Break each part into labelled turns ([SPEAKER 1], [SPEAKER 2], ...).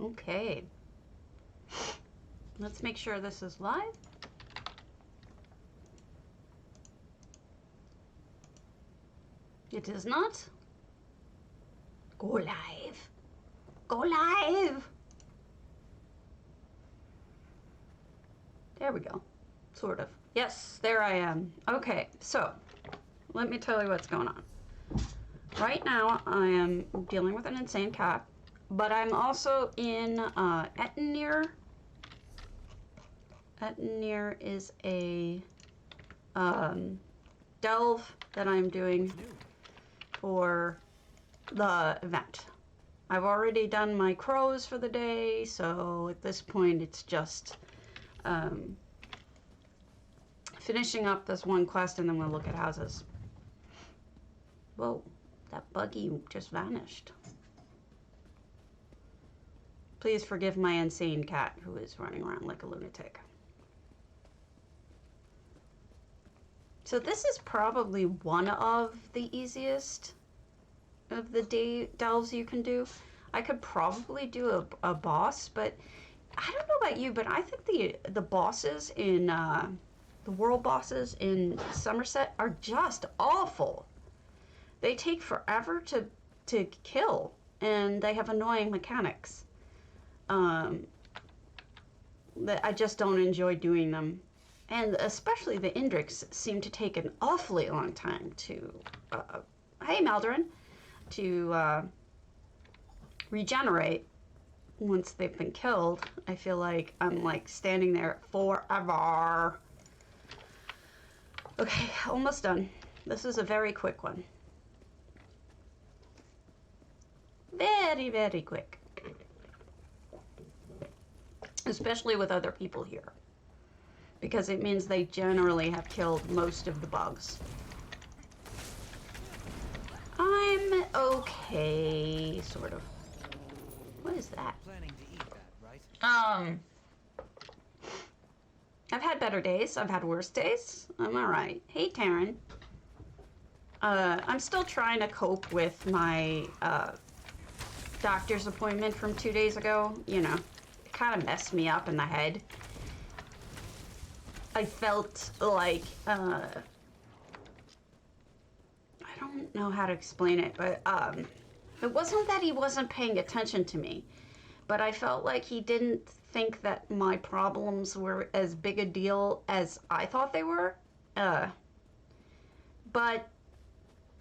[SPEAKER 1] Okay. Let's make sure this is live. It is not. Go live. Go live. There we go. Sort of. Yes, there I am. Okay, so let me tell you what's going on. Right now, I am dealing with an insane cat, but I'm also in Alinor. Alinor is a delve that I'm doing for the event. I've already done my crows for the day, so at this point it's just finishing up this one quest, and then we'll look at houses. Whoa, that buggy just vanished. Please forgive my insane cat who is running around like a lunatic. So this is probably one of the easiest of the day delves you can do. I could probably do a boss, but I don't know about you, but I think the bosses in the world bosses in Somerset are just awful. They take forever to kill, and they have annoying mechanics. That I just don't enjoy doing them. And especially the Indriks seem to take an awfully long time to, hey Maldorin, to regenerate once they've been killed. I feel like I'm like standing there forever. Okay, almost done. This is a very quick one. Very, very quick. Especially with other people here, because it means they generally have killed most of the bugs. I'm okay, sort of. What is that?
[SPEAKER 2] Planning to eat that, right?
[SPEAKER 1] I've had better days. I've had worse days. I'm alright. Hey, Taryn. I'm still trying to cope with my doctor's appointment from 2 days ago. You know, it kind of messed me up in the head. I felt like, I don't know how to explain it, but it wasn't that he wasn't paying attention to me, but I felt like he didn't think that my problems were as big a deal as I thought they were. But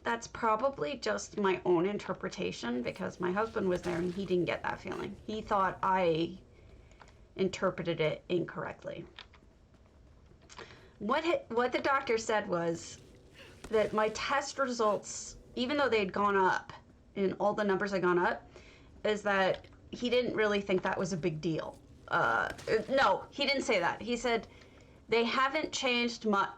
[SPEAKER 1] that's probably just my own interpretation, because my husband was there and he didn't get that feeling. He thought I interpreted it incorrectly. What the doctor said was that my test results, even though they'd gone up and all the numbers had gone up, is that he didn't really think that was a big deal. No, he didn't say that. He said they haven't changed much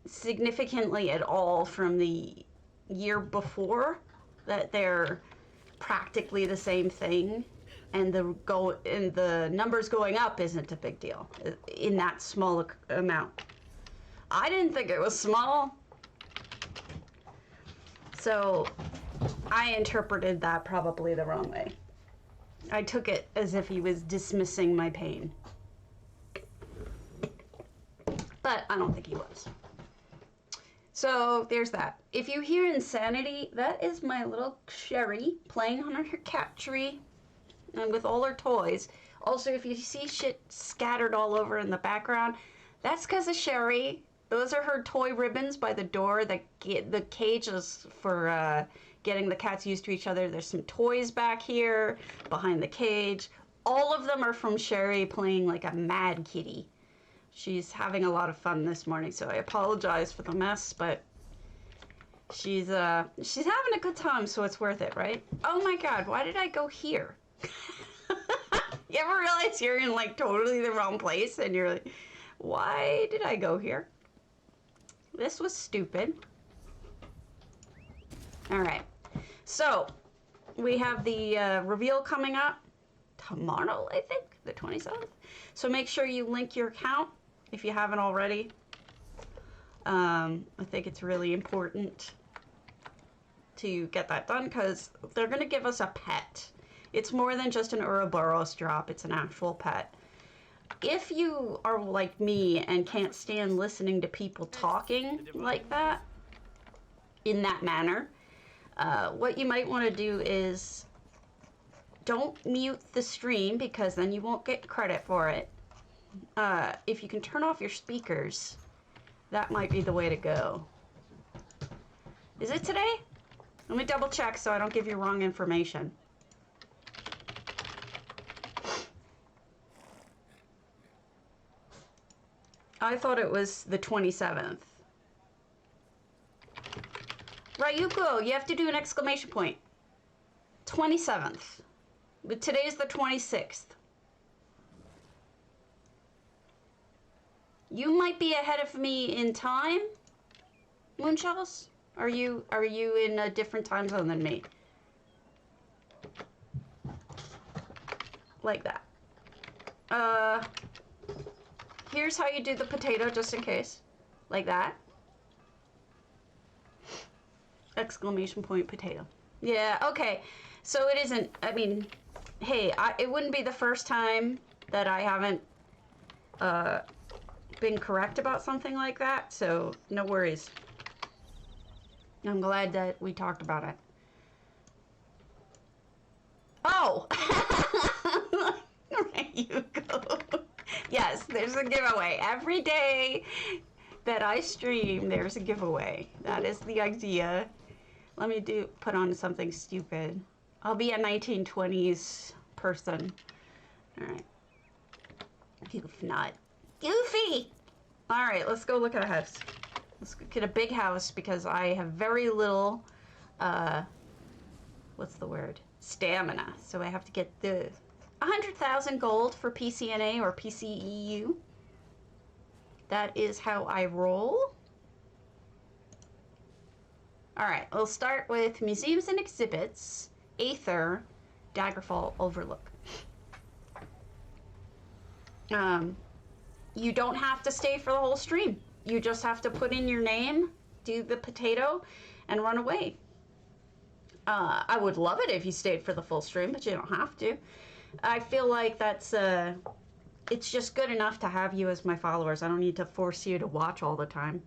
[SPEAKER 1] significantly at all from the year before, that they're practically the same thing, and the numbers going up isn't a big deal in that small amount. I didn't think it was small, so I interpreted that probably the wrong way. I took it as if he was dismissing my pain, but I don't think he was. So there's that. If you hear insanity, that is my little Sherry playing on her cat tree and with all her toys. Also, if you see shit scattered all over in the background, that's because of Sherry. Those are her toy ribbons by the door. The cage is for getting the cats used to each other. There's some toys back here behind the cage. All of them are from Sherry playing like a mad kitty. She's having a lot of fun this morning, so I apologize for the mess, but she's having a good time, so it's worth it, right? Oh my god, why did I go here? You ever realize you're in like totally the wrong place and you're like, why did I go here? This was stupid. Alright, so we have the reveal coming up tomorrow, I think, the 27th. So make sure you link your account if you haven't already. I think it's really important to get that done, because they're going to give us a pet. It's more than just an Ouroboros drop, it's an actual pet. If you are like me and can't stand listening to people talking like that, in that manner, what you might want to do is don't mute the stream because then you won't get credit for it. If you can turn off your speakers, that might be the way to go. Is it today? Let me double check so I don't give you wrong information. I thought it was the 27th. Ryuko, you have to do an exclamation point. 27th. But today's the 26th. You might be ahead of me in time, Moonshells? Are you in a different time zone than me? Like that. Here's how you do the potato, just in case. Like that. Exclamation point potato. Yeah, okay. So it isn't, I mean, hey, it wouldn't be the first time that I haven't been correct about something like that, so no worries. I'm glad that we talked about it. Oh! There you go. Yes, there's a giveaway. Every day that I stream, there's a giveaway. That is the idea. Let me put on something stupid. I'll be a 1920s person. All right. Goof nut. Goofy! All right, let's go look at a house. Let's get a big house because I have very little, what's the word? Stamina. So I have to get the 100,000 gold for PCNA or PCEU. That is how I roll. All right, we'll start with museums and exhibits, Aether, Daggerfall, Overlook. You don't have to stay for the whole stream. You just have to put in your name, do the potato, and run away. I would love it if you stayed for the full stream, but you don't have to. I feel like that's, it's just good enough to have you as my followers. I don't need to force you to watch all the time.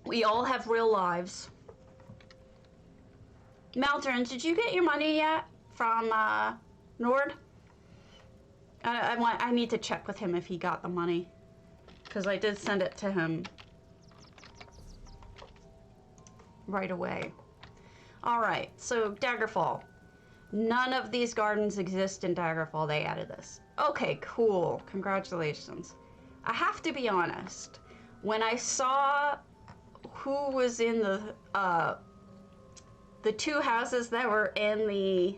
[SPEAKER 1] We all have real lives. Maldron, did you get your money yet from Nord? I need to check with him if he got the money, because I did send it to him right away. All right, so Daggerfall. None of these gardens exist in Daggerfall. They added this. Okay, cool. Congratulations. I have to be honest. When I saw who was in the two houses that were in the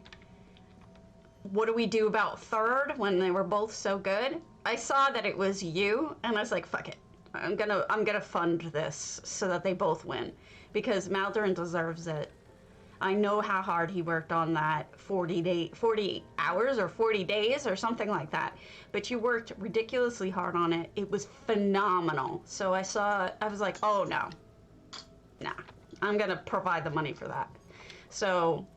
[SPEAKER 1] what do we do about third when they were both so good, I saw that it was you, and I was like, fuck it. I'm gonna fund this so that they both win, because Maldoran deserves it. I know how hard he worked on that 40 hours or 40 days or something like that. But you worked ridiculously hard on it. It was phenomenal. So I was like, oh no, nah, I'm gonna provide the money for that. So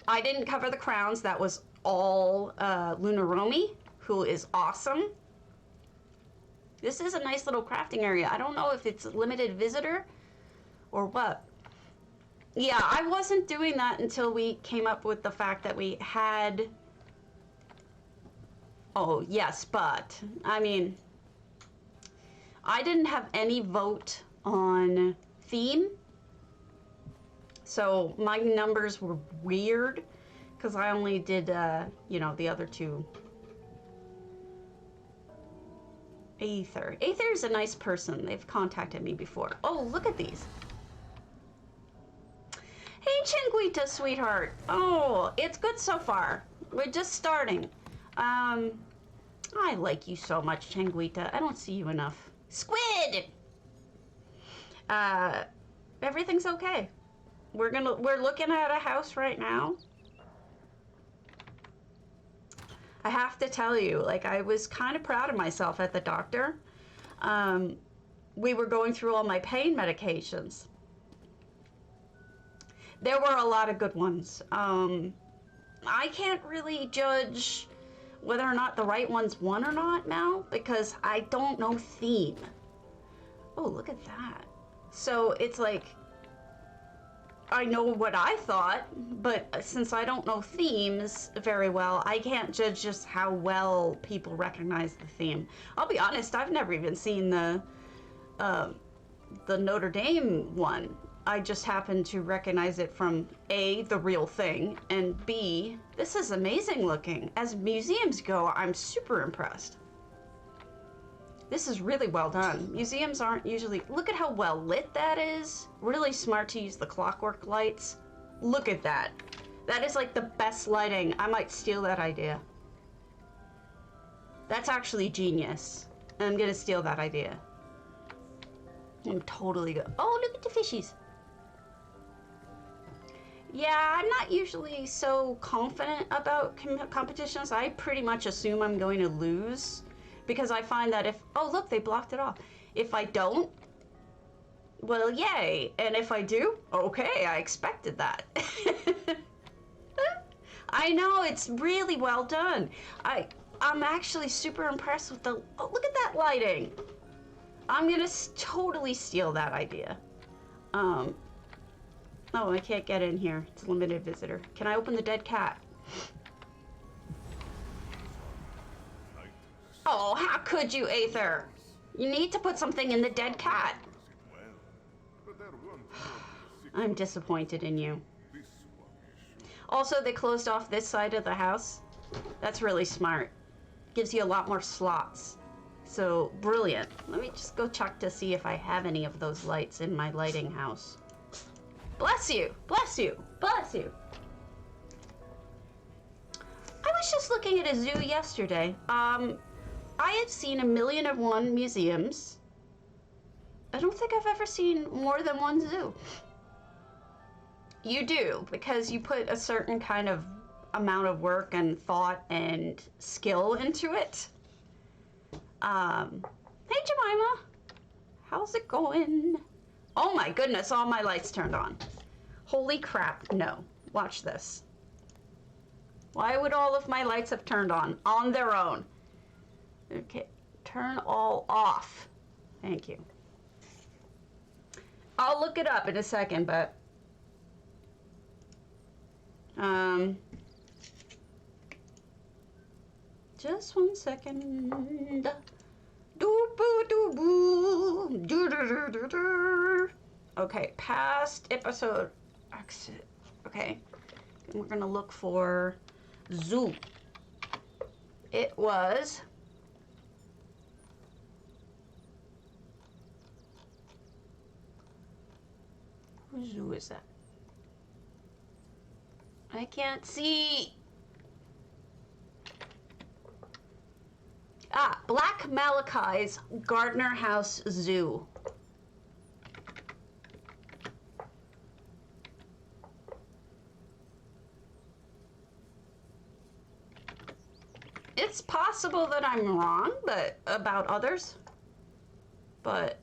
[SPEAKER 1] I didn't cover the crowns. That was all Lunaromi, who is awesome. This is a nice little crafting area. I don't know if it's limited visitor or what. Yeah, I wasn't doing that until we came up with the fact that we had... Oh, yes, but, I mean, I didn't have any vote on theme, so my numbers were weird, because I only did, you know, the other two. Aether. Aether's a nice person. They've contacted me before. Oh, look at these. Hey, Chinguita, sweetheart. Oh, it's good so far. We're just starting. I like you so much, Chinguita. I don't see you enough. Squid! Everything's okay. We're looking at a house right now. I have to tell you, like, I was kind of proud of myself at the doctor. We were going through all my pain medications. There were a lot of good ones. I can't really judge whether or not the right ones won or not now, because I don't know theme. Oh, look at that. So it's like, I know what I thought, but since I don't know themes very well, I can't judge just how well people recognize the theme. I'll be honest, I've never even seen the Notre Dame one. I just happen to recognize it from A, the real thing, and B, this is amazing looking. As museums go, I'm super impressed. This is really well done. Museums aren't usually, look at how well lit that is. Really smart to use the clockwork lights. Look at that. That is like the best lighting. I might steal that idea. That's actually genius. I'm gonna steal that idea. I'm totally good. Oh, look at the fishies. Yeah, I'm not usually so confident about competitions. I pretty much assume I'm going to lose because I find that if, oh look, they blocked it off. If I don't, well, yay. And if I do, okay, I expected that. I know, it's really well done. I'm actually super impressed with the, oh, look at that lighting. I'm gonna totally steal that idea. Oh, I can't get in here. It's a limited visitor. Can I open the dead cat? Oh, how could you, Aether? You need to put something in the dead cat. I'm disappointed in you. Also, they closed off this side of the house. That's really smart. Gives you a lot more slots. So, brilliant. Let me just go check to see if I have any of those lights in my lighting house. Bless you, bless you, bless you. I was just looking at a zoo yesterday. I have seen 1,000,001 museums. I don't think I've ever seen more than one zoo. You do, because you put a certain kind of amount of work and thought and skill into it. Hey Jemima, how's it going? Oh my goodness, all my lights turned on. Holy crap, no. Watch this. Why would all of my lights have turned on their own? Okay, turn all off. Thank you. I'll look it up in a second, but just 1 second. Okay, past episode exit. Okay, and we're gonna look for zoo. It was whose zoo is that? I can't see. Ah, Black Malachi's Gardner House Zoo. It's possible that I'm wrong, but about others. But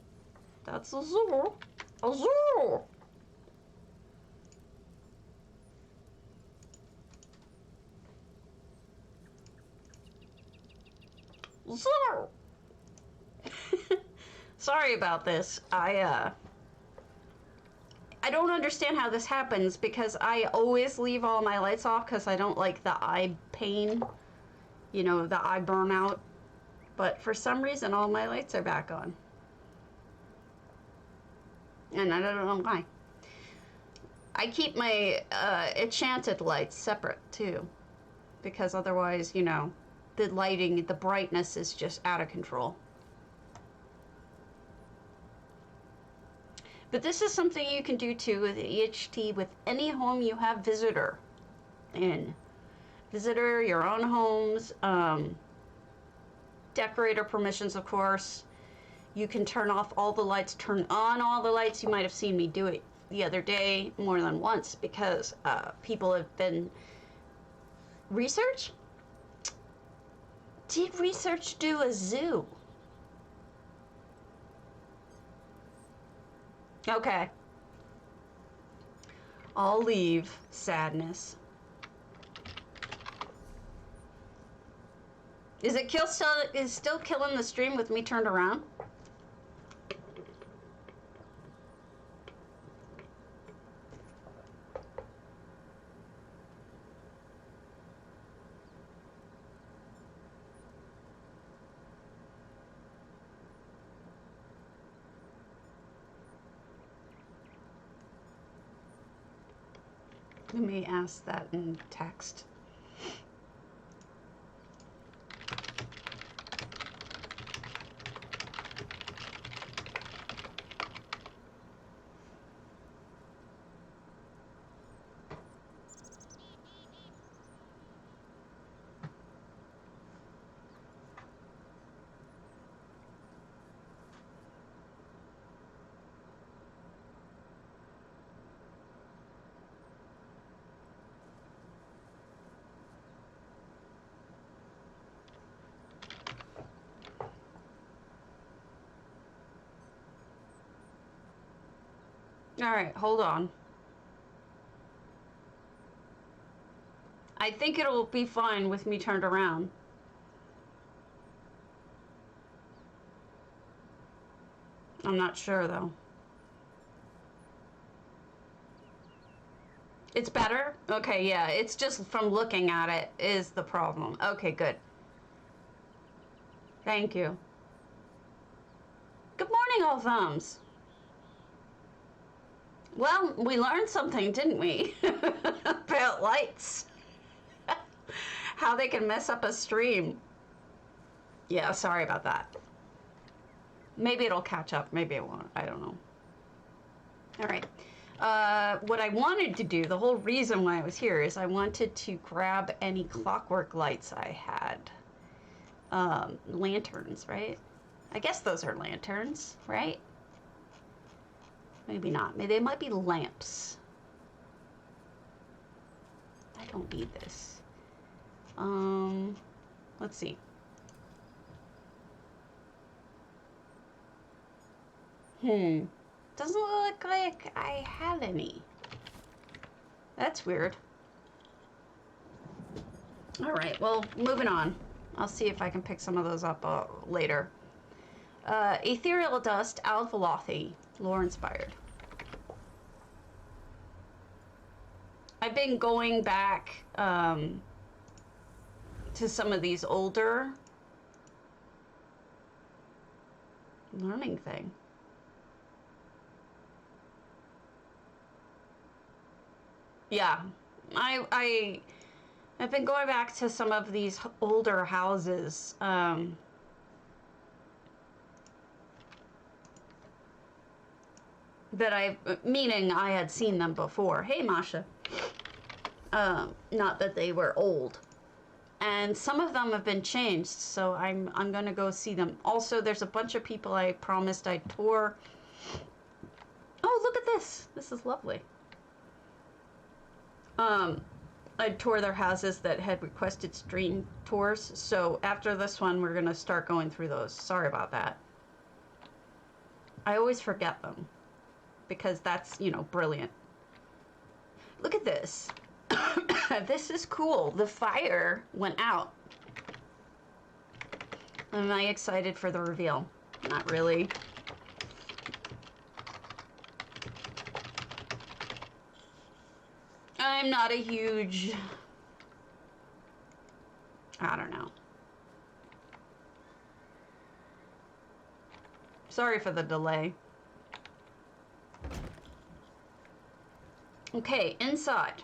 [SPEAKER 1] that's a zoo. A zoo. Zoo. Sorry about this. I don't understand how this happens because I always leave all my lights off because I don't like the eye pain. You know, the eye burnout. But for some reason, all my lights are back on. And I don't know why. I keep my enchanted lights separate, too. Because otherwise, you know, the lighting, the brightness is just out of control. But this is something you can do, too, with EHT with any home you have visitor in. Visitor, your own homes, decorator permissions, of course. You can turn off all the lights, turn on all the lights. You might have seen me do it the other day more than once because people have been... Research? Did research do a zoo? Okay. I'll leave. Sadness. Is it still killing the stream with me turned around? Let me ask that in text. All right, hold on. I think it'll be fine with me turned around. I'm not sure though. It's better? Okay, yeah, it's just from looking at it is the problem. Okay, good. Thank you. Good morning, all thumbs. Well, we learned something, didn't we? About lights. How they can mess up a stream. Yeah, sorry about that. Maybe it'll catch up, maybe it won't, I don't know. All right. What I wanted to do, the whole reason why I was here is I wanted to grab any clockwork lights I had. Lanterns, right? I guess those are lanterns, right? Maybe not. Maybe they might be lamps. I don't need this. Let's see. Doesn't look like I have any. That's weird. All right, well, moving on. I'll see if I can pick some of those up later. Ethereal dust, velothi, lore inspired. I've been going back to some of these older learning thing. Yeah, I've been going back to some of these older houses. Meaning I had seen them before. Hey, Masha. Not that they were old. And some of them have been changed, so I'm gonna go see them. Also, there's a bunch of people I promised I'd tour. Oh, look at this. This is lovely. I'd tour their houses that had requested stream tours. So after this one, we're gonna start going through those. Sorry about that. I always forget them because that's, you know, brilliant. Look at this. This is cool. The fire went out. Am I excited for the reveal? Not really. I'm not a huge, I don't know. Sorry for the delay. Okay, inside.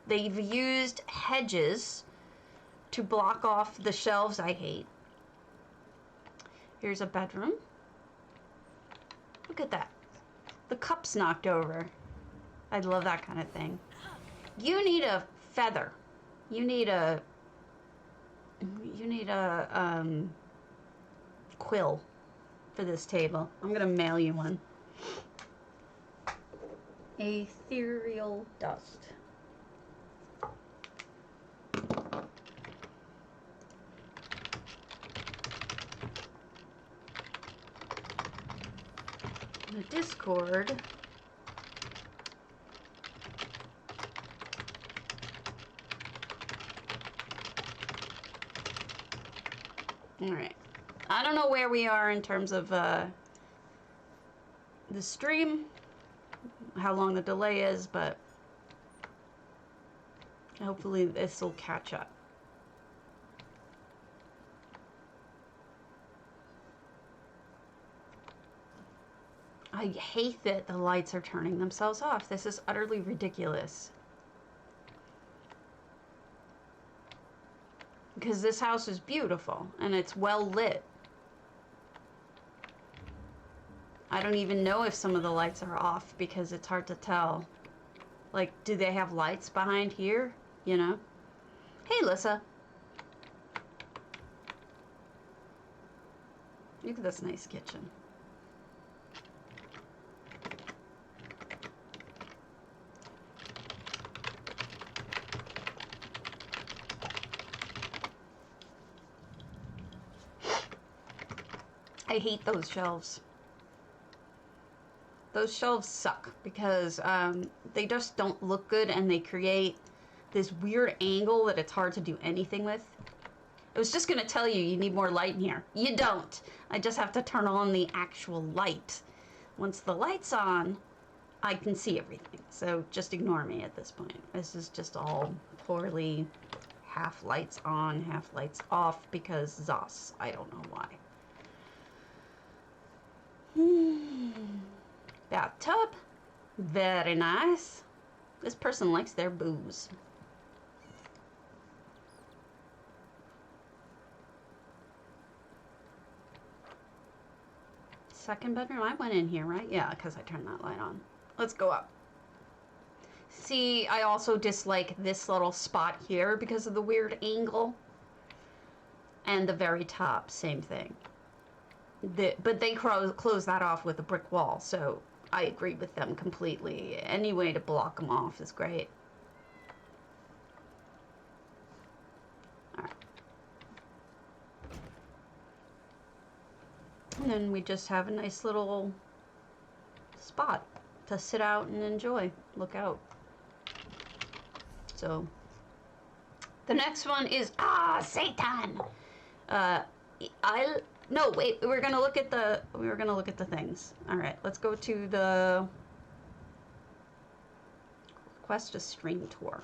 [SPEAKER 1] They've used hedges to block off the shelves I hate. Here's a bedroom. Look at that. The cup's knocked over. I love that kind of thing. You need a feather. You need a quill for this table. I'm gonna mail you one. Ethereal dust. The Discord. All right. I don't know where we are in terms of the stream, how long the delay is, but hopefully this will catch up. I hate that the lights are turning themselves off. This is utterly ridiculous. Because this house is beautiful and it's well lit. I don't even know if some of the lights are off because it's hard to tell. Like, do they have lights behind here? You know? Hey, Lissa. Look at this nice kitchen. I hate those shelves. Those shelves suck because they just don't look good and they create this weird angle that it's hard to do anything with. I was just gonna tell you, you need more light in here. You don't. I just have to turn on the actual light. Once the light's on, I can see everything. So just ignore me at this point. This is just all poorly half lights on, half lights off because Zos. I don't know why. Bathtub, very nice. This person likes their booze. Second bedroom, I went in here, right? Yeah, because I turned that light on. Let's go up. See, I also dislike this little spot here because of the weird angle. And the very top, same thing. But they close that off with a brick wall, so I agree with them completely. Any way to block them off is great. All right. And then we just have a nice little spot to sit out and enjoy, look out. So the next one is Satan. No, wait, we were gonna look at the things. All right, let's go to the request a stream tour.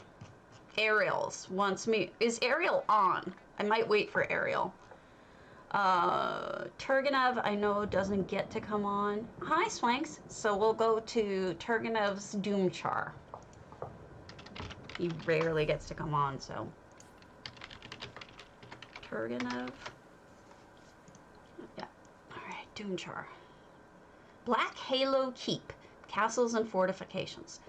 [SPEAKER 1] Ariel's wants me. Is Ariel on? I might wait for Ariel. Turgenev, I know doesn't get to come on. Hi, Swanks. So we'll go to Turgenev's doomchar. He rarely gets to come on, so. Turgenev. Yeah. Alright, doomchar. Black Halo Keep. Castles and fortifications.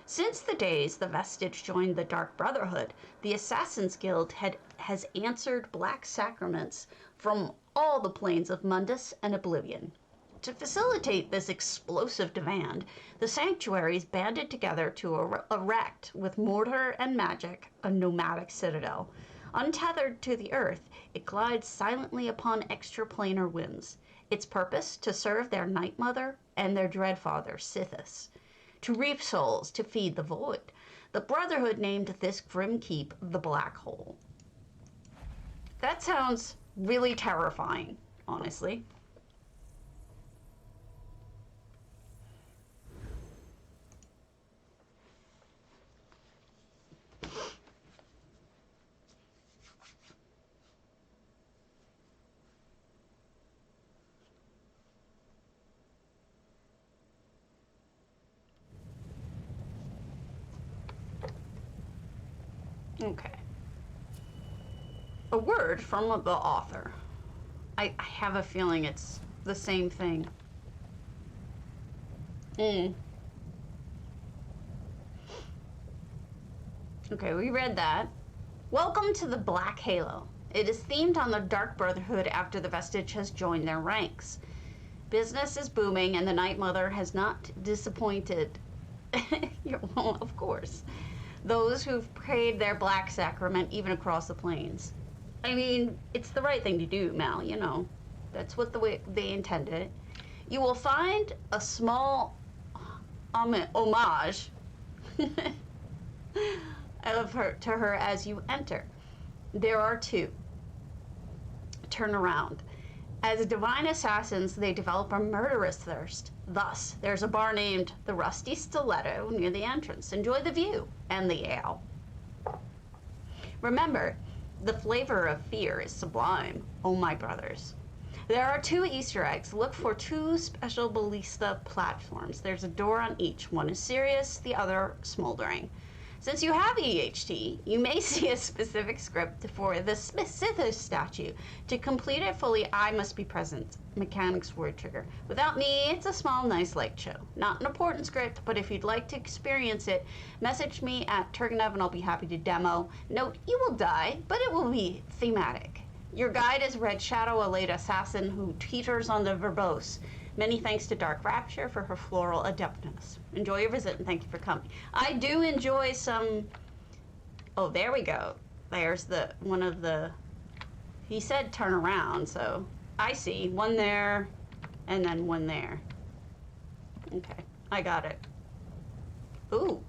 [SPEAKER 1] Since the days the Vestige joined the Dark Brotherhood, the Assassin's Guild has answered black sacraments from all the planes of Mundus and Oblivion. To facilitate this explosive demand, the sanctuaries banded together to erect, with mortar and magic, a nomadic citadel. Untethered to the earth, it glides silently upon extraplanar winds. Its purpose, to serve their Night Mother and their Dreadfather, Sithis. To reap souls, to feed the void. The Brotherhood named this grim keep the Black Hole. That sounds really terrifying, honestly. Okay. A word from the author. I have a feeling it's the same thing. Okay, we read that. Welcome to the Black Halo. It is themed on the Dark Brotherhood after the Vestige has joined their ranks. Business is booming and the Night Mother has not disappointed. Well, of course. Those who've prayed their black sacrament even across the plains. I mean, it's the right thing to do, Mal, you know. That's what the way they intended it. You will find a small homage to her as you enter. There are two. turn around. As divine assassins, they develop a murderous thirst. Thus, there's a bar named the Rusty Stiletto near the entrance. Enjoy the view and the ale. Remember, the flavor of fear is sublime, oh my brothers. There are 2 Easter eggs. Look for 2 special ballista platforms. There's a door on each. One is serious, the other smoldering. Since you have EHT, you may see a specific script for the specific statue. To complete it fully, I must be present. Mechanics word trigger. Without me, it's a small, nice light show. Not an important script, but if you'd like to experience it, message me at Turgenev and I'll be happy to demo. Note, you will die, but it will be thematic. Your guide is Red Shadow, a late assassin who teeters on the verbose. Many thanks to Dark Rapture for her floral adeptness. Enjoy your visit and thank you for coming. I do enjoy some... Oh, there we go. There's the one of the... He said turn around, so I see. One there and then one there. Okay, I got it. Ooh.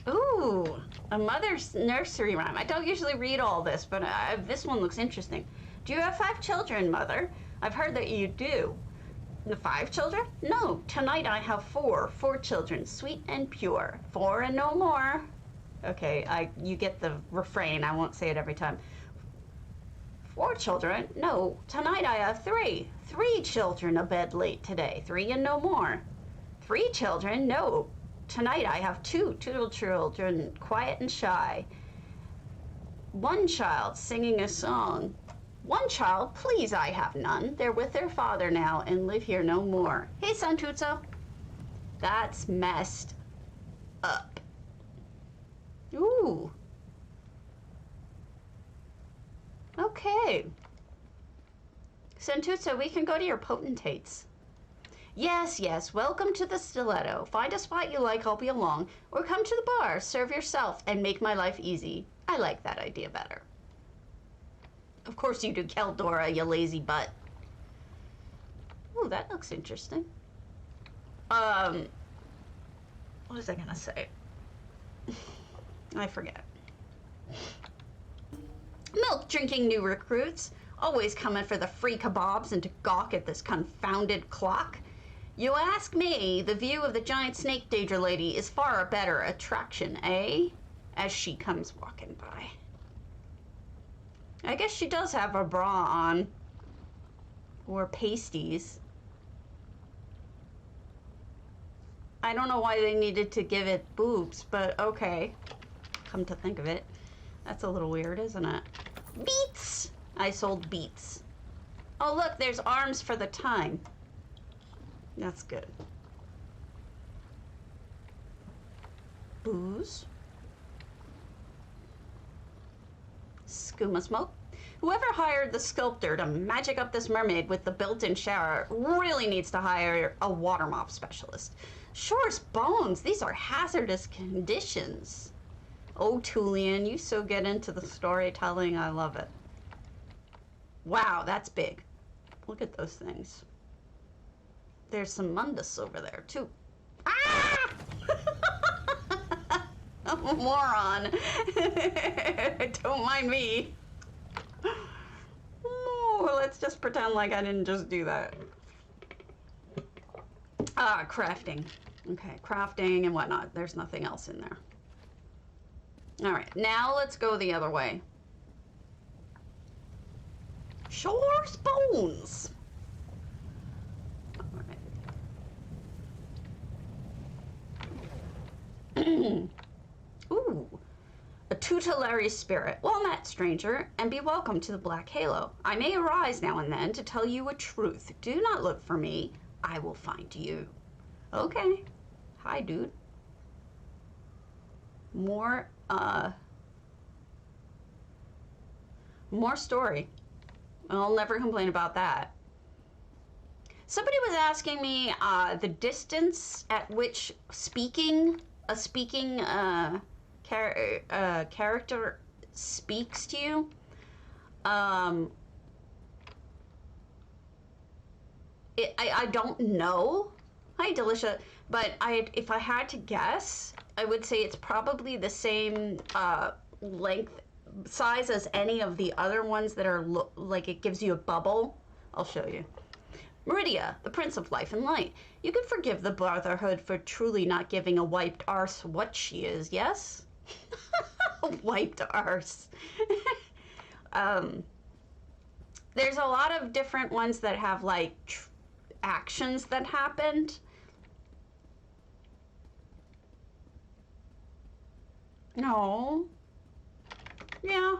[SPEAKER 1] Ooh, a mother's nursery rhyme. I don't usually read all this, but this one looks interesting. Do you have 5 children, Mother? I've heard that you do. The 5 children? No, tonight I have 4 children, sweet and pure. 4 and no more. Okay, you get the refrain. I won't say it every time. 4 children? No, tonight I have 3. 3 children abed late today. 3 and no more. 3 children? No, tonight I have 2 children, quiet and shy. 1 child singing a song. 1 child, please, I have none. They're with their father now and live here no more. Hey, Santuzzo. That's messed up. Ooh. Okay. Santuzzo, we can go to your potentates. Yes, yes, welcome to the Stiletto. Find a spot you like, I'll be along. Or come to the bar, serve yourself, and make my life easy. I like that idea better. Of course you do, Keldora, you lazy butt. Ooh, that looks interesting. What was I gonna say? I forget. Milk drinking new recruits. Always coming for the free kebabs and to gawk at this confounded clock. You ask me, the view of the giant snake Daedra lady is far a better attraction, eh? As she comes walking by. I guess she does have a bra on. Or pasties. I don't know why they needed to give it boobs, but okay. Come to think of it. That's a little weird, isn't it? Beets! I sold beets. Oh look, there's arms for the time. That's good. Booze. Skooma smoke. Whoever hired the sculptor to magic up this mermaid with the built-in shower really needs to hire a water mop specialist. Shore's bones, these are hazardous conditions. Oh, Tulien, you so get into the storytelling, I love it. Wow, that's big. Look at those things. There's some mundus over there, too. Ah! I'm a moron. Don't mind me. Oh, let's just pretend like I didn't just do that. Ah, crafting. Okay, crafting and whatnot. There's nothing else in there. All right, now let's go the other way. Shore's bones. All right. Ooh, a tutelary spirit. Well met, stranger, and be welcome to the Black Halo. I may arise now and then to tell you a truth. Do not look for me. I will find you. Okay. Hi, dude. More story. I'll never complain about that. Somebody was asking me the distance at which a speaking character speaks to you. I don't know. Hi, Delicia. But if I had to guess, I would say it's probably the same length size as any of the other ones that are like it gives you a bubble. I'll show you. Meridia, the Prince of Life and Light. You can forgive the Brotherhood for truly not giving a wiped arse what she is, yes? Wiped arse. There's a lot of different ones that have like actions that happened. No. Yeah.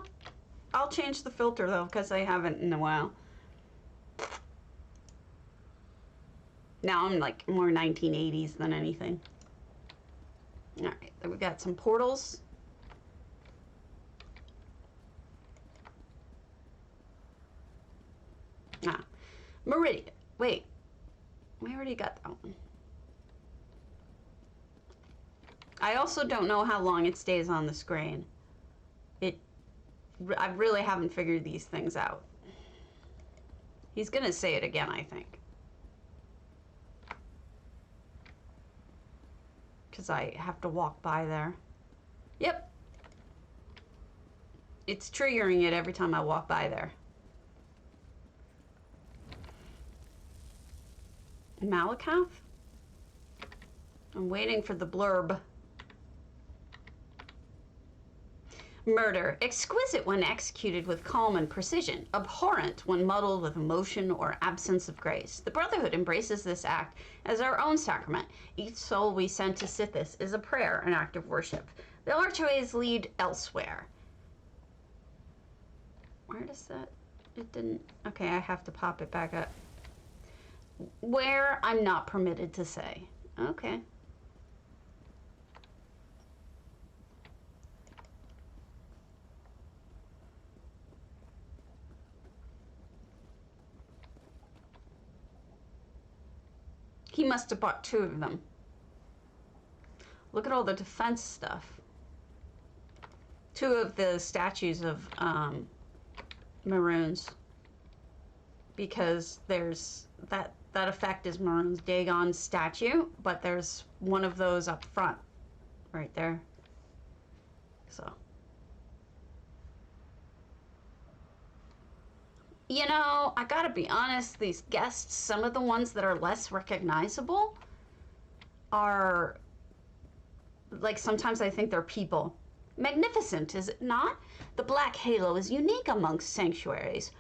[SPEAKER 1] I'll change the filter though, because I haven't in a while. Now I'm like more 1980s than anything. All right, then we got some portals. Ah, Meridian. Wait, we already got that one. I also don't know how long it stays on the screen. I really haven't figured these things out. He's gonna say it again, I think. Because I have to walk by there. Yep. It's triggering it every time I walk by there. Malakath? I'm waiting for the blurb. Murder, exquisite when executed with calm and precision, abhorrent when muddled with emotion or absence of grace. The Brotherhood embraces this act as our own sacrament. Each soul we send to Sithis is a prayer, an act of worship. The archways lead elsewhere. Where does that? It didn't. Okay, I have to pop it back up. Where I'm not permitted to say. Okay. He must have bought 2 of them. Look at all the defense stuff. 2 of the statues of Maroons. Because there's that effect is Maroon's Dagon's statue, but there's one of those up front. Right there. So. You know, I gotta be honest, these guests, some of the ones that are less recognizable are, like, sometimes I think they're people. Magnificent, is it not? The black halo is unique amongst sanctuaries,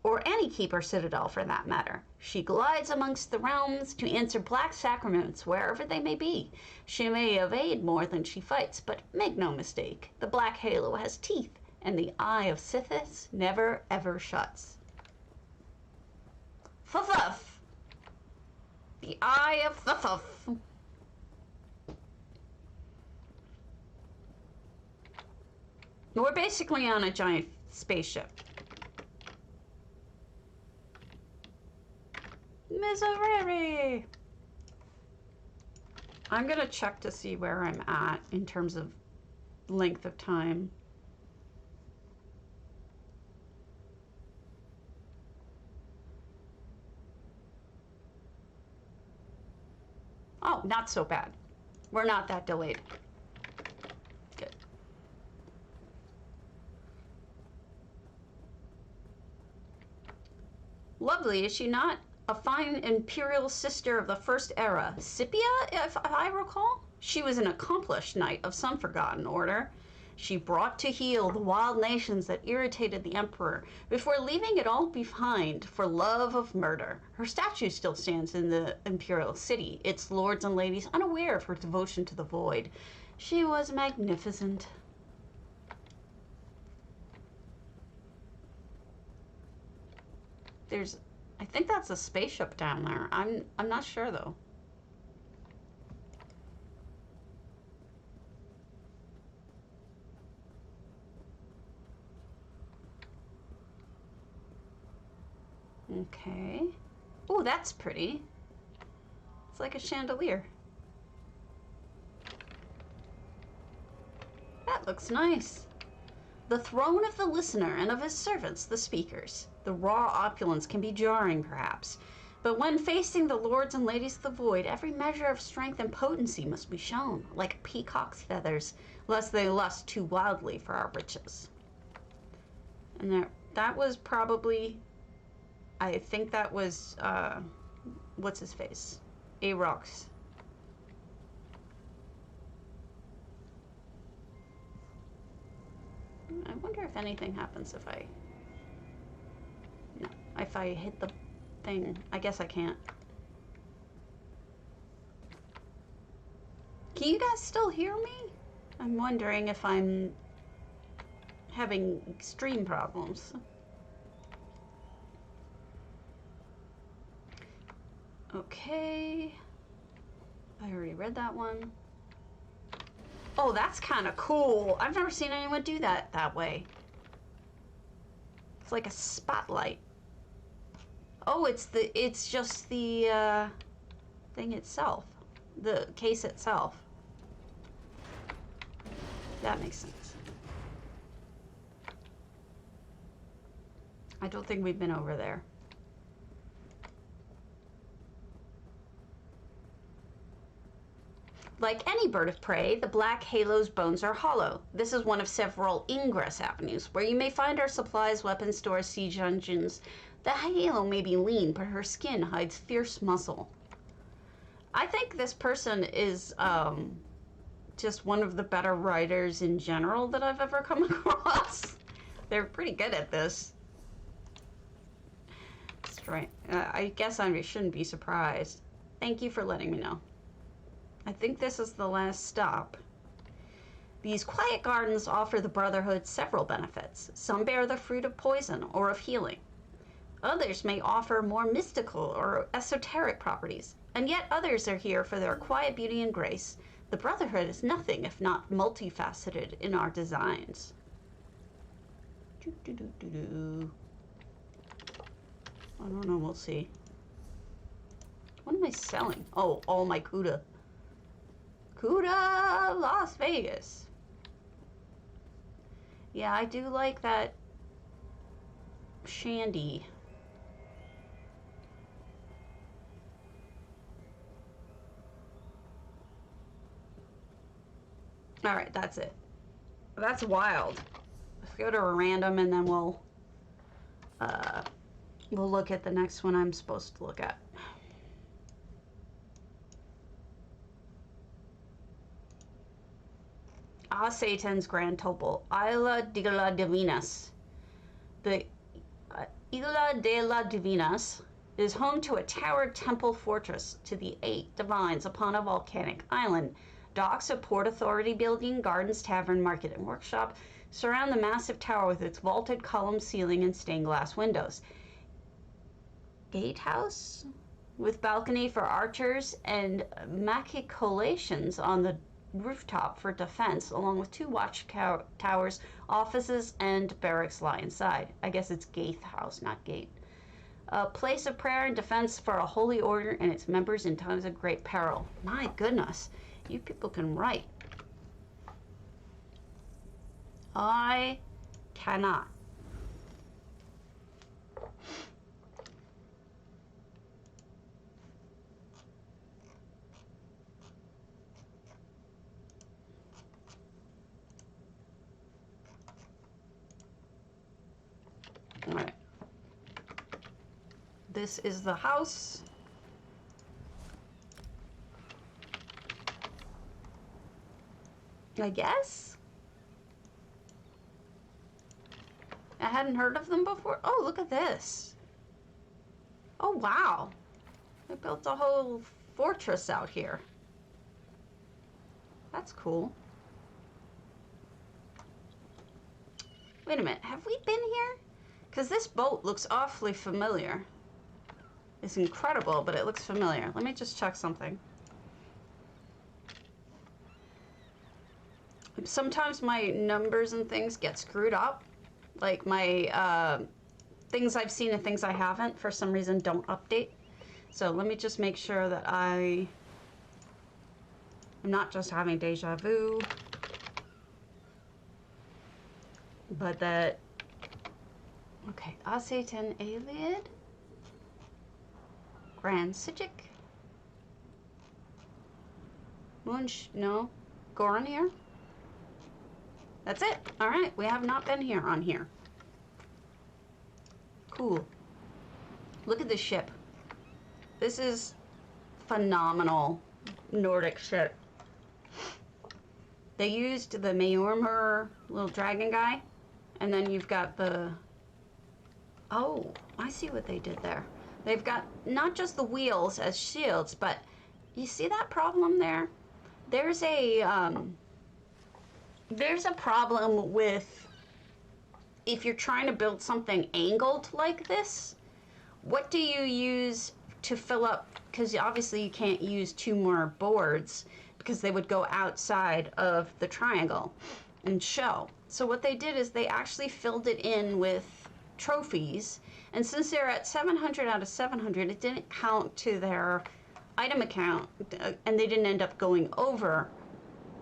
[SPEAKER 1] or any keeper citadel for that matter. She glides amongst the realms to answer black sacraments wherever they may be. She may evade more than she fights, but make no mistake, the black halo has teeth, and the eye of Sithis never ever shuts. Thuff! The eye of Thuff. We're basically on a giant spaceship. Misery! I'm gonna check to see where I'm at in terms of length of time. Oh, not so bad. We're not that delayed. Good. Lovely, is she not? A fine imperial sister of the first era. Scipia, if I recall? She was an accomplished knight of some forgotten order. She brought to heel the wild nations that irritated the emperor before leaving it all behind for love of murder. Her statue still stands in the imperial city, its lords and ladies unaware of her devotion to the void. She was magnificent. I think that's a spaceship down there. I'm not sure though. Okay. Oh, that's pretty. It's like a chandelier. That looks nice. The throne of the listener and of his servants, the speakers. The raw opulence can be jarring, perhaps. But when facing the lords and ladies of the void, every measure of strength and potency must be shown, like a peacock's feathers, lest they lust too wildly for our riches. And that was probably, I think that was, what's his face? Aarox. I wonder if anything happens if I... No, if I hit the thing. I guess I can't. Can you guys still hear me? I'm wondering if I'm having extreme problems. Okay. I already read that one. Oh, that's kind of cool. I've never seen anyone do that way. It's like a spotlight. Oh, it's just the thing itself. The case itself. That makes sense. I don't think we've been over there. Like any bird of prey, the black halo's bones are hollow. This is one of several ingress avenues where you may find our supplies, weapons stores, siege engines. The halo may be lean, but her skin hides fierce muscle. I think this person is just one of the better writers in general that I've ever come across. They're pretty good at this. Strange. I guess I shouldn't be surprised. Thank you for letting me know. I think this is the last stop. These quiet gardens offer the Brotherhood several benefits. Some bear the fruit of poison or of healing. Others may offer more mystical or esoteric properties, and yet others are here for their quiet beauty and grace. The Brotherhood is nothing if not multifaceted in our designs. I don't know, we'll see. What am I selling? Oh, all my Cuda. Cuda, Las Vegas. Yeah, I do like that shandy. All right, that's it. That's wild. Let's go to a random and then we'll look at the next one I'm supposed to look at. Satan's Grand Topal, Isla De La Divinas. The Isla De La Divinas is home to a towered temple fortress to the 8 divines upon a volcanic island. Docks, a port authority building, gardens, tavern, market, and workshop surround the massive tower with its vaulted column ceiling and stained glass windows. Gatehouse with balcony for archers and machicolations on the rooftop for defense, along with 2 watch towers, offices, and barracks lie inside. I guess it's gatehouse, not gate. A place of prayer and defense for a holy order and its members in times of great peril. My goodness, you people can write. I cannot. All right. This is the house. I guess. I hadn't heard of them before. Oh, look at this. Oh, wow. They built a whole fortress out here. That's cool. Wait a minute. Have we been here? Because this boat looks awfully familiar. It's incredible, but it looks familiar. Let me just check something. Sometimes my numbers and things get screwed up. Like my things I've seen and things I haven't, for some reason, don't update. So let me just make sure that I'm not just having deja vu, but that... Okay, Satan Aliad, Grand Psijic, no, Goran here. That's it. All right, we have not been here on here. cool. Look at this ship. This is phenomenal Nordic ship. They used the Maormer little dragon guy, and then you've got the... Oh, I see what they did there. They've got not just the wheels as shields, but you see that problem there? There's a problem with if you're trying to build something angled like this. What do you use to fill up? Because obviously you can't use 2 more boards because they would go outside of the triangle and show. So what they did is they actually filled it in with trophies, and since they're at 700 out of 700, it didn't count to their item account, and they didn't end up going over.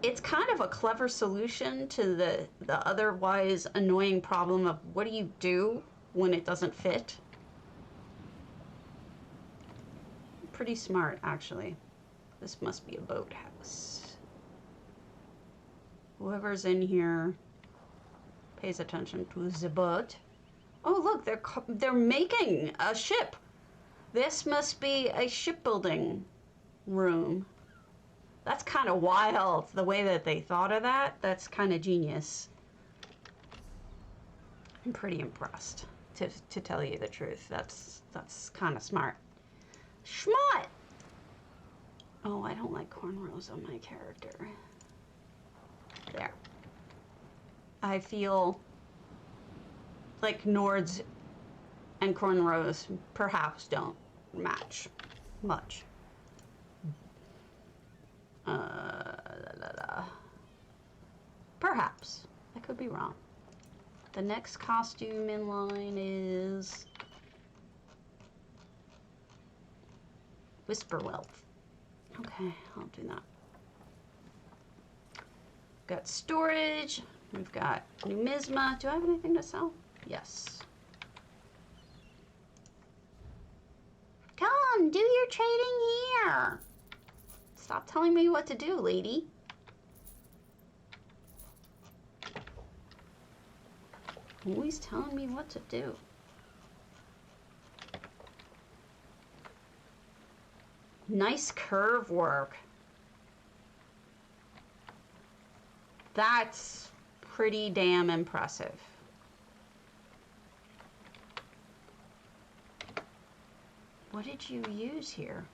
[SPEAKER 1] It's kind of a clever solution to the otherwise annoying problem of what do you do when it doesn't fit. Pretty smart, actually. This must be a boathouse. Whoever's in here pays attention to the boat. Oh, look, they're making a ship. This must be a shipbuilding room. That's kind of wild, the way that they thought of that. That's kind of genius. I'm pretty impressed, to tell you the truth. That's kind of smart. Schmott! Oh, I don't like cornrows on my character. There. I feel like Nords and cornrows perhaps don't match much. Perhaps. I could be wrong. The next costume in line is Whisperwelf. Okay, I'll do that. Got storage. We've got numisma. Do I have anything to sell? Yes. Come, do your trading here. Stop telling me what to do, lady. Always telling me what to do. Nice curve work. That's pretty damn impressive. What did you use here?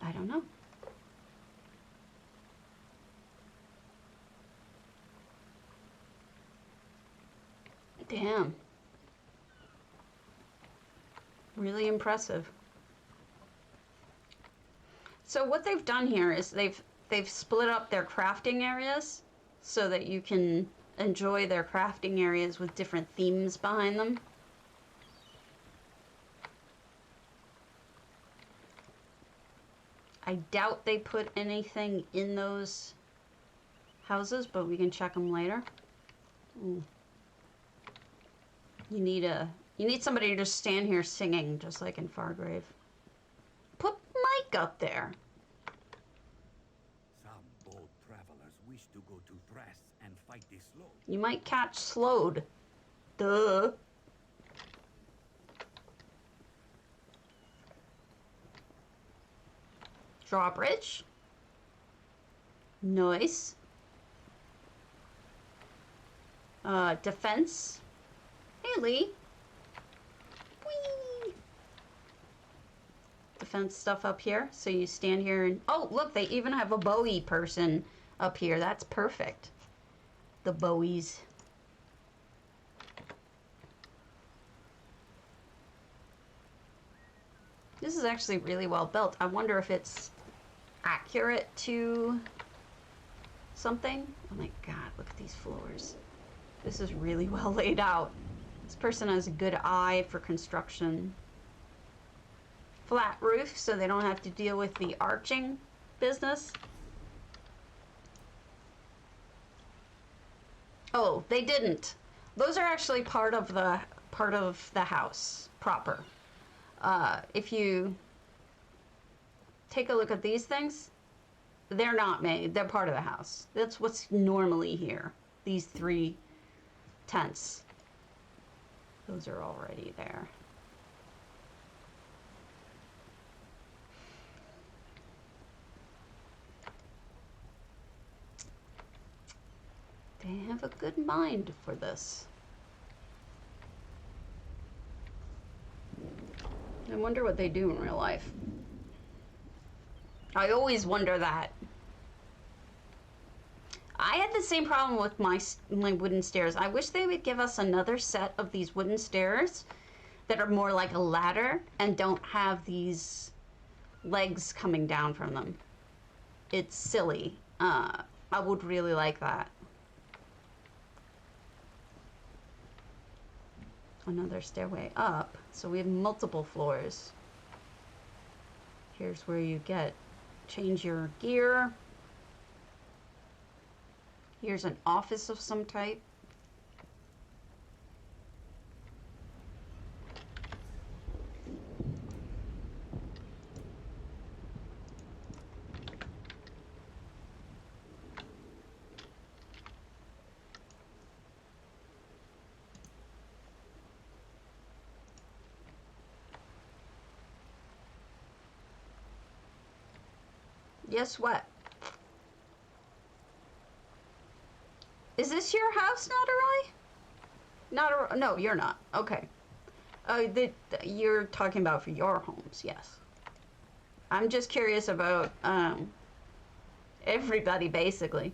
[SPEAKER 1] I don't know. Damn. Really impressive. So what they've done here is they've split up their crafting areas so that you can enjoy their crafting areas with different themes behind them. I doubt they put anything in those houses, but we can check them later. Ooh. You need somebody to just stand here singing, just like in Fargrave. Put Mike up there.
[SPEAKER 2] Some bold travelers wish to go to Thras and fight the slow.
[SPEAKER 1] You might catch slowed. Duh. Drawbridge. Nice. Defense. Hey, Lee. Whee! Defense stuff up here. So you stand here and... Oh, look, they even have a Bowie person up here. That's perfect. The Bowies. This is actually really well built. I wonder if it's accurate to something. Oh my god, look at these floors. This is really well laid out. This person has a good eye for construction. Flat roof, so they don't have to deal with the arching business. Oh, they didn't. Those are actually part of the house proper. If you take a look at these things, they're not made. They're part of the house. That's what's normally here. These 3 tents. Those are already there. They have a good mind for this. I wonder what they do in real life. I always wonder that. I had the same problem with my wooden stairs. I wish they would give us another set of these wooden stairs that are more like a ladder and don't have these legs coming down from them. It's silly. I would really like that. Another stairway up, so we have multiple floors. Here's where you change your gear. Here's an office of some type. Guess what? Is this your house, Nadaroi? No, you're not. Okay. You're talking about for your homes, yes. I'm just curious about everybody, basically.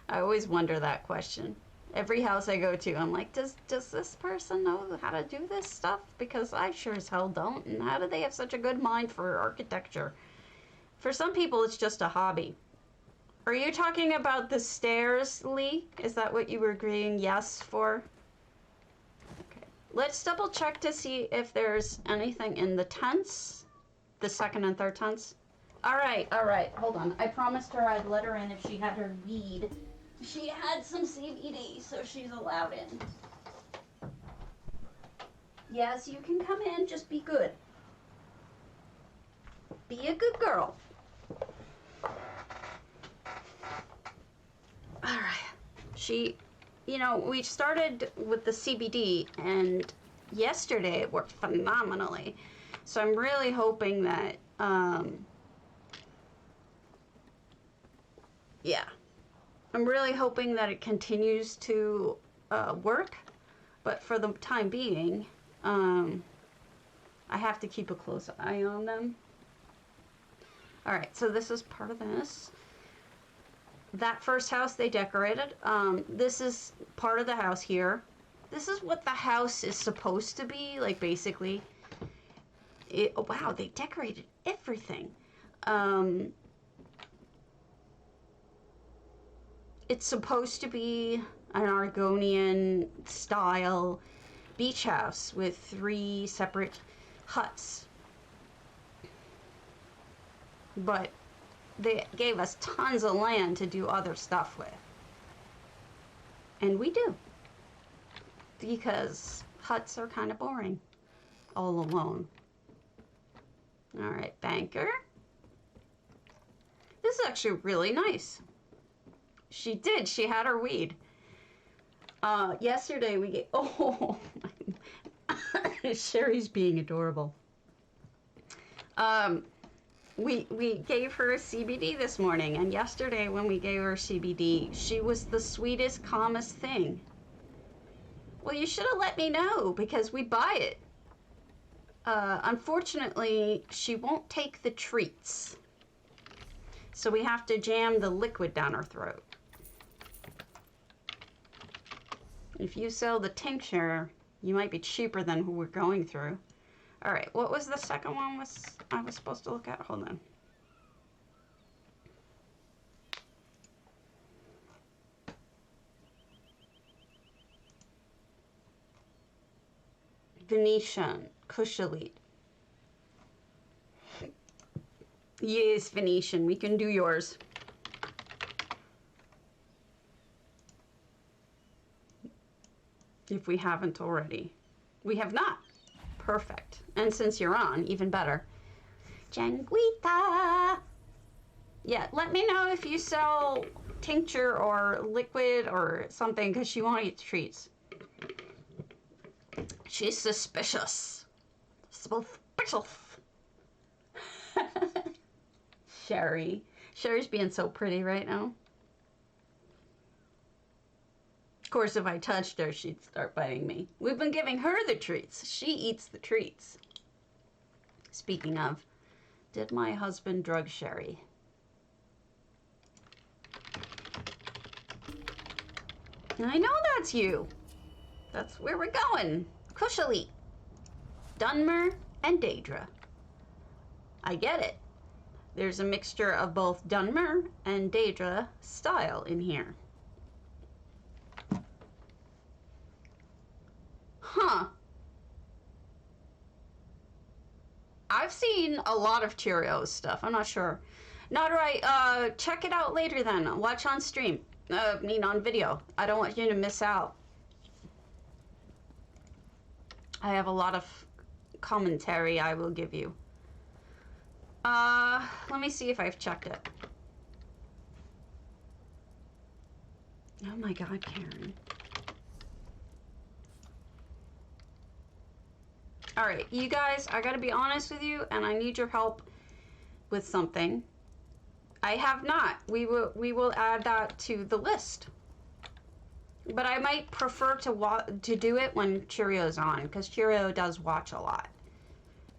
[SPEAKER 1] I always wonder that question. Every house I go to, I'm like, does this person know how to do this stuff? Because I sure as hell don't. And how do they have such a good mind for architecture? For some people, it's just a hobby. Are you talking about the stairs, Lee? Is that what you were agreeing yes for? Okay. Let's double check to see if there's anything in the tents. The second and third tents. All right. Hold on. I promised her I'd let her in if she had her weed. She had some CBD, so she's allowed in. Yes, you can come in. Just be good. Be a good girl. All right. We started with the CBD, and yesterday it worked phenomenally. So I'm really hoping that, I'm really hoping that it continues to work. But for the time being, I have to keep a close eye on them. All right, so this is part of this. That first house they decorated. This is part of the house here. This is what the house is supposed to be, like, basically. Oh, wow, they decorated everything. It's supposed to be an Argonian style beach house with 3 separate huts. But they gave us tons of land to do other stuff with. And we do. Because huts are kind of boring. All alone. Alright, banker. This is actually really nice. She had her weed. Yesterday we gave... Oh, Sherry's being adorable. We gave her a CBD this morning, and yesterday when we gave her CBD, she was the sweetest, calmest thing. Well, you should have let me know, because we buy it. Unfortunately, she won't take the treats. So we have to jam the liquid down her throat. If you sell the tincture, you might be cheaper than who we're going through. All right, what was the second one I was supposed to look at? Hold on. Venetian, kushalit. Yes, Venetian, we can do yours. If we haven't already. We have not. Perfect. And since you're on, even better. Janguita! Yeah, let me know if you sell tincture or liquid or something, because she won't eat the treats. She's suspicious. Suspicious. Sherry. Sherry's being so pretty right now. Of course, if I touched her, she'd start biting me. We've been giving her the treats. She eats the treats. Speaking of, did my husband drug Sherry? I know that's you. That's where we're going. Kushalit. Dunmer and Daedra. I get it. There's a mixture of both Dunmer and Daedra style in here. Huh. I've seen a lot of Cheerios stuff. I'm not sure. Not right. Check it out later then. Watch on stream. I mean on video. I don't want you to miss out. I have a lot of commentary I will give you. Let me see if I've checked it. Oh my God, Karen. All right, you guys, I gotta be honest with you, and I need your help with something. I have not. We will add that to the list. But I might prefer to do it when Cheerio's on, because Cheerio does watch a lot.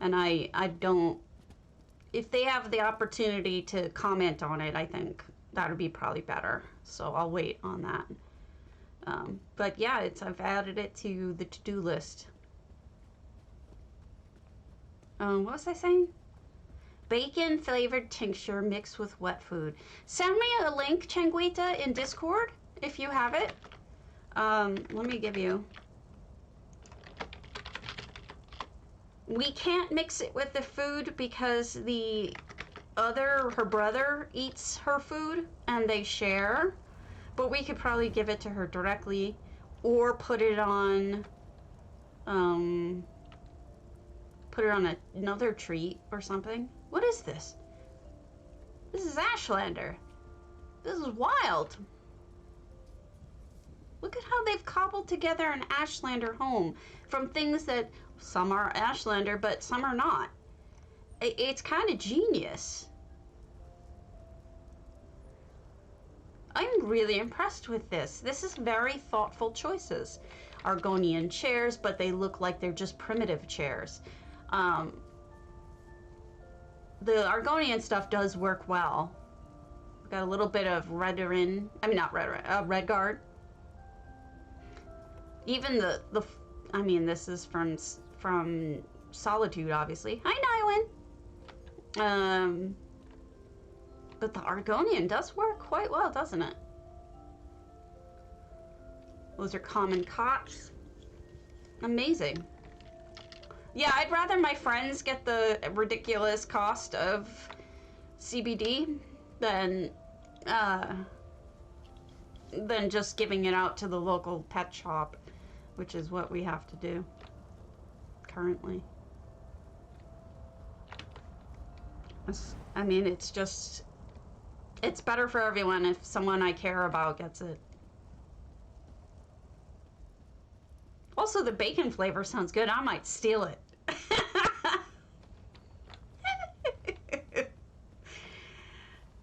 [SPEAKER 1] And I don't... If they have the opportunity to comment on it, I think that would be probably better. So I'll wait on that. But yeah, I've added it to the to-do list. What was I saying? Bacon flavored tincture mixed with wet food. Send me a link, Changuita, in Discord if you have it. Let me give you. We can't mix it with the food because her brother eats her food and they share. But we could probably give it to her directly or put it on another treat or something. What is this? This is Ashlander. This is wild. Look at how they've cobbled together an Ashlander home from things that some are Ashlander, but some are not. It's kind of genius. I'm really impressed with this. This is very thoughtful choices. Argonian chairs, but they look like they're just primitive chairs. The Argonian stuff does work well. Got a little bit of Redguard. Even I mean, this is from Solitude, obviously. Hi, Nylin. But the Argonian does work quite well, doesn't it? Those are common cots. Amazing. Yeah, I'd rather my friends get the ridiculous cost of CBD than just giving it out to the local pet shop, which is what we have to do currently. I mean, it's better for everyone if someone I care about gets it. Also, the bacon flavor sounds good. I might steal it.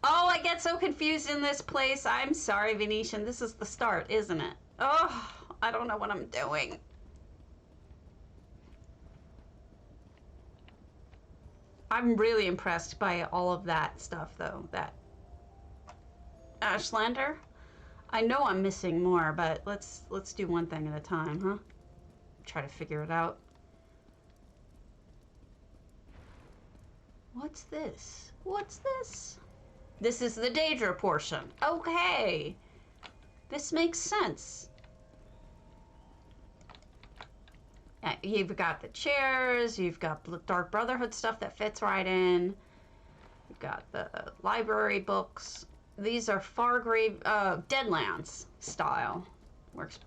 [SPEAKER 1] Oh, I get so confused in this place. I'm sorry, Venetian. This is the start, isn't it? Oh, I don't know what I'm doing. I'm really impressed by all of that stuff, though. That Ashlander. I know I'm missing more, but let's do one thing at a time, huh? Try to figure it out. What's this? What's this? This is the Daedra portion. Okay. This makes sense. You've got the chairs, you've got Dark Brotherhood stuff that fits right in. You've got the library books. These are Fargrave, Deadlands style. Works.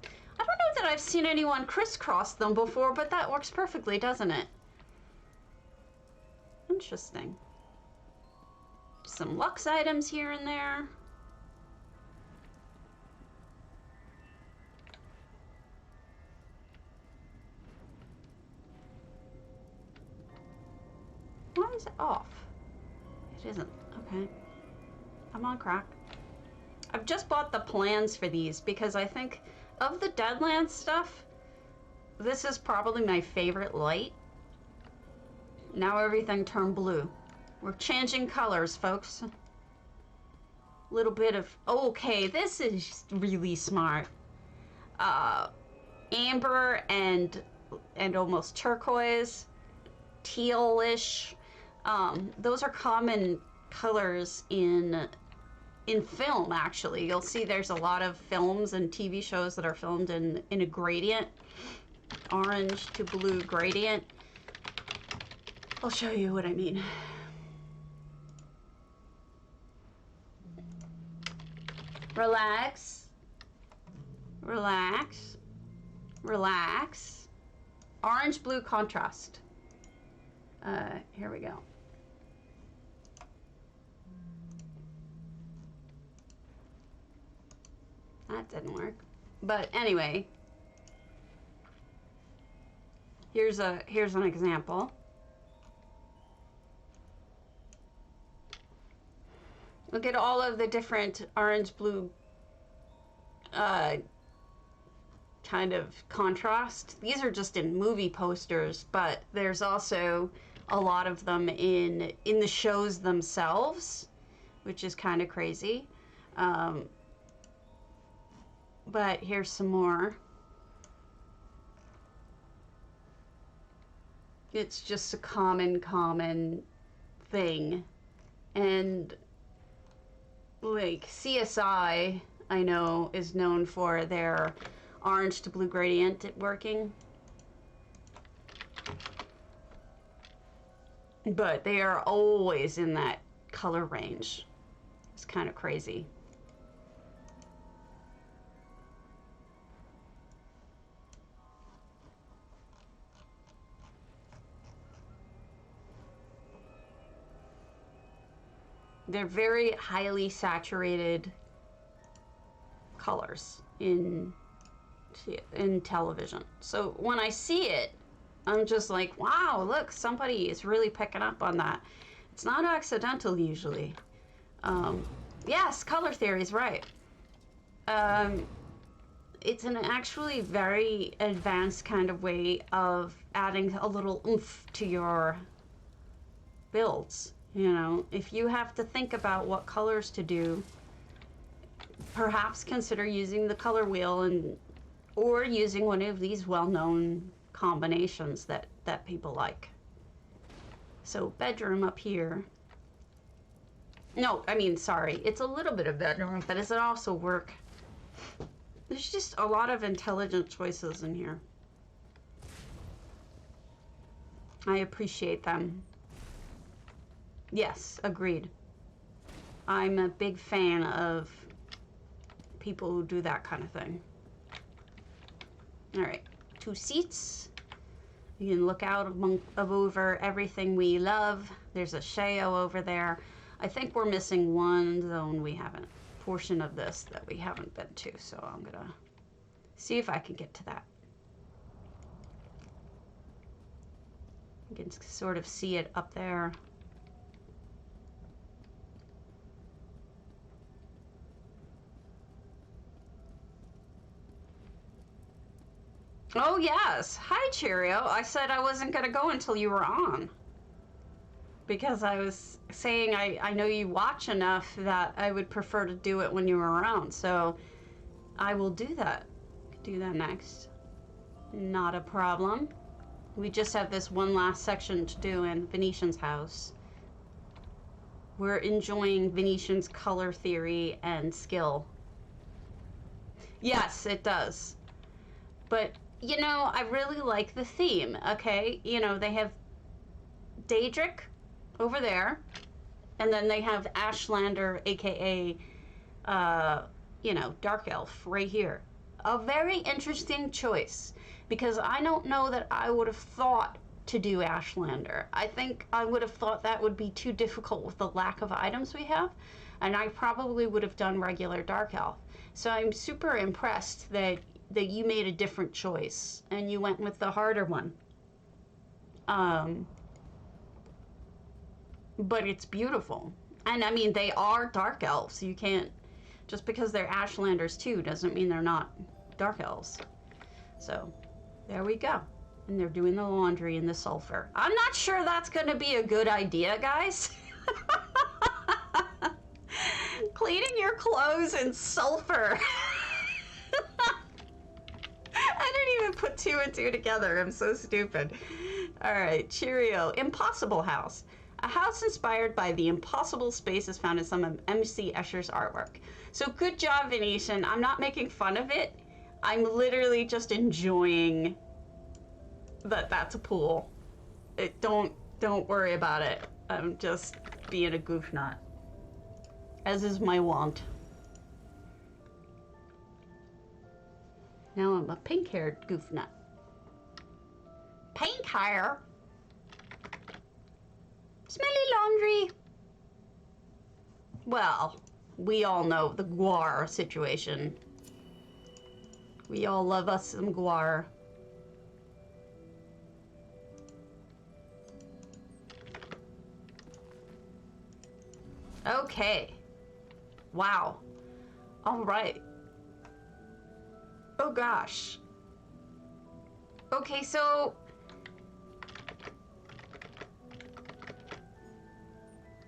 [SPEAKER 1] I don't know that I've seen anyone crisscross them before, but that works perfectly, doesn't it? Interesting. Some Lux items here and there. Why is it off? It isn't. Okay. I'm on crack. I've just bought the plans for these because I think of the Deadlands stuff, this is probably my favorite light. Now everything turned blue. We're changing colors, folks. Little bit of, okay, this is really smart. Amber and almost turquoise, tealish. Those are common colors in film, actually. You'll see there's a lot of films and TV shows that are filmed in a gradient, orange to blue gradient. I'll show you what I mean. Relax. Relax. Relax. Orange blue contrast. Here we go. That didn't work. But anyway, here's an example. Look at all of the different orange blue kind of contrast. These are just in movie posters, but there's also a lot of them in the shows themselves, which is kind of crazy. But here's some more. It's just a common thing. And like CSI, I know, is known for their orange to blue gradient working. But they are always in that color range. It's kind of crazy. They're very highly saturated colors in television. So when I see it, I'm just like, wow, look, somebody is really picking up on that. It's not accidental usually. Yes, color theory is right. It's an actually very advanced kind of way of adding a little oomph to your builds. You know, if you have to think about what colors to do, perhaps consider using the color wheel or using one of these well-known combinations that people like. So bedroom up here. No, I mean, sorry, it's a little bit of bedroom, but does it also work? There's just a lot of intelligent choices in here. I appreciate them. Yes, agreed. I'm a big fan of people who do that kind of thing. All right, 2 seats. You can look out over everything we love. There's a Sheo over there. I think we're missing one zone portion of this that we haven't been to, so I'm gonna see if I can get to that. You can sort of see it up there. Oh, yes. Hi, Cheerio. I said I wasn't going to go until you were on. Because I was saying I know you watch enough that I would prefer to do it when you were around. So I will do that. Do that next. Not a problem. We just have this one last section to do in Venetian's house. We're enjoying Venetian's color theory and skill. Yes, it does. But you know, I really like the theme, okay? You know, they have Daedric over there, and then they have Ashlander, aka, you know, Dark Elf right here. A very interesting choice, because I don't know that I would have thought to do Ashlander. I think I would have thought that would be too difficult with the lack of items we have, and I probably would have done regular Dark Elf. So I'm super impressed that you made a different choice and you went with the harder one. but it's beautiful. And I mean, they are dark elves. You can't, just because they're Ashlanders too doesn't mean they're not dark elves. So there we go. And they're doing the laundry in the sulfur. I'm not sure that's gonna be a good idea, guys. Cleaning your clothes in sulfur. I didn't even put 2 and 2 together. I'm so stupid. All right, cheerio. Impossible house. A house inspired by the impossible spaces found in some of MC Escher's artwork. So good job, Venetian. I'm not making fun of it. I'm literally just enjoying that that's a pool. Don't worry about it. I'm just being a goof nut, as is my wont. Now I'm a pink-haired goof nut. Pink hair. Smelly laundry. Well, we all know the guar situation. We all love us some guar. Okay. Wow. All right. Oh gosh. Okay, so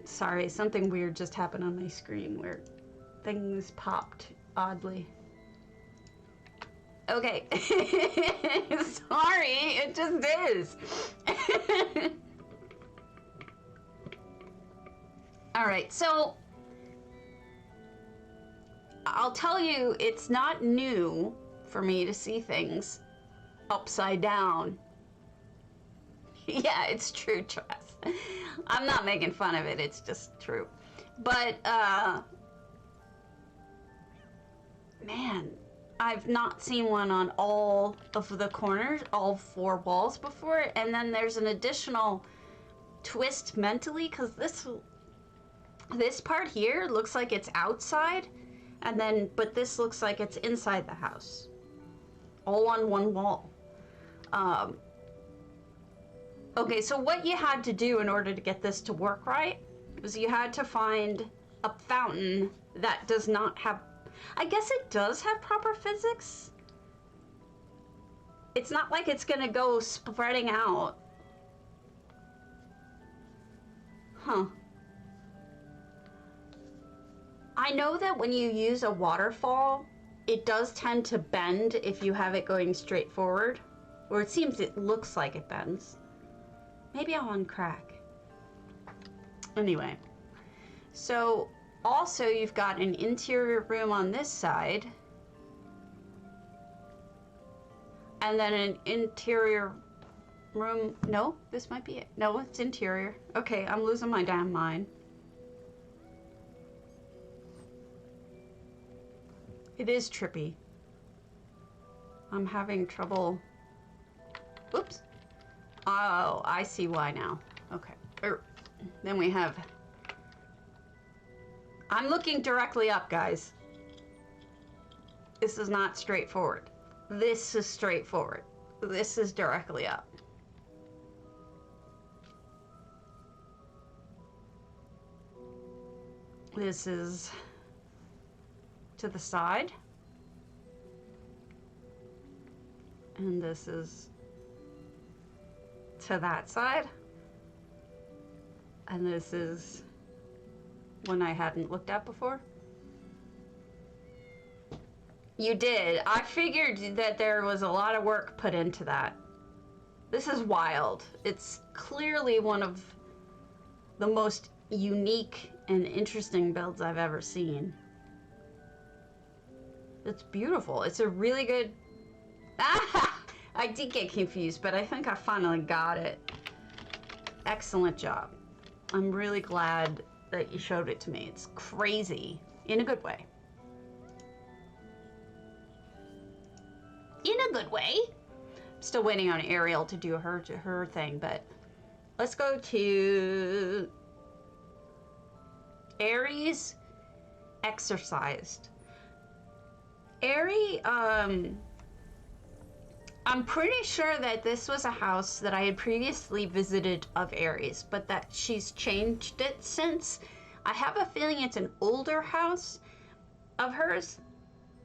[SPEAKER 1] sorry, something weird just happened on my screen where things popped oddly. Okay. Sorry, it just is. All right, so I'll tell you, it's not new for me to see things upside down. Yeah, it's true, Tress. I'm not making fun of it, it's just true. But, man, I've not seen one on all of the corners, all 4 walls before, and then there's an additional twist mentally, because this part here looks like it's outside, and then, but this looks like it's inside the house. All on one wall. Okay, so what you had to do in order to get this to work right was you had to find a fountain that does not have, I guess it does have proper physics. It's not like it's gonna go spreading out. Huh. I know that when you use a waterfall, it does tend to bend if you have it going straight forward. Or it looks like it bends. Maybe I'll uncrack. Anyway. So, also you've got an interior room on this side. And then an interior room. No, this might be it. No, it's interior. Okay, I'm losing my damn mind. It is trippy. I'm having trouble. Oops. Oh, I see why now. Okay. Then we have... I'm looking directly up, guys. This is not straightforward. This is straightforward. This is directly up. This is to the side. And this is to that side. And this is one I hadn't looked at before. You did. I figured that there was a lot of work put into that. This is wild. It's clearly one of the most unique and interesting builds I've ever seen. It's beautiful. It's a really good... Ah! I did get confused, but I think I finally got it. Excellent job. I'm really glad that you showed it to me. It's crazy, in a good way. In a good way. I'm still waiting on Ariel to do her thing, but let's go to Aries Exorcised. Aerie, I'm pretty sure that this was a house that I had previously visited of Aries, but that she's changed it since. I have a feeling it's an older house of hers,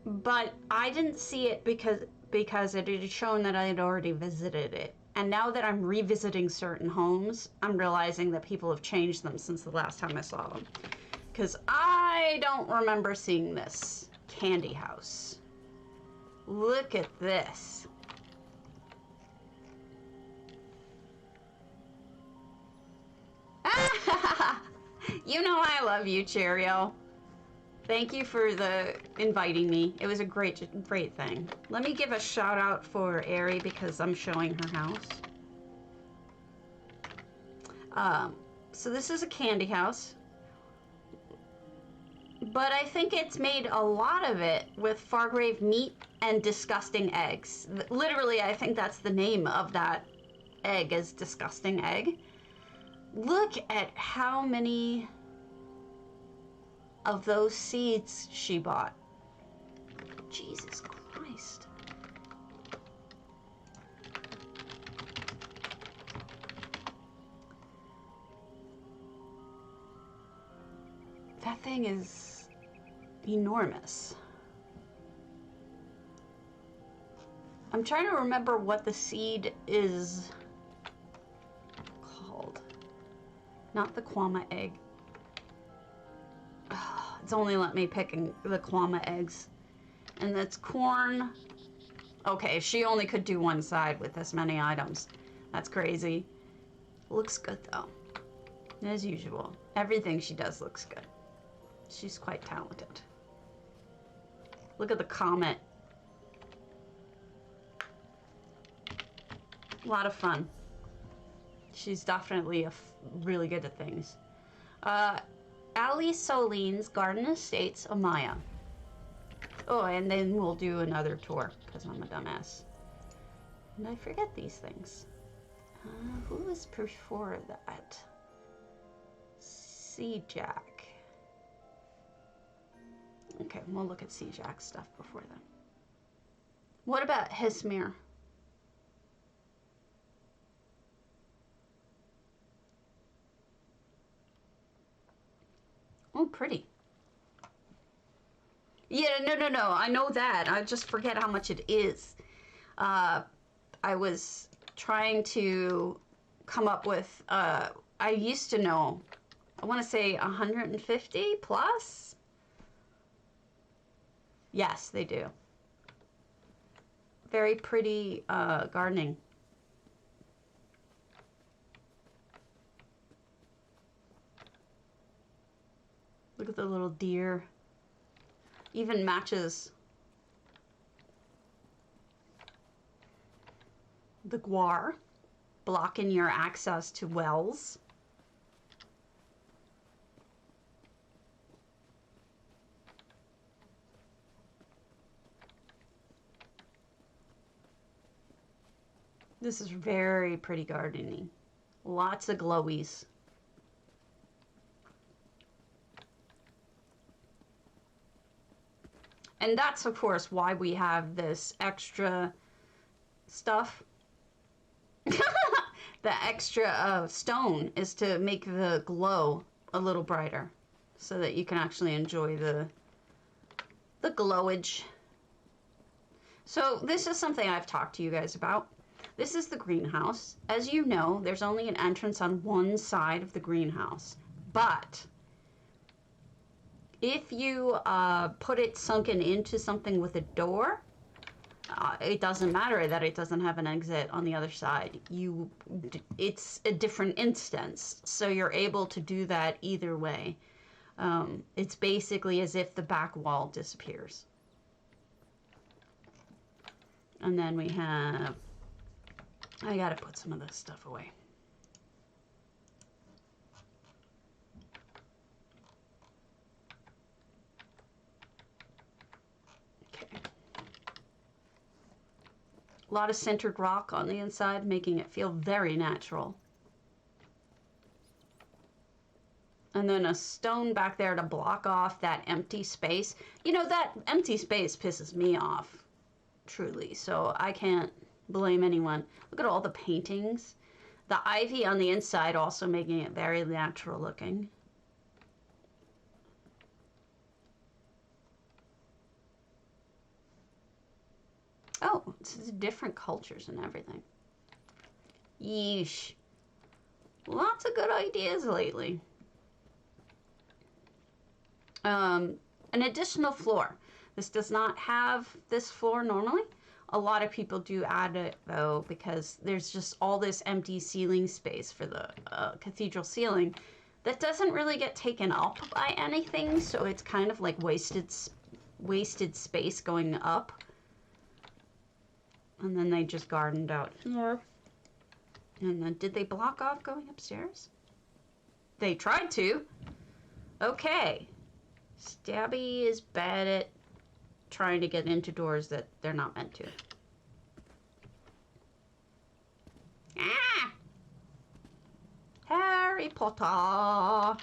[SPEAKER 1] but I didn't see it because it had shown that I had already visited it. And now that I'm revisiting certain homes, I'm realizing that people have changed them since the last time I saw them. Because I don't remember seeing this candy house. Look at this. You know I love you, Cheerio. Thank you for inviting me. It was a great thing. Let me give a shout out for Ari because I'm showing her house. So this is a candy house, but I think it's made a lot of it with Fargrave meat and disgusting eggs. Literally, I think that's the name of that egg, is disgusting egg. Look at how many of those seeds she bought. Jesus Christ. That thing is enormous. I'm trying to remember what the seed is called. Not the kwama egg. It's only let me pick the kwama eggs. And that's corn. Okay, she only could do one side with this many items. That's crazy. Looks good though. As usual. Everything she does looks good. She's quite talented. Look at the comet. A lot of fun. She's definitely really good at things. Ali Soline's Garden Estates, Amaya. Oh, and then we'll do another tour, because I'm a dumbass. And I forget these things. Who was before that? Psijic. Okay, we'll look at Psijic stuff before then. What about Hismir? Oh, pretty. Yeah, no. I know that. I just forget how much it is. I was trying to come up with, I used to know, I want to say 150 plus? Yes, they do. Very pretty gardening. Look at the little deer. Even matches the guar, blocking your access to wells. This is very pretty gardening. Lots of glowies. And that's, of course, why we have this extra stuff. The extra stone is to make the glow a little brighter so that you can actually enjoy the glowage. So this is something I've talked to you guys about. This is the greenhouse. As you know, there's only an entrance on one side of the greenhouse. But if you put it sunken into something with a door, it doesn't matter that it doesn't have an exit on the other side. It's a different instance, so you're able to do that either way. It's basically as if the back wall disappears. And then we have, I gotta put some of this stuff away. A lot of centered rock on the inside, making it feel very natural. And then a stone back there to block off that empty space. You know, that empty space pisses me off, truly. So I can't blame anyone. Look at all the paintings. The ivy on the inside also making it very natural looking. Oh, it's different cultures and everything. Yeesh. Lots of good ideas lately. An additional floor. This does not have this floor normally. A lot of people do add it though because there's just all this empty ceiling space for the cathedral ceiling that doesn't really get taken up by anything, so it's kind of like wasted space going up. And then they just gardened out here. And then did they block off going upstairs? They tried to. Okay. Stabby is bad at trying to get into doors that they're not meant to. Ah! Harry Potter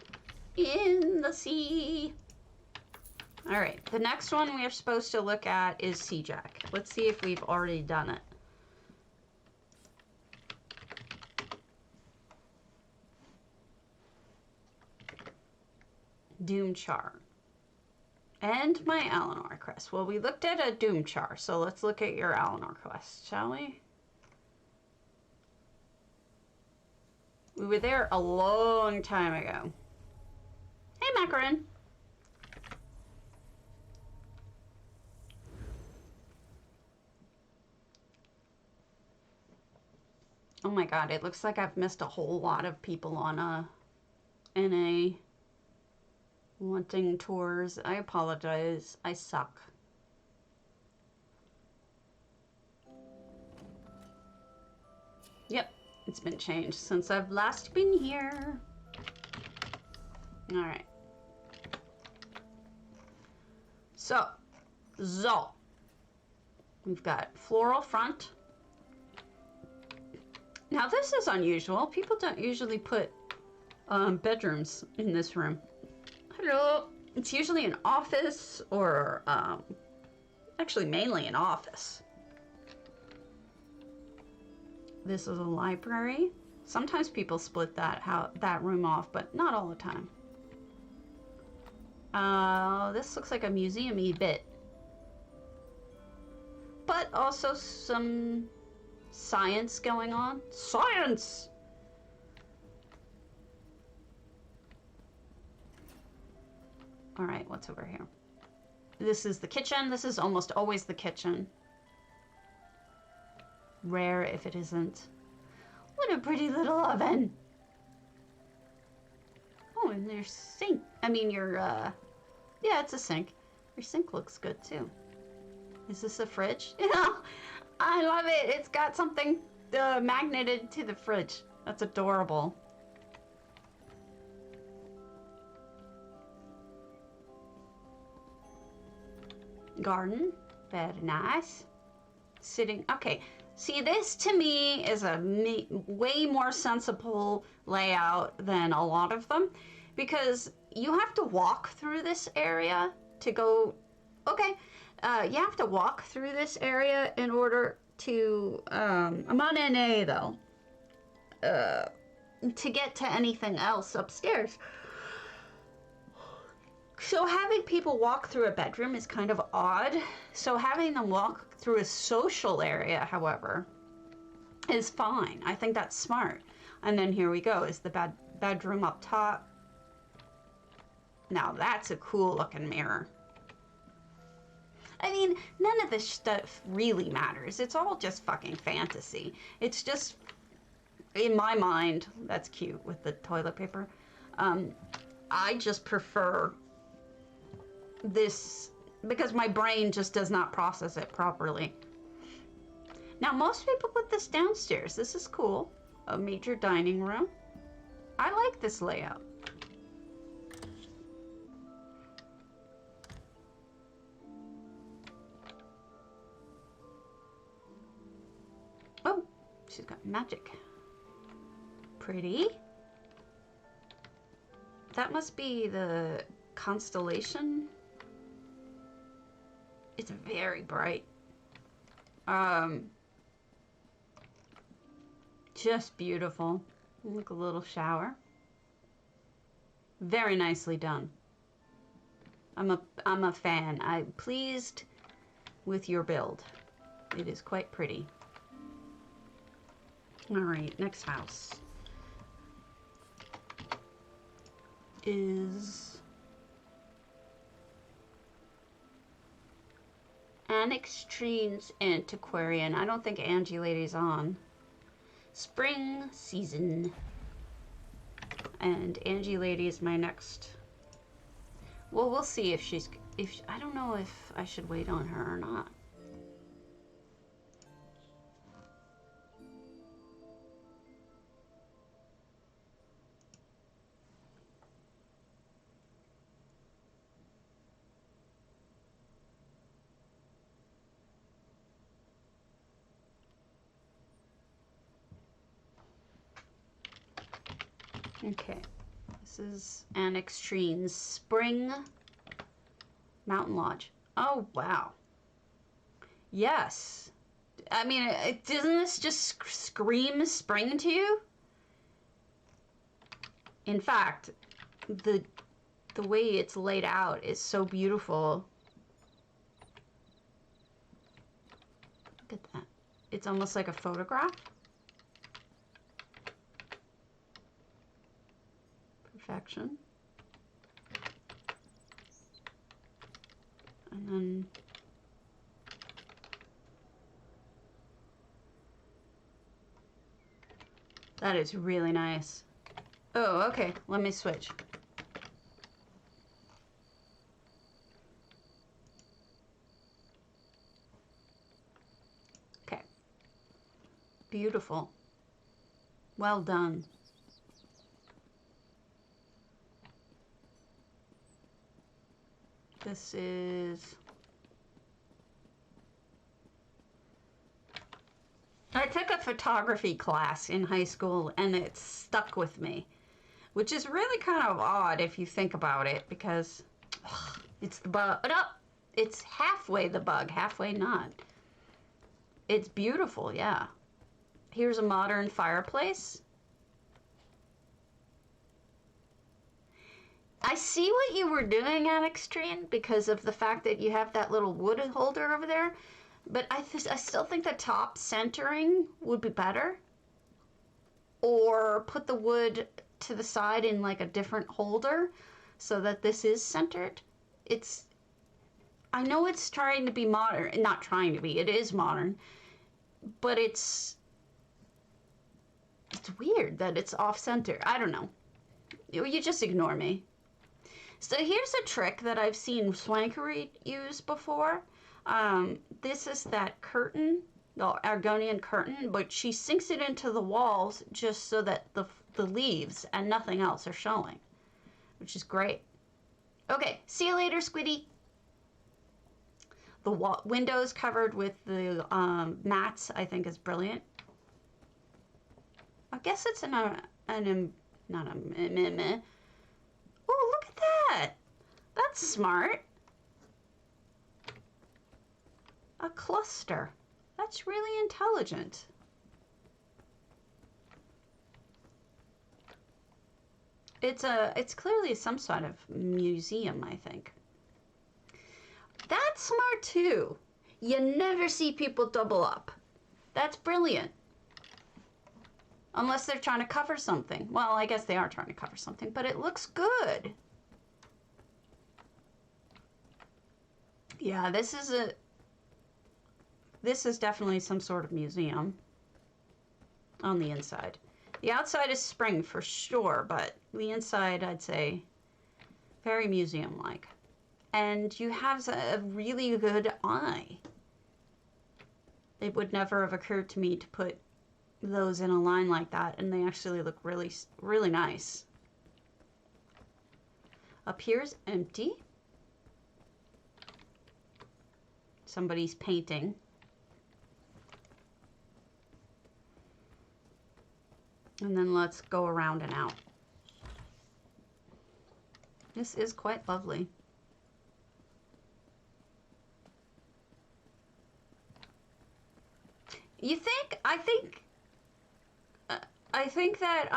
[SPEAKER 1] in the sea. All right, the next one we are supposed to look at is psijic. Let's see if we've already done it. Doomchar. And my Alinor quest. Well, we looked at a doomchar, so let's look at your Alinor quest, shall we? We were there a long time ago. Hey, Macaron. Oh my god, it looks like I've missed a whole lot of people on NA wanting tours. I apologize. I suck. Yep, it's been changed since I've last been here. Alright. So, we've got floral front. Now this is unusual. People don't usually put bedrooms in this room. Hello. It's usually an office or actually mainly an office. This is a library. Sometimes people split that room off, but not all the time. This looks like a museum-y bit. But also some science going on. Science! All right, what's over here? This is the kitchen. This is almost always the kitchen. Rare if it isn't. What a pretty little oven. Oh, and there's sink. I mean, yeah, it's a sink. Your sink looks good too. Is this a fridge? Yeah, I love it. It's got something magneted to the fridge. That's adorable. Garden, very nice. Sitting, okay. See, this to me is a way more sensible layout than a lot of them, because you have to walk through this area to go, okay, you have to walk through this area in order to, I'm on NA though, to get to anything else upstairs. So having people walk through a bedroom is kind of odd. So having them walk through a social area, however, is fine. I think that's smart. And then here we go, is the bedroom up top. Now that's a cool looking mirror. I mean, none of this stuff really matters. It's all just fucking fantasy. It's just, in my mind, that's cute with the toilet paper. I just prefer this because my brain just does not process it properly. Now, most people put this downstairs. This is cool. A major dining room. I like this layout. Oh, she's got magic. Pretty. That must be the constellation. It's very bright. just beautiful. Like a little shower. Very nicely done. I'm a fan. I'm pleased with your build. It is quite pretty. All right, next house is Antiquarian's Antiquarian. I don't think Angie Lady's on. Spring season. And Angie Lady is my next. Well, we'll see if she's. I don't know if I should wait on her or not. Okay, this is Antiquarian's Spring Mountain Lodge. Oh, wow. Yes. I mean, doesn't this just scream spring to you? In fact, the way it's laid out is so beautiful. Look at that. It's almost like a photograph. Perfection. And then that is really nice. Oh, okay. Let me switch. Okay. Beautiful. Well done. This is... I took a photography class in high school and it stuck with me, which is really kind of odd if you think about it, because it's the bug. No, it's halfway the bug, halfway not. It's beautiful, yeah. Here's a modern fireplace. I see what you were doing at Extreme because of the fact that you have that little wood holder over there, but I still think the top centering would be better. Or put the wood to the side in like a different holder so that this is centered. I know it's trying to be modern, not trying to be, it is modern, but it's weird that it's off center. I don't know. You just ignore me. So here's a trick that I've seen Swankery use before. This is that curtain, the Argonian curtain, but she sinks it into the walls just so that the leaves and nothing else are showing, which is great. Okay, see you later, Squiddy. The windows covered with the mats, I think, is brilliant. I guess it's not a meh. Oh, look at that. That's smart. A cluster. That's really intelligent. It's clearly some sort of museum, I think. That's smart too. You never see people double up. That's brilliant. Unless they're trying to cover something. Well, I guess they are trying to cover something, but it looks good. Yeah, this is definitely some sort of museum on the inside. The outside is spring for sure, but the inside, I'd say, very museum-like. And you have a really good eye. It would never have occurred to me to put those in a line like that, and they actually look really, really nice. Up here's empty. Somebody's painting. And then let's go around and out. This is quite lovely. I think I think that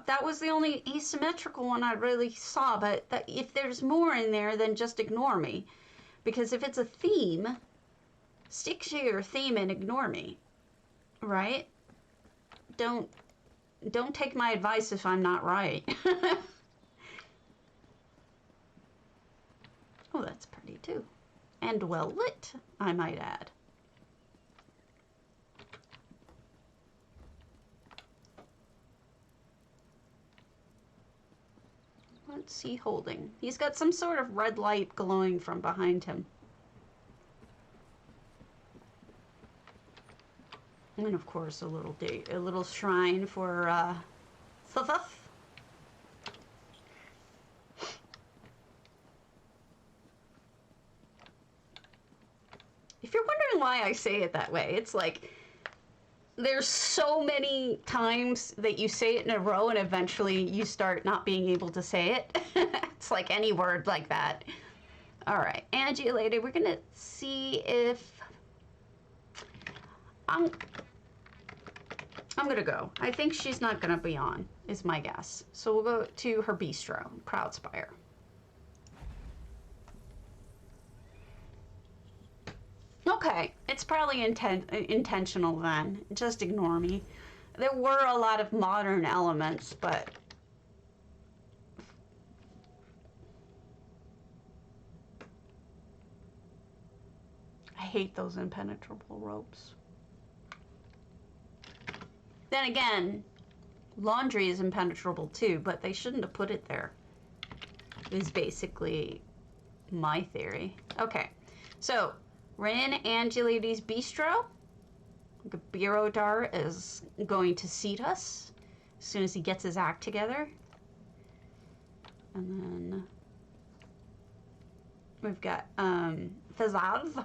[SPEAKER 1] that was the only asymmetrical one I really saw, but that if there's more in there, then just ignore me. Because if it's a theme, stick to your theme and ignore me, right? Don't take my advice if I'm not right. Oh, that's pretty too. And well lit, I might add. What's he holding? He's got some sort of red light glowing from behind him. And of course, a little shrine for Thuth. If you're wondering why I say it that way, it's like there's so many times that you say it in a row and eventually you start not being able to say it. It's like any word like that. All right, Angulated, we're gonna see if I'm gonna go. I think she's not gonna be on, is my guess. So we'll go to her bistro, Proudspire. Okay, it's probably intentional then. Just ignore me. There were a lot of modern elements, but I hate those impenetrable ropes. Then again, laundry is impenetrable too, but they shouldn't have put it there, is basically my theory. Okay, so Rin Angelides Bistro. Birodar is going to seat us as soon as he gets his act together. And then we've got Fazaz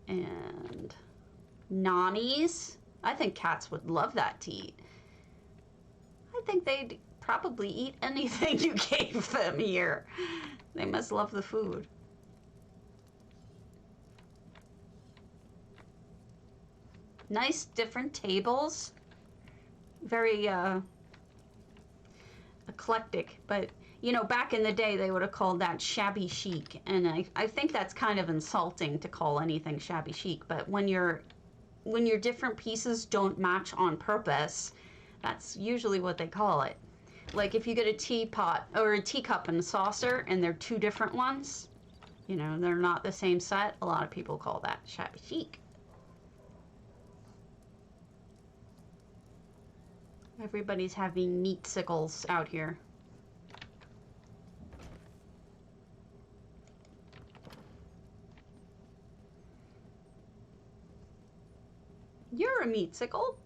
[SPEAKER 1] and Nani's. I think cats would love that to eat. I think they'd probably eat anything you gave them here. They must love the food. Nice different tables. Very eclectic, but you know, back in the day they would have called that shabby chic, and I think that's kind of insulting to call anything shabby chic, but when your different pieces don't match on purpose, that's usually what they call it. Like if you get a teapot or a teacup and a saucer and they're two different ones, you know, they're not the same set, a lot of people call that shabby chic. Everybody's having meat sickles out here. You're a meat sickle.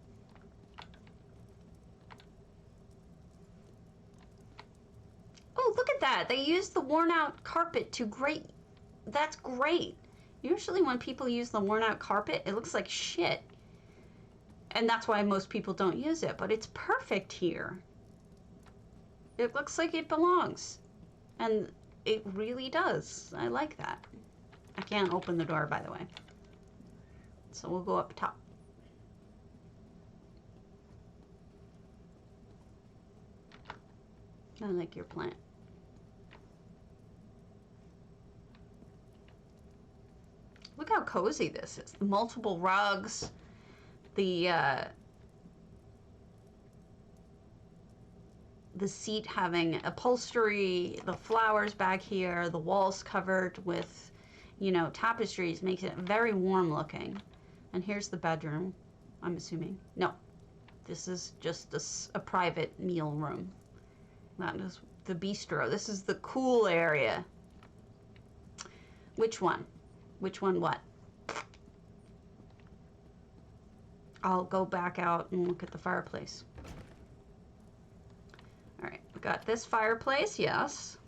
[SPEAKER 1] Oh, look at that. They used the worn out carpet to great. That's great. Usually when people use the worn out carpet, it looks like shit. And that's why most people don't use it, but it's perfect here. It looks like it belongs. And it really does. I like that. I can't open the door, by the way. So we'll go up top. I like your plant. Look how cozy this is. The multiple rugs. The seat having upholstery, the flowers back here, the walls covered with, you know, tapestries makes it very warm looking. And here's the bedroom, I'm assuming. No, this is just a private meal room. That is the bistro. This is the cool area. Which one? Which one what? I'll go back out and look at the fireplace. All right, we got this fireplace, yes.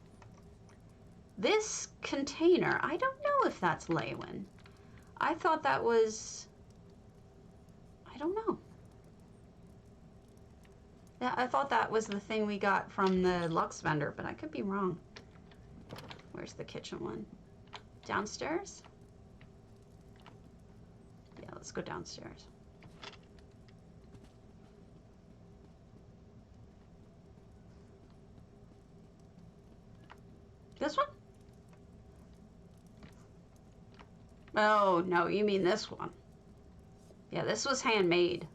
[SPEAKER 1] This container, I don't know if that's Lewin. I thought that was, I don't know. Yeah, I thought that was the thing we got from the Lux vendor, but I could be wrong. Where's the kitchen one? Downstairs? Yeah, let's go downstairs. This one? Oh, no, you mean this one. Yeah, this was handmade.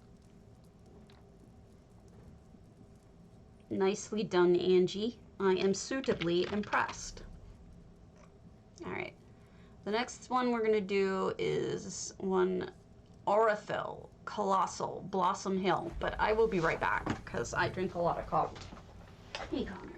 [SPEAKER 1] Nicely done, Angie. I am suitably impressed. All right. The next one we're going to do is one Orithil, Colossal, Blossom Hill. But I will be right back because I drink a lot of coffee. Hey, Connor.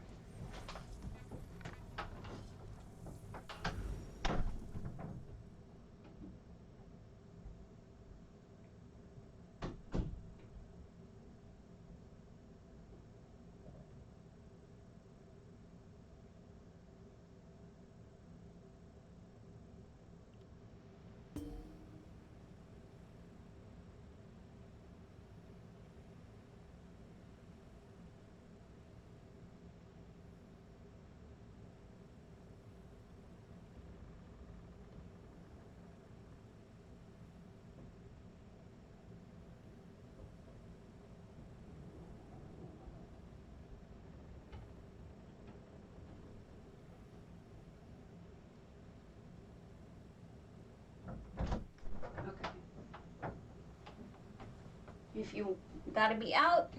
[SPEAKER 1] If you gotta be out,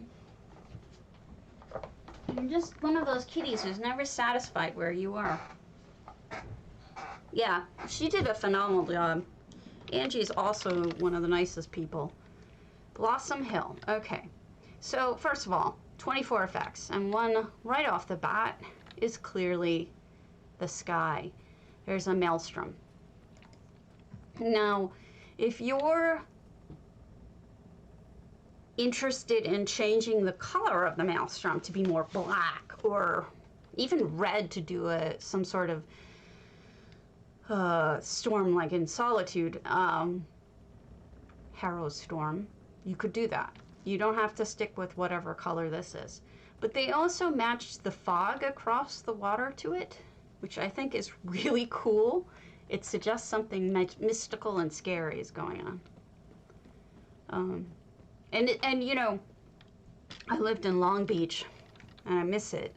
[SPEAKER 1] you're just one of those kitties who's never satisfied where you are. Yeah, she did a phenomenal job. Angie's also one of the nicest people. Blossom Hill. Okay. So, first of all, 24 effects. And one right off the bat is clearly the sky. There's a maelstrom. Now, if you're interested in changing the color of the maelstrom to be more black or even red to do some sort of storm like in Solitude, Harrow Storm, you could do that. You don't have to stick with whatever color this is. But they also matched the fog across the water to it, which I think is really cool. It suggests something mystical and scary is going on. And you know, I lived in Long Beach, and I miss it.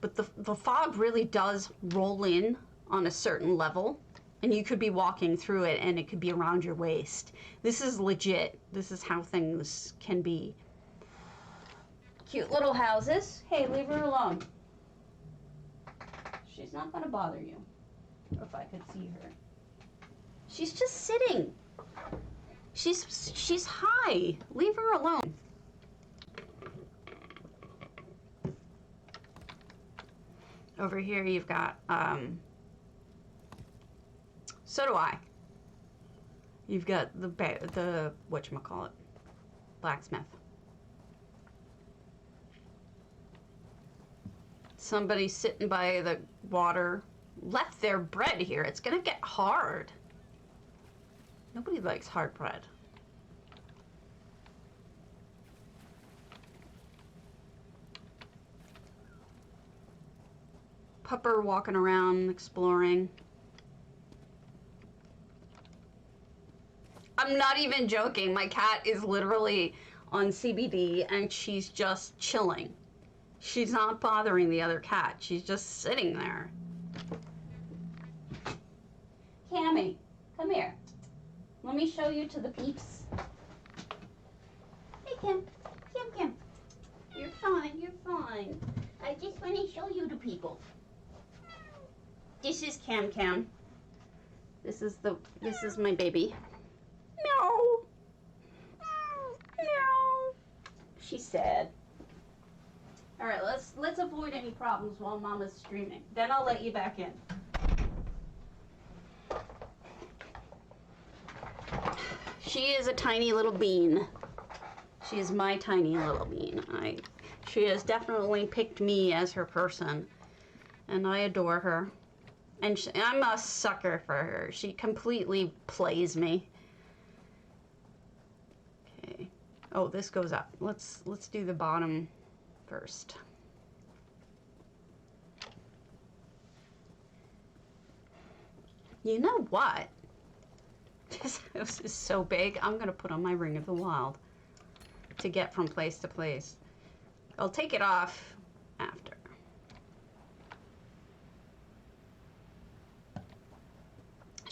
[SPEAKER 1] But the fog really does roll in on a certain level, and you could be walking through it, and it could be around your waist. This is legit. This is how things can be. Cute little houses. Hey, leave her alone. She's not gonna bother you. If I could see her. She's just sitting. She's high. Leave her alone. Over here you've got, so do I. You've got the whatchamacallit, blacksmith. Somebody sitting by the water left their bread here. It's gonna get hard. Nobody likes hard bread. Pupper walking around, exploring. I'm not even joking. My cat is literally on CBD and she's just chilling. She's not bothering the other cat. She's just sitting there. Cammy, come here. Let me show you to the peeps. Hey, Kim. Kim. You're fine, you're fine. I just want to show you to people. This is Cam. This is my baby. Meow. Meow. She's sad. All right, let's avoid any problems while Mama's streaming. Then I'll let you back in. She is a tiny little bean. She is my tiny little bean. She has definitely picked me as her person, and I adore her. And I'm a sucker for her. She completely plays me. Okay. Oh, this goes up. Let's do the bottom first. You know what? This house is so big, I'm gonna put on my Ring of the Wild to get from place to place. I'll take it off after.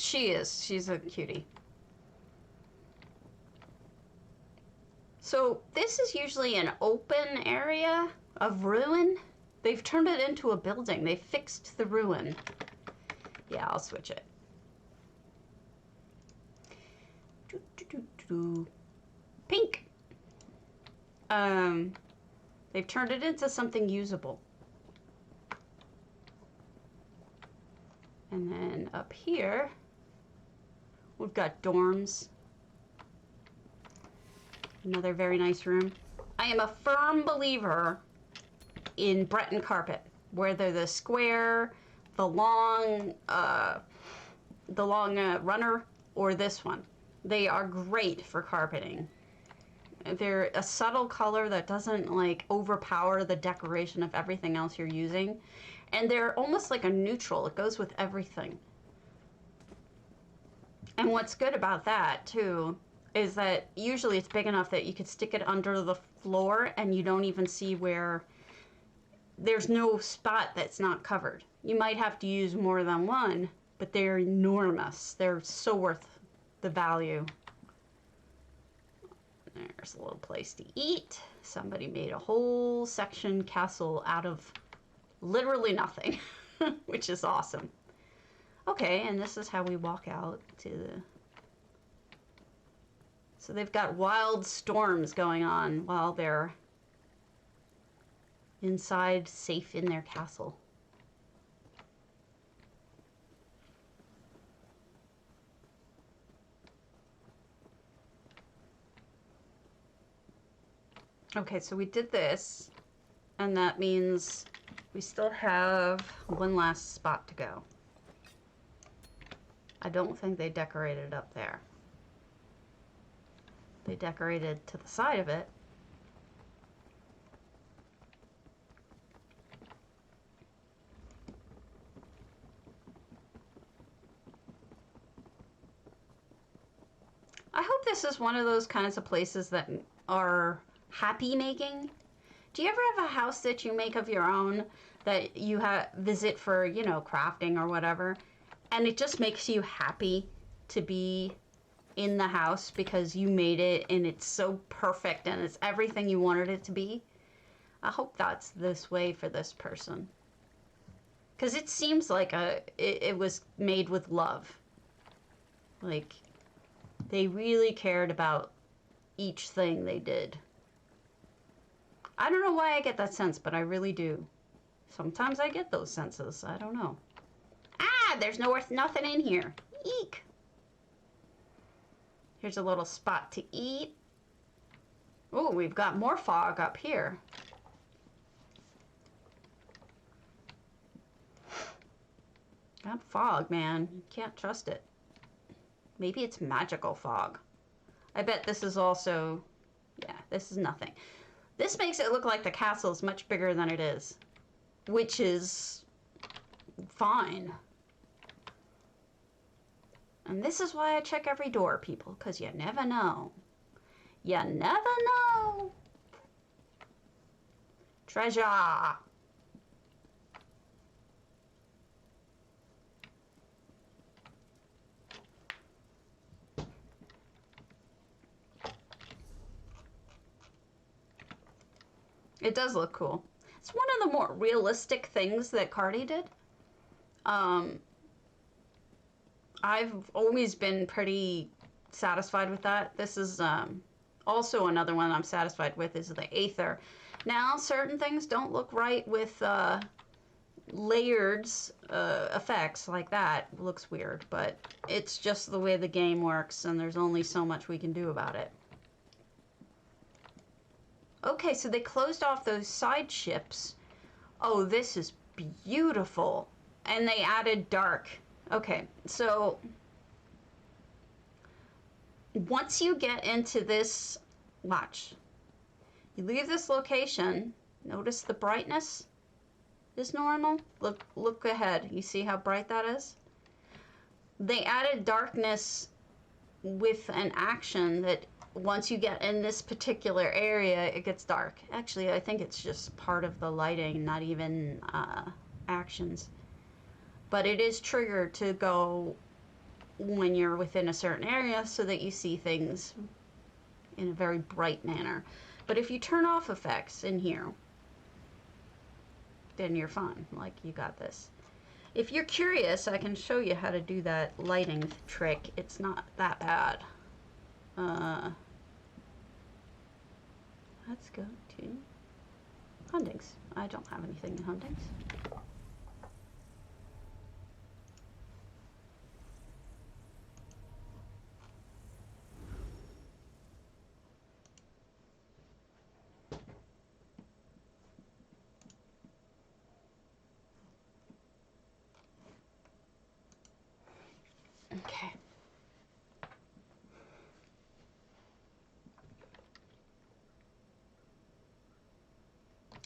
[SPEAKER 1] She is. She's a cutie. So this is usually an open area of ruin. They've turned it into a building. They fixed the ruin. Yeah, I'll switch it. Pink. They've turned it into something usable. And then up here, we've got dorms. Another very nice room. I am a firm believer in Breton carpet, whether the square, the long runner, or this one. They are great for carpeting. They're a subtle color that doesn't like overpower the decoration of everything else you're using. And they're almost like a neutral. It goes with everything. And what's good about that too is that usually it's big enough that you could stick it under the floor and you don't even see where there's no spot that's not covered. You might have to use more than one, but they're enormous. They're so worth the value. There's a little place to eat. Somebody made a whole section castle out of literally nothing, which is awesome. Okay, and this is how we walk out to the... So they've got wild storms going on while they're inside, safe in their castle. Okay, so we did this, and that means we still have one last spot to go. I don't think they decorated up there. They decorated to the side of it. I hope this is one of those kinds of places that are happy making. Do you ever have a house that you make of your own that you visit for, you know, crafting or whatever, and it just makes you happy to be in the house because you made it and it's so perfect and it's everything you wanted it to be? I hope that's this way for this person, because it seems like it was made with love. Like they really cared about each thing they did. I don't know why I get that sense, but I really do. Sometimes I get those senses. I don't know. Ah, there's nothing in here. Eek. Here's a little spot to eat. Oh, we've got more fog up here. That fog, man. You can't trust it. Maybe it's magical fog. I bet this is also... Yeah, this is nothing. This makes it look like the castle is much bigger than it is, which is fine. And this is why I check every door, people, because you never know. You never know. Treasure. It does look cool. It's one of the more realistic things that Cardi did. I've always been pretty satisfied with that. This is also another one I'm satisfied with is the Aether. Now, certain things don't look right with layered effects like that. It looks weird, but it's just the way the game works, and there's only so much we can do about it. Okay, so they closed off those side ships. Oh, this is beautiful. And they added dark. Okay, so once you get into this, watch. You leave this location, notice the brightness is normal. Look ahead. You see how bright that is? They added darkness with an action that once you get in this particular area, it gets dark. Actually, I think it's just part of the lighting, not even actions. But it is triggered to go when you're within a certain area so that you see things in a very bright manner. But if you turn off effects in here, then you're fine. Like, you got this. If you're curious, I can show you how to do that lighting trick. It's not that bad. Let's go to Huntings. I don't have anything in Huntings. Okay.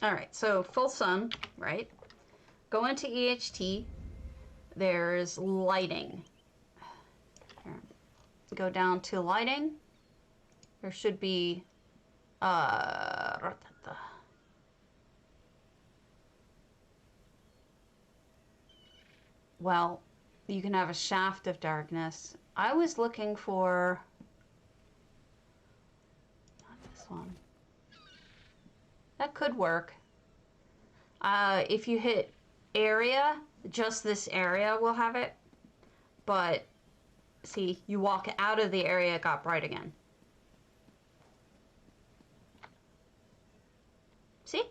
[SPEAKER 1] All right, so full sun, right? Go into EHT. There's lighting. Here. Go down to lighting. There should be well, you can have a shaft of darkness. I was looking for not this one. That could work. If you hit area, just this area will have it. But see, you walk out of the area, it got bright again. See?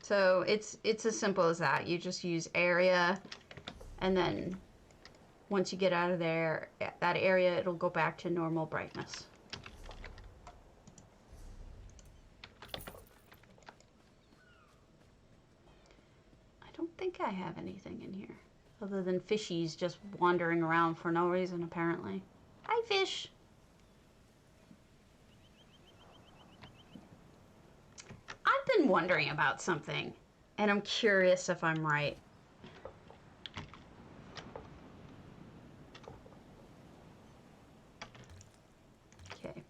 [SPEAKER 1] So it's as simple as that. You just use area, and then once you get out of there, that area, it'll go back to normal brightness. I don't think I have anything in here other than fishies just wandering around for no reason, apparently. Hi, fish. I've been wondering about something, and I'm curious if I'm right. Okay.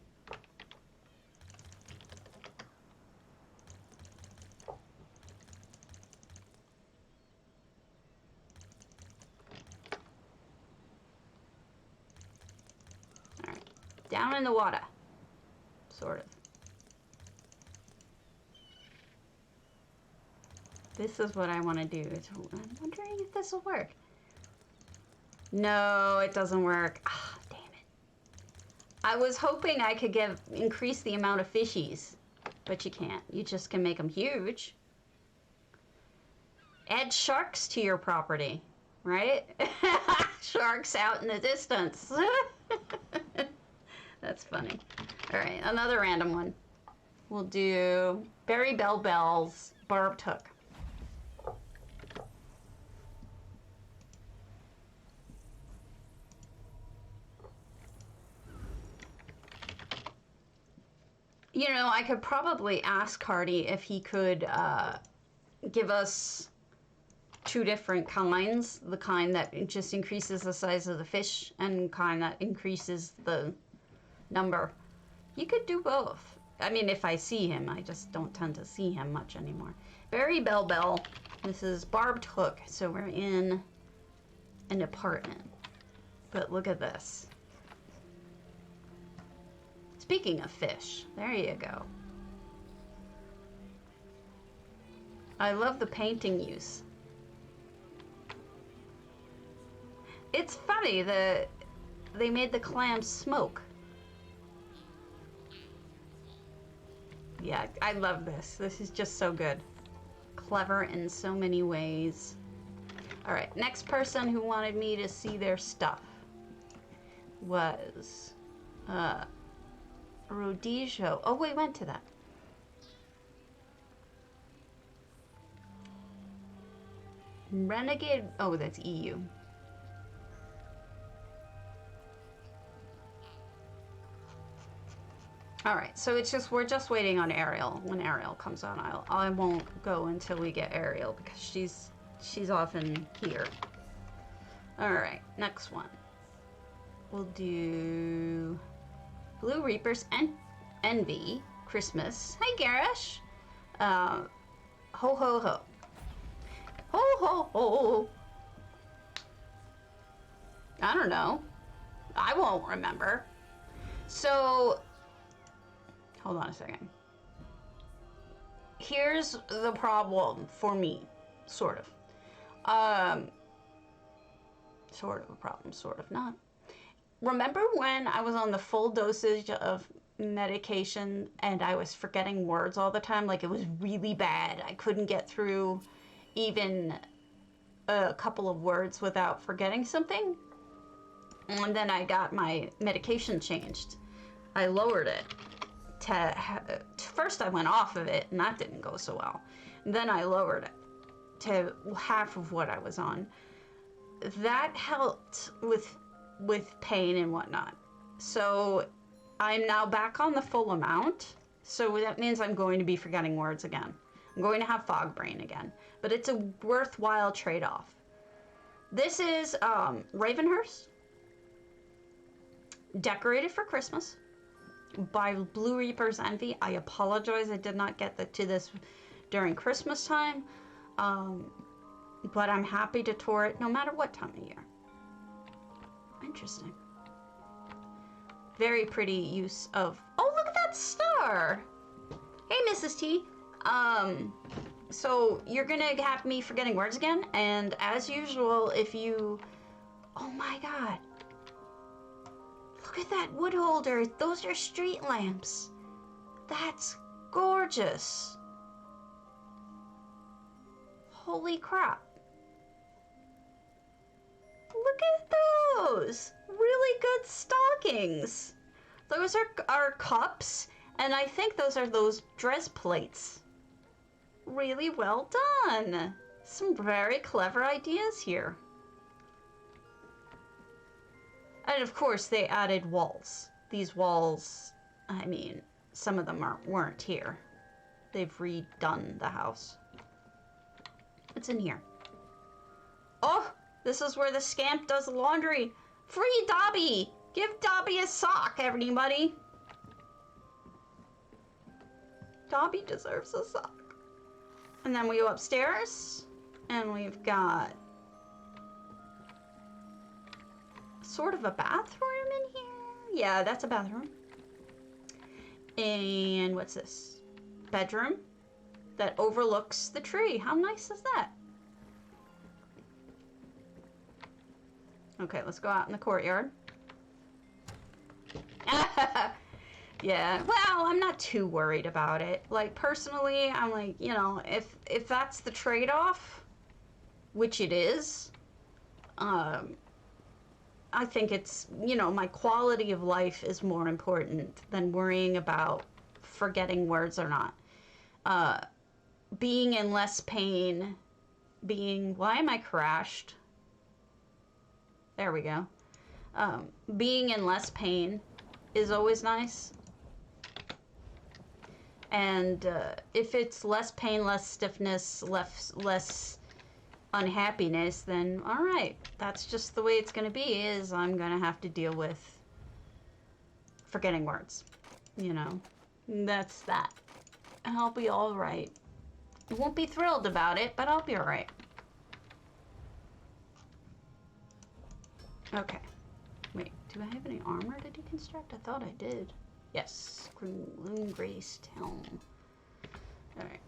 [SPEAKER 1] All right. Down in the water. Sort of. This is what I want to do. I'm wondering if this will work. No, it doesn't work. Ah, damn it. I was hoping I could increase the amount of fishies, but you can't. You just can make them huge. Add sharks to your property, right? Sharks out in the distance. That's funny. All right, another random one. We'll do Berry Bell Bell's barbed hook. You know, I could probably ask Hardy if he could give us two different kinds. The kind that just increases the size of the fish and kind that increases the number. You could do both. I mean, if I see him. I just don't tend to see him much anymore. Berry Bell Bell. This is barbed hook. So we're in an apartment. But look at this. Speaking of fish, there you go. I love the painting use. It's funny that they made the clams smoke. Yeah, I love this. This is just so good. Clever in so many ways. All right, next person who wanted me to see their stuff was Rhodesia. Oh, we went to that. Renegade. Oh, that's EU. All right, so it's just we're just waiting on Ariel. When Ariel comes on, I won't go until we get Ariel because she's often here. All right, next one. We'll do Blue Reapers and Envy Christmas. Hi, Garish. Ho ho ho. Ho ho ho. I don't know. I won't remember. So, hold on a second. Here's the problem for me, sort of. Sort of a problem, sort of not. Remember when I was on the full dosage of medication and I was forgetting words all the time? Like, it was really bad. I couldn't get through even a couple of words without forgetting something. And then I got my medication changed. I lowered it first I went off of it, and that didn't go so well. And then I lowered it to half of what I was on. That helped with pain and whatnot. So I'm now back on the full amount. So that means I'm going to be forgetting words again. I'm going to have fog brain again. But it's a worthwhile trade-off. This is Ravenhurst. Decorated for Christmas by Blue Reaper's Envy. I apologize I did not get to this during Christmas time. But I'm happy to tour it no matter what time of year. Interesting. Very pretty use of... Oh, look at that star! Hey, Mrs. T. So you're gonna have me forgetting words again, and as usual, if you... Oh my god. Look at that wood holder. Those are street lamps. That's gorgeous. Holy crap. Look at those. Really good stockings. Those are cups, and I think those are those dress plates. Really well done. Some very clever ideas here. And of course, they added walls. These walls, I mean, some of them weren't here. They've redone the house. What's in here? Oh, this is where the scamp does laundry. Free Dobby! Give Dobby a sock, everybody. Dobby deserves a sock. And then we go upstairs, and we've got sort of a bathroom in here. Yeah, that's a bathroom. And what's this? Bedroom that overlooks the tree. How nice is that? Okay, let's go out in the courtyard. Yeah, well, I'm not too worried about it. Like, personally, I'm like, you know, if that's the trade-off, which it is, I think it's, you know, my quality of life is more important than worrying about forgetting words or not. Being in less pain, why am I crashed? There we go. Being in less pain is always nice. And if it's less pain, less stiffness, less unhappiness, then all right. That's just the way it's going to be, is I'm going to have to deal with forgetting words. You know, that's that. And I'll be all right. I won't be thrilled about it, but I'll be all right. Okay. Wait, do I have any armor to deconstruct? I thought I did. Yes. Gloom graced helm. Alright.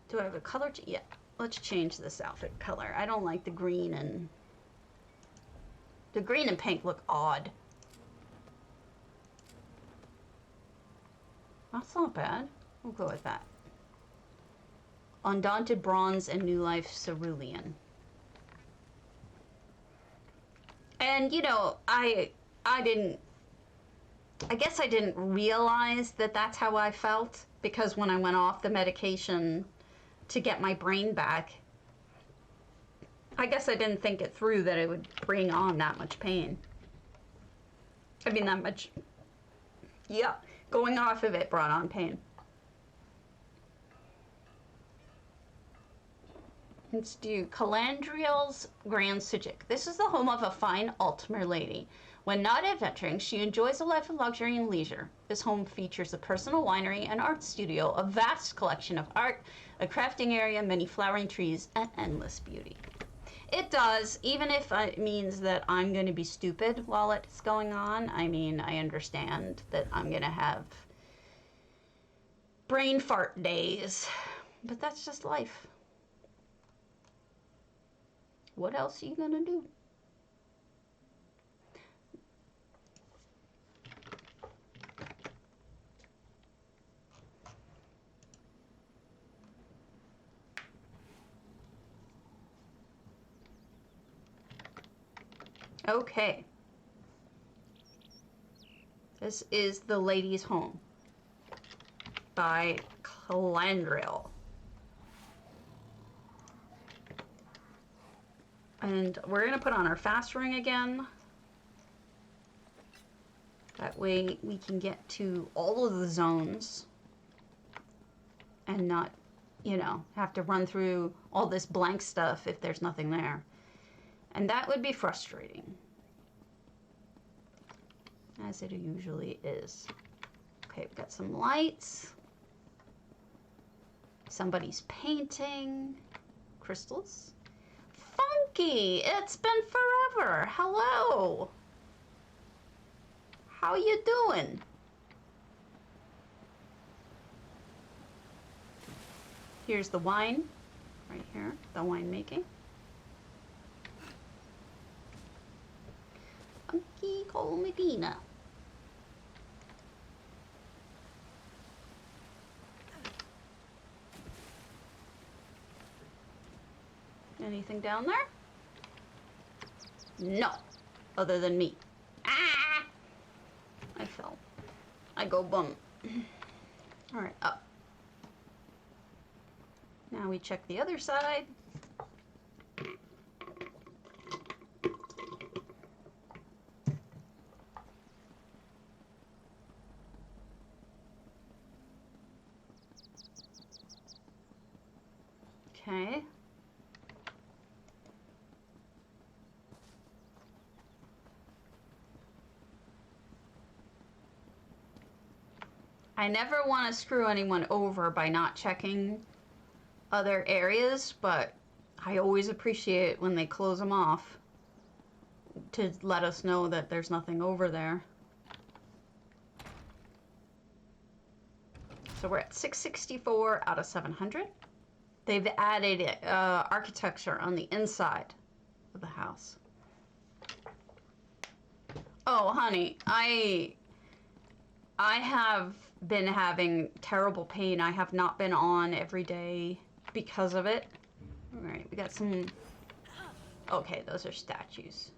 [SPEAKER 1] Do I have a color? Yeah. Let's change this outfit color. I don't like the green and... The green and pink look odd. That's not bad. We'll go with that. Undaunted Bronze and New Life Cerulean. And, you know, I guess I didn't realize that that's how I felt, because when I went off the medication to get my brain back, I guess I didn't think it through that it would bring on that much pain. I mean, that much, yeah, going off of it brought on pain. Let's do Calandriel's Grand Psijic. This is the home of a fine Altmer lady. When not adventuring, she enjoys a life of luxury and leisure. This home features a personal winery and art studio, a vast collection of art, a crafting area, many flowering trees, and endless beauty. It does, even if it means that I'm going to be stupid while it's going on. I mean, I understand that I'm going to have brain fart days, but that's just life. What else are you going to do? Okay. This is the Lady's Home by Tamriel. And we're going to put on our fast ring again. That way we can get to all of the zones and not, you know, have to run through all this blank stuff if there's nothing there. And that would be frustrating, as it usually is. Okay, we've got some lights. Somebody's painting. Crystals. Funky! It's been forever! Hello! How you doing? Here's the wine. Right here, the wine making. Funky Cole Medina. Anything down there? No, other than me. Ah! I fell. I go bum. All right, up. Now we check the other side. Okay. I never want to screw anyone over by not checking other areas, but I always appreciate when they close them off to let us know that there's nothing over there. So we're at 664 out of 700. They've added architecture on the inside of the house. Oh, honey, I have been having terrible pain. I have not been on every day because of it. All right, we got some... Okay, those are statues.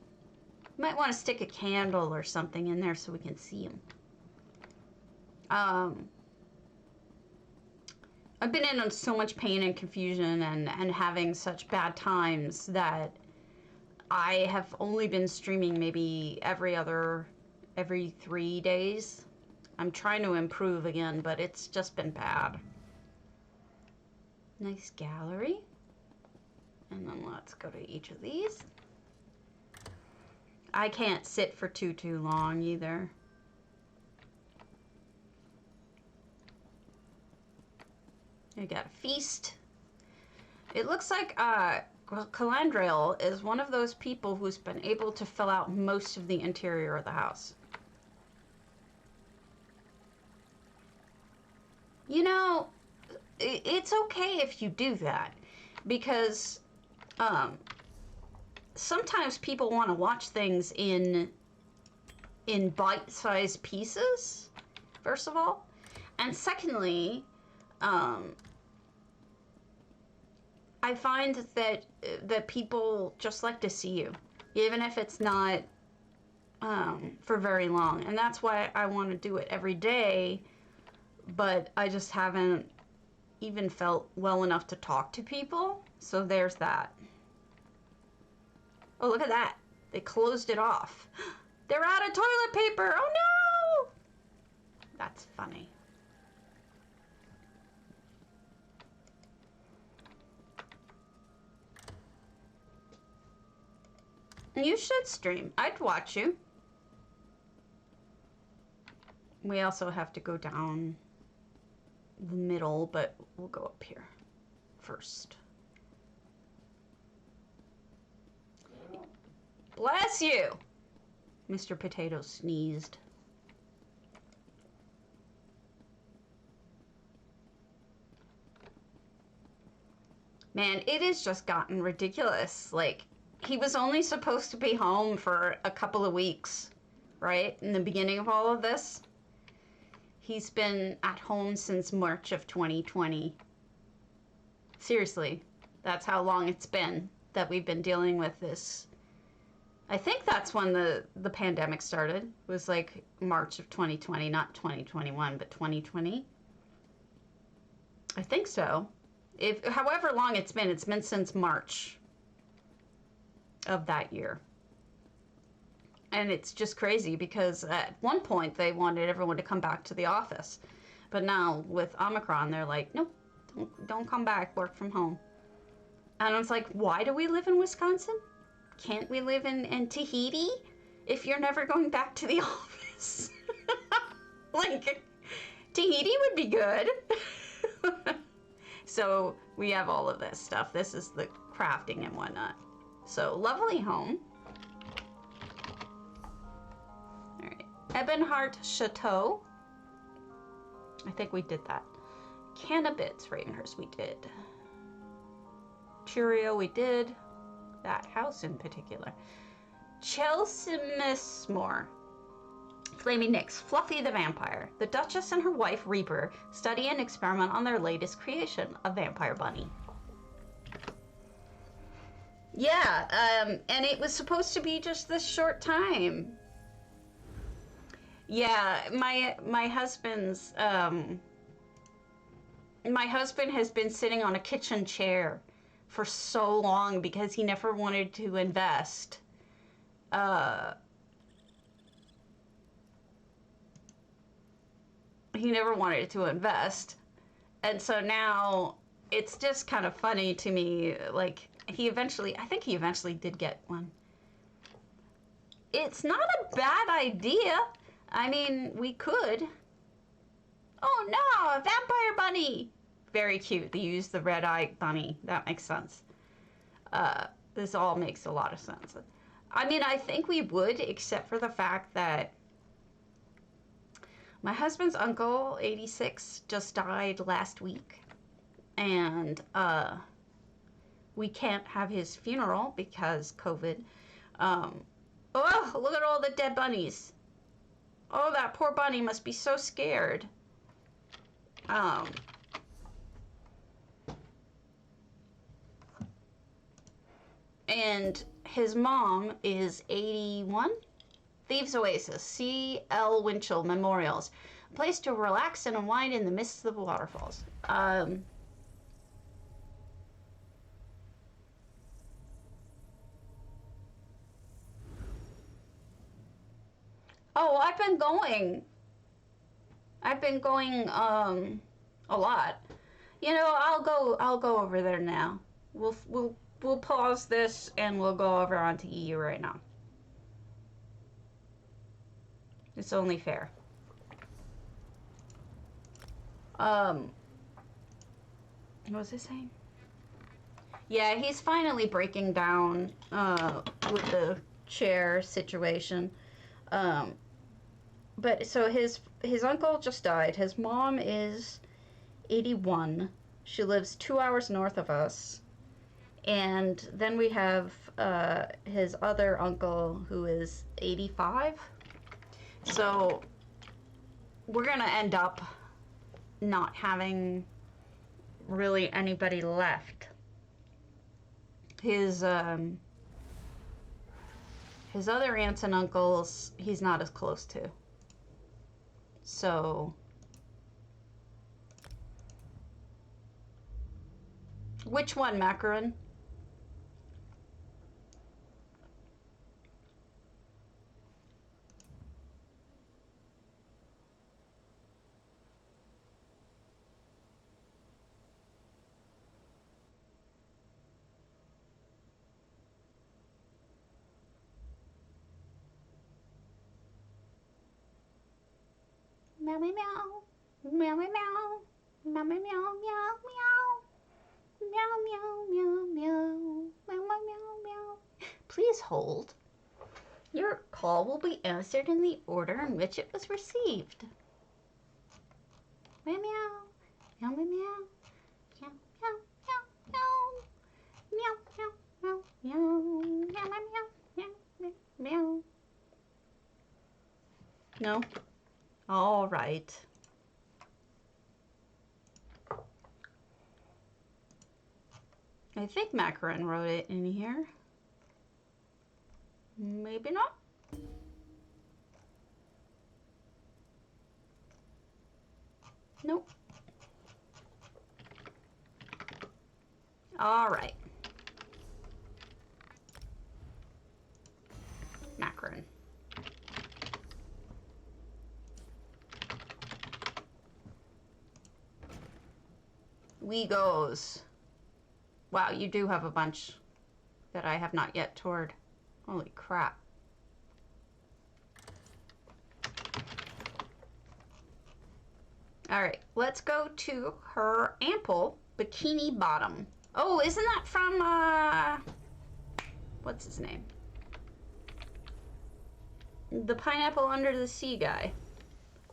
[SPEAKER 1] Might want to stick a candle or something in there so we can see them. I've been in so much pain and confusion and having such bad times that I have only been streaming maybe every 3 days. I'm trying to improve again, but it's just been bad. Nice gallery. And then let's go to each of these. I can't sit for too long either. You got a feast. It looks like Tamriel is one of those people who's been able to fill out most of the interior of the house. You know, it's okay if you do that, because sometimes people want to watch things in bite-sized pieces, first of all, and secondly, I find that people just like to see you, even if it's not for very long, and that's why I want to do it every day. But I just haven't even felt well enough to talk to people. So there's that. Oh, look at that. They closed it off. They're out of toilet paper. Oh, no. That's funny. You should stream. I'd watch you. We also have to go down the middle, but we'll go up here first. Bless you! Mr. Potato sneezed. Man, it has just gotten ridiculous. Like, he was only supposed to be home for a couple of weeks, right? In the beginning of all of this. He's been at home since March of 2020. Seriously, that's how long it's been that we've been dealing with this. I think that's when the pandemic started. It was like March of 2020, not 2021, but 2020. I think so. If however long it's been since March of that year. And it's just crazy because at one point they wanted everyone to come back to the office. But now with Omicron, they're like, nope, don't come back, work from home. And I was like, why do we live in Wisconsin? Can't we live in Tahiti if you're never going back to the office? Like, Tahiti would be good. So we have all of this stuff. This is the crafting and whatnot. So, lovely home. All right. Ebonheart Chateau. I think we did that. Cannabits, Ravenhurst, we did. Cheerio, we did. That house in particular. Chelsea Missmore. Flaming Nyx, Fluffy the Vampire. The Duchess and her wife, Reaper, study and experiment on their latest creation, a vampire bunny. Yeah, and it was supposed to be just this short time. Yeah, my husband's, my husband has been sitting on a kitchen chair for so long because he never wanted to invest. He never wanted to invest. And so now it's just kind of funny to me, like, I think he eventually did get one. It's not a bad idea. I mean, we could. Oh no, a vampire bunny. Very cute. They use the red-eyed bunny. That makes sense. This all makes a lot of sense. I mean, I think we would, except for the fact that my husband's uncle, 86, just died last week. And we can't have his funeral because COVID. Oh, look at all the dead bunnies. Oh, that poor bunny must be so scared. And his mom is 81. Thieves Oasis, C.L. Winchell Memorials. A place to relax and unwind in the midst of the waterfalls. Oh, I've been going a lot. You know, I'll go over there now. We'll pause this and we'll go over onto EU right now. It's only fair. What was I saying? Yeah, he's finally breaking down with the chair situation. But so his uncle just died. His mom is 81. She lives 2 hours north of us. And then we have his other uncle who is 85. So we're gonna end up not having really anybody left. His other aunts and uncles, he's not as close to. So which one, Macaron? Meow meow meow meow meow meow meow meow meow meow meow meow meow meow meow meow meow meow. Please hold. Your call will be answered in the order in which it was received. Meow meow. Meow meow meow. Meow meow meow meow. Meow meow meow. Meow meow meow. Meow meow meow. No? All right. I think Macaron wrote it in here. Maybe not. Nope. All right. Macaron. We goes. Wow, you do have a bunch that I have not yet toured. Holy crap. All right, let's go to her ample Bikini Bottom. Oh, isn't that from, what's his name? The Pineapple Under the Sea guy.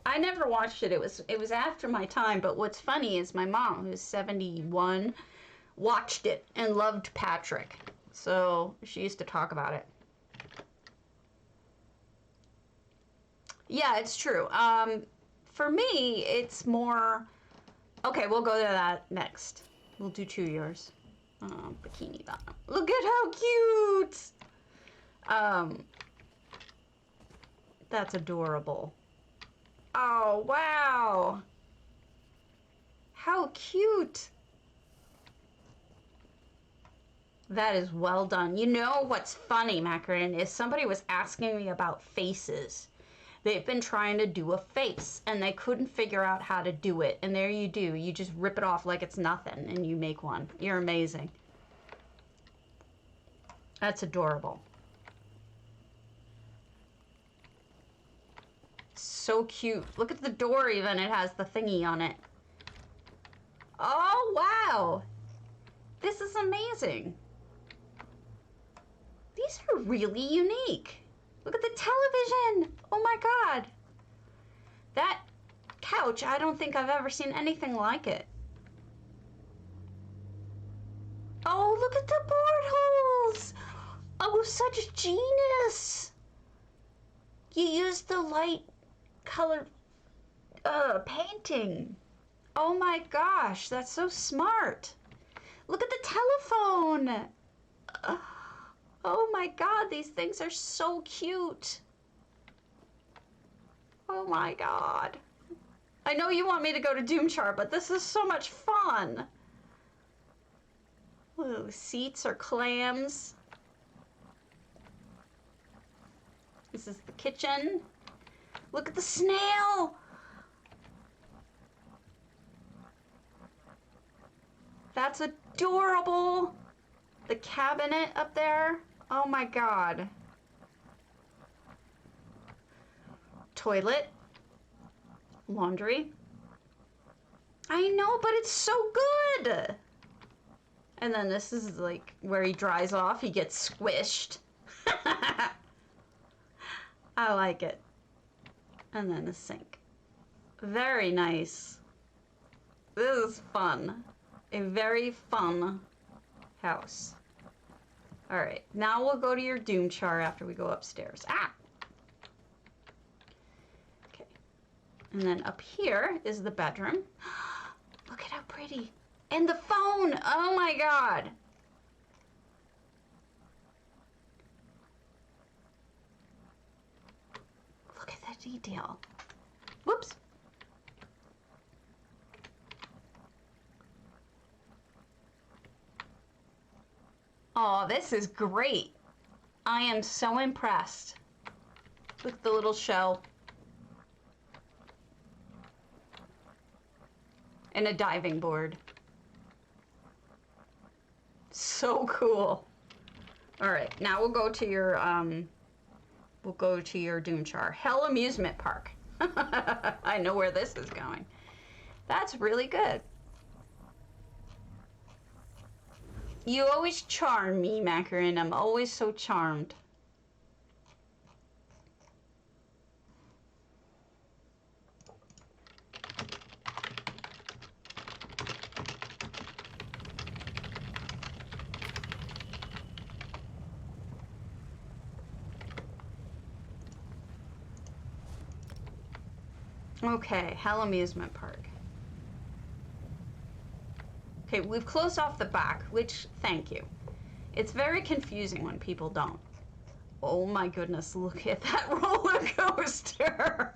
[SPEAKER 1] I never watched it. It was after my time, but what's funny is my mom, who's 71, watched it and loved Patrick. So she used to talk about it. Yeah, it's true. For me, it's more... Okay, we'll go to that next. We'll do 2 years. Bikini Bottom. Look at how cute! That's adorable. Oh, wow! How cute! That is well done. You know what's funny, Macaron, is somebody was asking me about faces. They've been trying to do a face, and they couldn't figure out how to do it. And there you do. You just rip it off like it's nothing, and you make one. You're amazing. That's adorable. So cute. Look at the door even. It has the thingy on it. Oh, wow. This is amazing. These are really unique. Look at the television. Oh my God. That couch, I don't think I've ever seen anything like it. Oh, look at the portholes. Oh, such genius. You used the light colored painting. Oh my gosh, that's so smart. Look at the telephone. Oh my God, these things are so cute. Oh my God. I know you want me to go to Doomchar, but this is so much fun. Ooh, seats are clams. This is the kitchen. Look at the snail. That's adorable. The cabinet up there. Oh my God. Toilet. Laundry. I know, but it's so good. And then this is like where he dries off. He gets squished. I like it. And then the sink. Very nice. This is fun. A very fun house. All right, now we'll go to your Doomchar after we go upstairs. Ah! Okay. And then up here is the bedroom. Look at how pretty. And the phone! Oh my God! Look at that detail. Whoops! Oh, this is great. I am so impressed. Look at the little shell. And a diving board. So cool. All right, now we'll go to your Doomchar. Hell Amusement Park. I know where this is going. That's really good. You always charm me, Macaron. I'm always so charmed. Okay, Hell Amusement Park. Okay, we've closed off the back, which, thank you. It's very confusing when people don't. Oh my goodness, look at that roller coaster.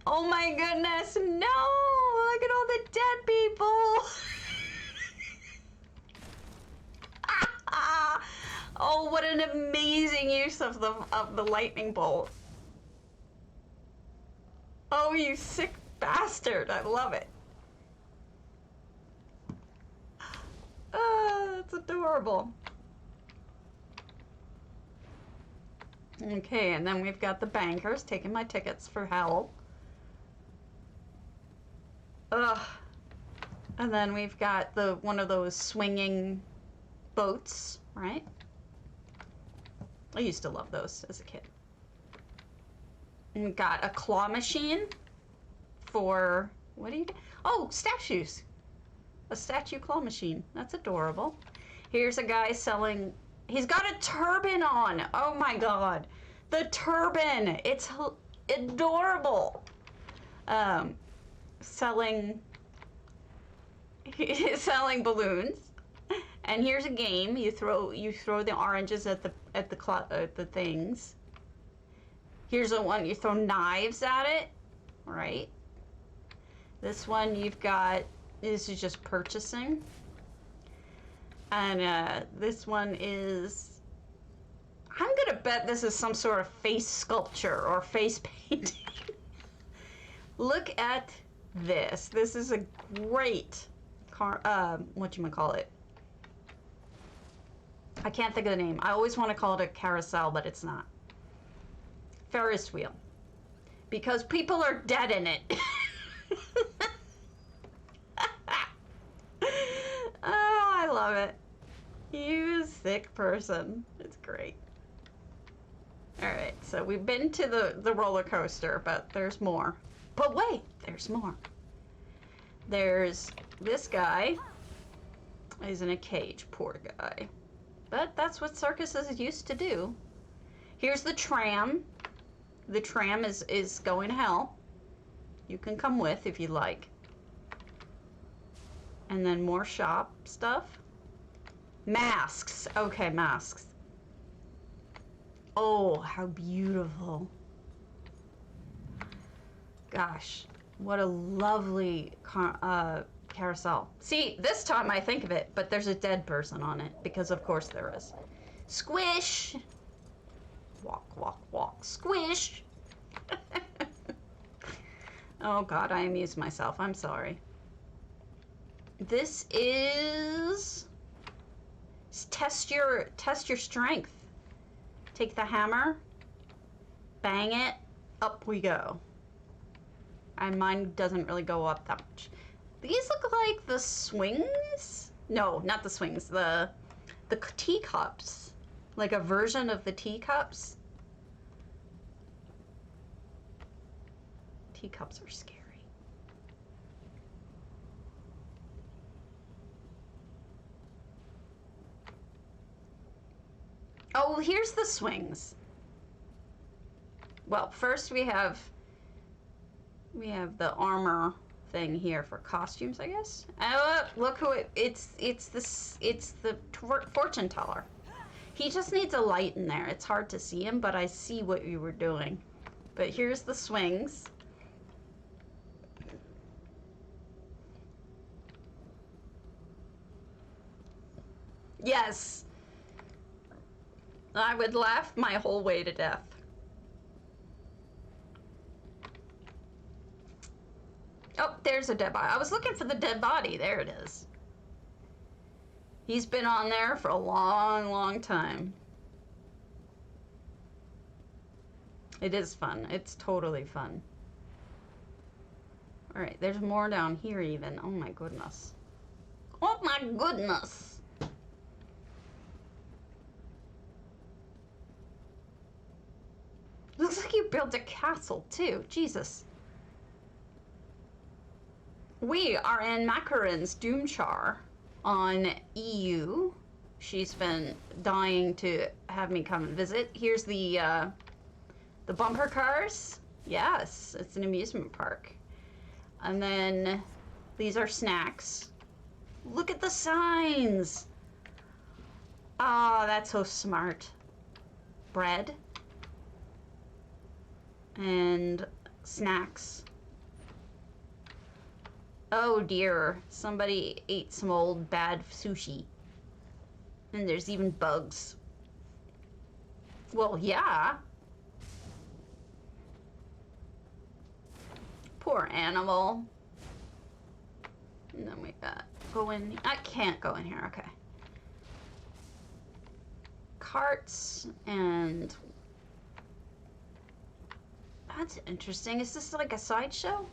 [SPEAKER 1] Oh my goodness, no! Look at all the dead people. Oh, what an amazing use of the lightning bolt. Oh, you sick bastard. I love it. That's adorable. Okay, and then we've got the bankers taking my tickets for hell. Ugh. And then we've got one of those swinging boats, right? I used to love those as a kid. And we've got a claw machine for, what do you get? Oh, statues. A statue claw machine. That's adorable. Here's a guy selling, he's got a turban on. Oh my God. The turban. It's adorable. Selling balloons. And here's a game. You throw the oranges at the things. Here's a one you throw knives at it, right? This one you've got. This is just purchasing. And this one is. I'm gonna bet this is some sort of face sculpture or face painting. Look at this. This is a great whatchamacallit. I can't think of the name. I always want to call it a carousel, but it's not. Ferris wheel. Because people are dead in it. Oh, I love it. You sick person. It's great. Alright, so we've been to the roller coaster, but there's more. But wait, there's more. There's this guy. He's in a cage, poor guy. But that's what circuses used to do. Here's the tram. The tram is going to hell. You can come with if you like. And then more shop stuff. Masks. Okay, masks. Oh, how beautiful. Gosh, what a lovely carousel. See, this time I think of it, but there's a dead person on it, because of course there is. Squish! Walk, walk, walk. Squish! Oh God, I amuse myself. I'm sorry. This is test your strength. Take the hammer, bang it, up we go. And mine doesn't really go up that much. These look like the swings? No, not the swings. The teacups. Like a version of the teacups. Teacups are scary. Oh, here's the swings. Well, first we have the armor thing here for costumes, I guess. Oh, look who it's the fortune teller. He just needs a light in there. It's hard to see him, but I see what you were doing. But here's the swings. Yes. I would laugh my whole way to death. Oh, there's a dead body. I was looking for the dead body. There it is. He's been on there for a long, long time. It is fun. It's totally fun. All right, there's more down here even. Oh my goodness. Oh my goodness. Looks like you built a castle too. Jesus. We are in Macarin's doomchar on EU. She's been dying to have me come and visit. Here's the The bumper cars? Yes, it's an amusement park. And then these are snacks. Look at the signs. Oh, that's so smart. Bread. And snacks. Oh dear, somebody ate some old bad sushi. And there's even bugs. Well, yeah. Poor animal. And then we got, go in, I can't go in here, okay. Carts and, that's interesting. Is this like a sideshow?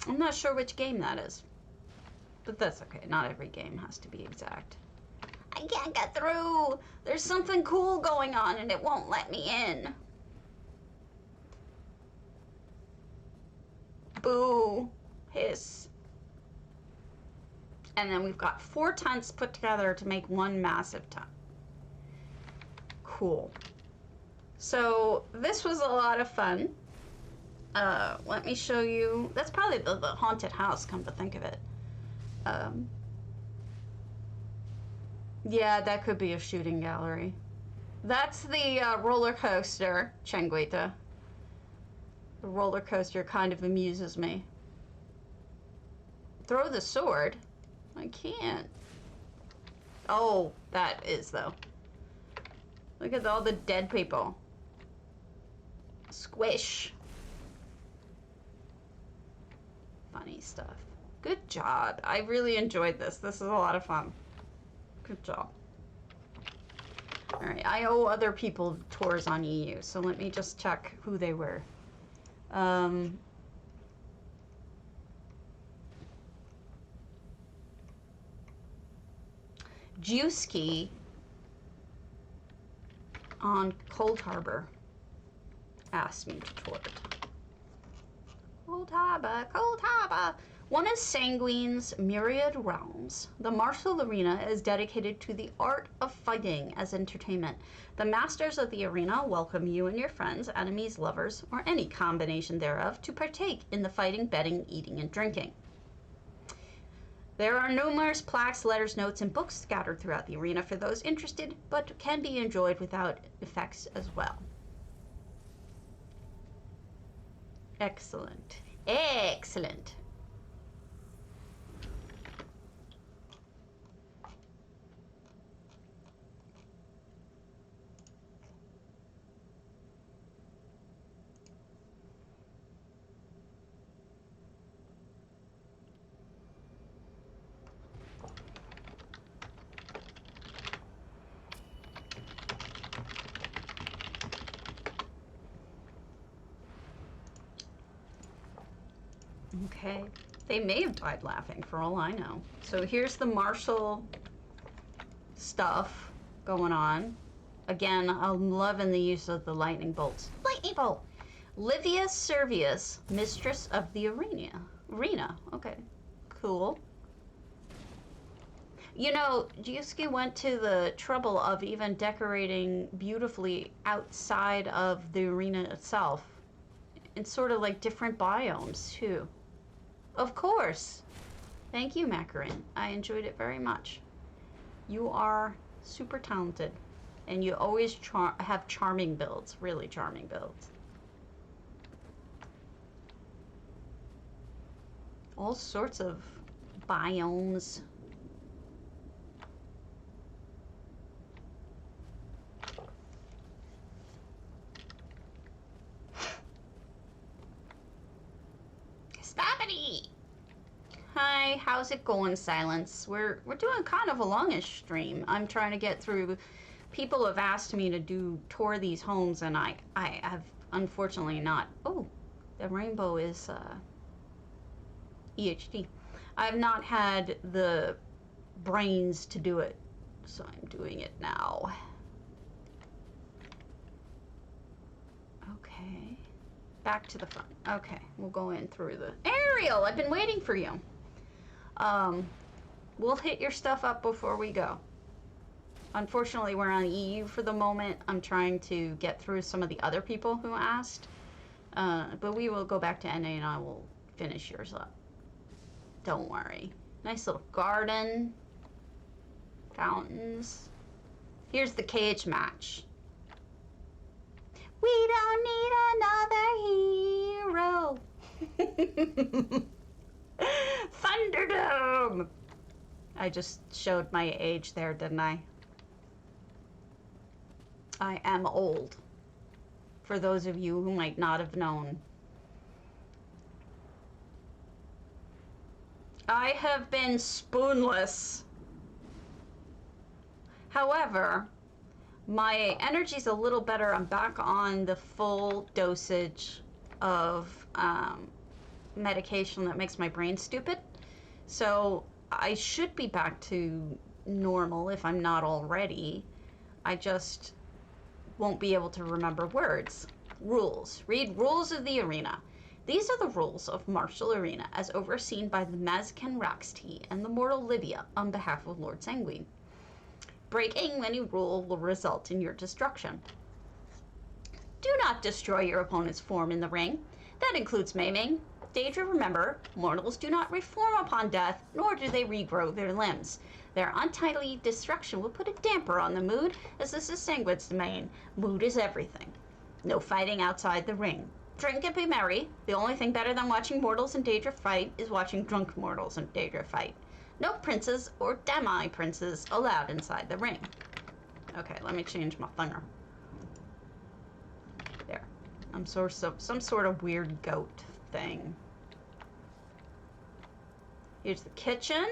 [SPEAKER 1] I'm not sure which game that is, but that's okay. Not every game has to be exact. I can't get through. There's something cool going on and it won't let me in. Boo. Hiss. And then we've got 4 tents put together to make one massive tent. Cool. So this was a lot of fun. Let me show you. That's probably the haunted house, come to think of it. Yeah, that could be a shooting gallery. That's the roller coaster, Chengueta. The roller coaster kind of amuses me. Throw the sword? I can't. Oh, that is though. Look at all the dead people. Squish. Funny stuff. Good job. I really enjoyed this. This is a lot of fun. Good job. Alright, I owe other people tours on EU, so let me just check who they were. Juski on Cold Harbor asked me to tour it. Cold Harbor, Cold Harbor. One of Sanguine's myriad realms, the martial arena is dedicated to the art of fighting as entertainment. The masters of the arena welcome you and your friends, enemies, lovers, or any combination thereof to partake in the fighting, betting, eating, and drinking. There are numerous plaques, letters, notes, and books scattered throughout the arena for those interested, but can be enjoyed without effects as well. Excellent. Excellent. Okay, they may have died laughing for all I know. So here's the martial stuff going on. Again, I'm loving the use of the lightning bolts. Lightning bolt! Livia Servius, mistress of the arena. Okay, cool. You know, Juski went to the trouble of even decorating beautifully outside of the arena itself. And sort of like different biomes too. Of course. Thank you, Macarin. I enjoyed it very much. You are super talented. And you always have charming builds. Really charming builds. All sorts of biomes. Stoppity! Hi, how's it going, Silence? We're doing kind of a longish stream. I'm trying to get through. People have asked me to tour these homes, and I have unfortunately not. Oh, the rainbow is EHD. I've not had the brains to do it, so I'm doing it now. Okay. Back to the front. Okay, we'll go in through the... Ariel, I've been waiting for you. We'll hit your stuff up before we go. Unfortunately, we're on EU for the moment. I'm trying to get through some of the other people who asked. But we will go back to NA and I will finish yours up. Don't worry. Nice little garden. Fountains. Here's the cage match. We don't need another hero. Thunderdome! I just showed my age there, didn't I? I am old. For those of you who might not have known. I have been spoonless. However, my energy's a little better. I'm back on the full dosage of medication that makes my brain stupid. So I should be back to normal if I'm not already. I just won't be able to remember words. Rules. Read Rules of the Arena. These are the rules of Martial Arena as overseen by the Mazcan Raxti and the mortal Livia on behalf of Lord Sanguine. Breaking any rule will result in your destruction. Do not destroy your opponent's form in the ring. That includes maiming. Daedra, remember, mortals do not reform upon death, nor do they regrow their limbs. Their untimely destruction will put a damper on the mood, as this is Sanguine's domain. Mood is everything. No fighting outside the ring. Drink and be merry. The only thing better than watching mortals and Daedra fight is watching drunk mortals and Daedra fight. No princes or demi-princes allowed inside the ring. Okay, let me change my thinger. There. I'm some sort of weird goat thing. Here's the kitchen.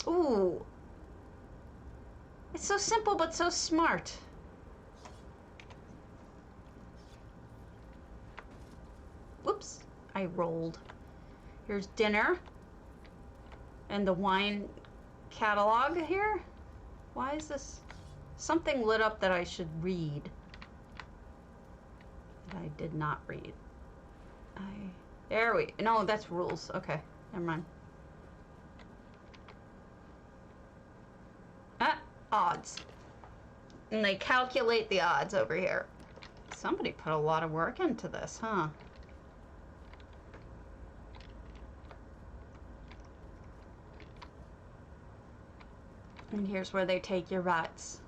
[SPEAKER 1] Ooh. It's so simple but so smart. Whoops, I rolled. Here's dinner. And the wine catalog here. Why is this? Something lit up that I should read. That I did not read. No, that's rules. Okay, never mind. Odds. And they calculate the odds over here. Somebody put a lot of work into this, huh? And here's where they take your rats.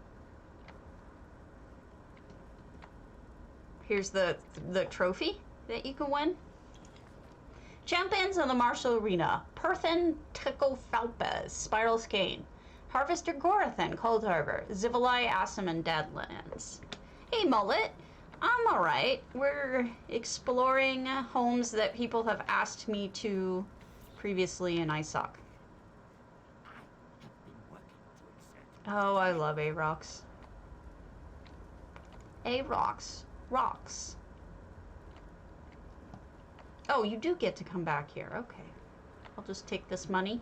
[SPEAKER 1] Here's the trophy that you can win. Champions of the Martial Arena. Perthen Ticofalpes, Spiral Skane. Harvester Gorathan, Cold Harbor. Zivalai, Assam, and Deadlands. Hey, Mullet. I'm alright. We're exploring homes that people have asked me to previously, and I suck. Oh, I love A-Rocks. A-Rocks. Rocks. Oh, you do get to come back here. Okay. I'll just take this money.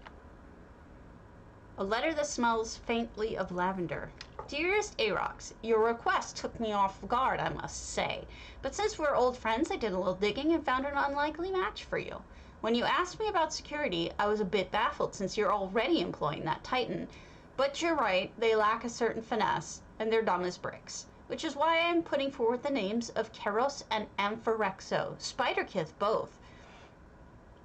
[SPEAKER 1] A letter that smells faintly of lavender. Dearest A-Rocks, your request took me off guard, I must say. But since we're old friends, I did a little digging and found an unlikely match for you. When you asked me about security, I was a bit baffled since you're already employing that Titan. But you're right, they lack a certain finesse, and they're dumb as bricks. Which is why I'm putting forward the names of Keros and Amphorexo, Spiderkith both.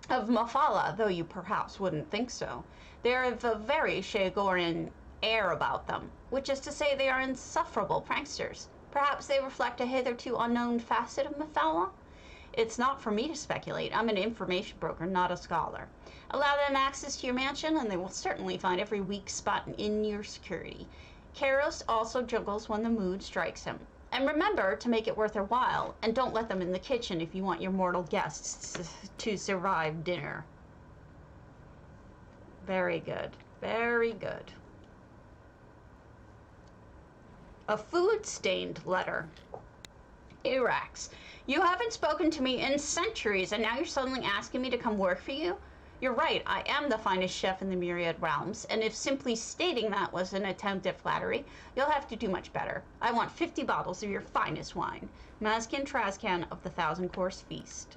[SPEAKER 1] Of Mafala, though you perhaps wouldn't think so. They are of a very Shagorian air about them, which is to say they are insufferable pranksters. Perhaps they reflect a hitherto unknown facet of Mafala? It's not for me to speculate. I'm an information broker, not a scholar. Allow them access to your mansion, and they will certainly find every weak spot in your security. Keros also juggles when the mood strikes him. And remember to make it worth their while, and don't let them in the kitchen if you want your mortal guests to survive dinner. Very good. Very good. A food-stained letter. Irax, you haven't spoken to me in centuries, and now you're suddenly asking me to come work for you? You're right, I am the finest chef in the myriad realms, and if simply stating that was an attempt at flattery, you'll have to do much better. I want 50 bottles of your finest wine. Mazcan Trascan of the 1,000-Course Feast.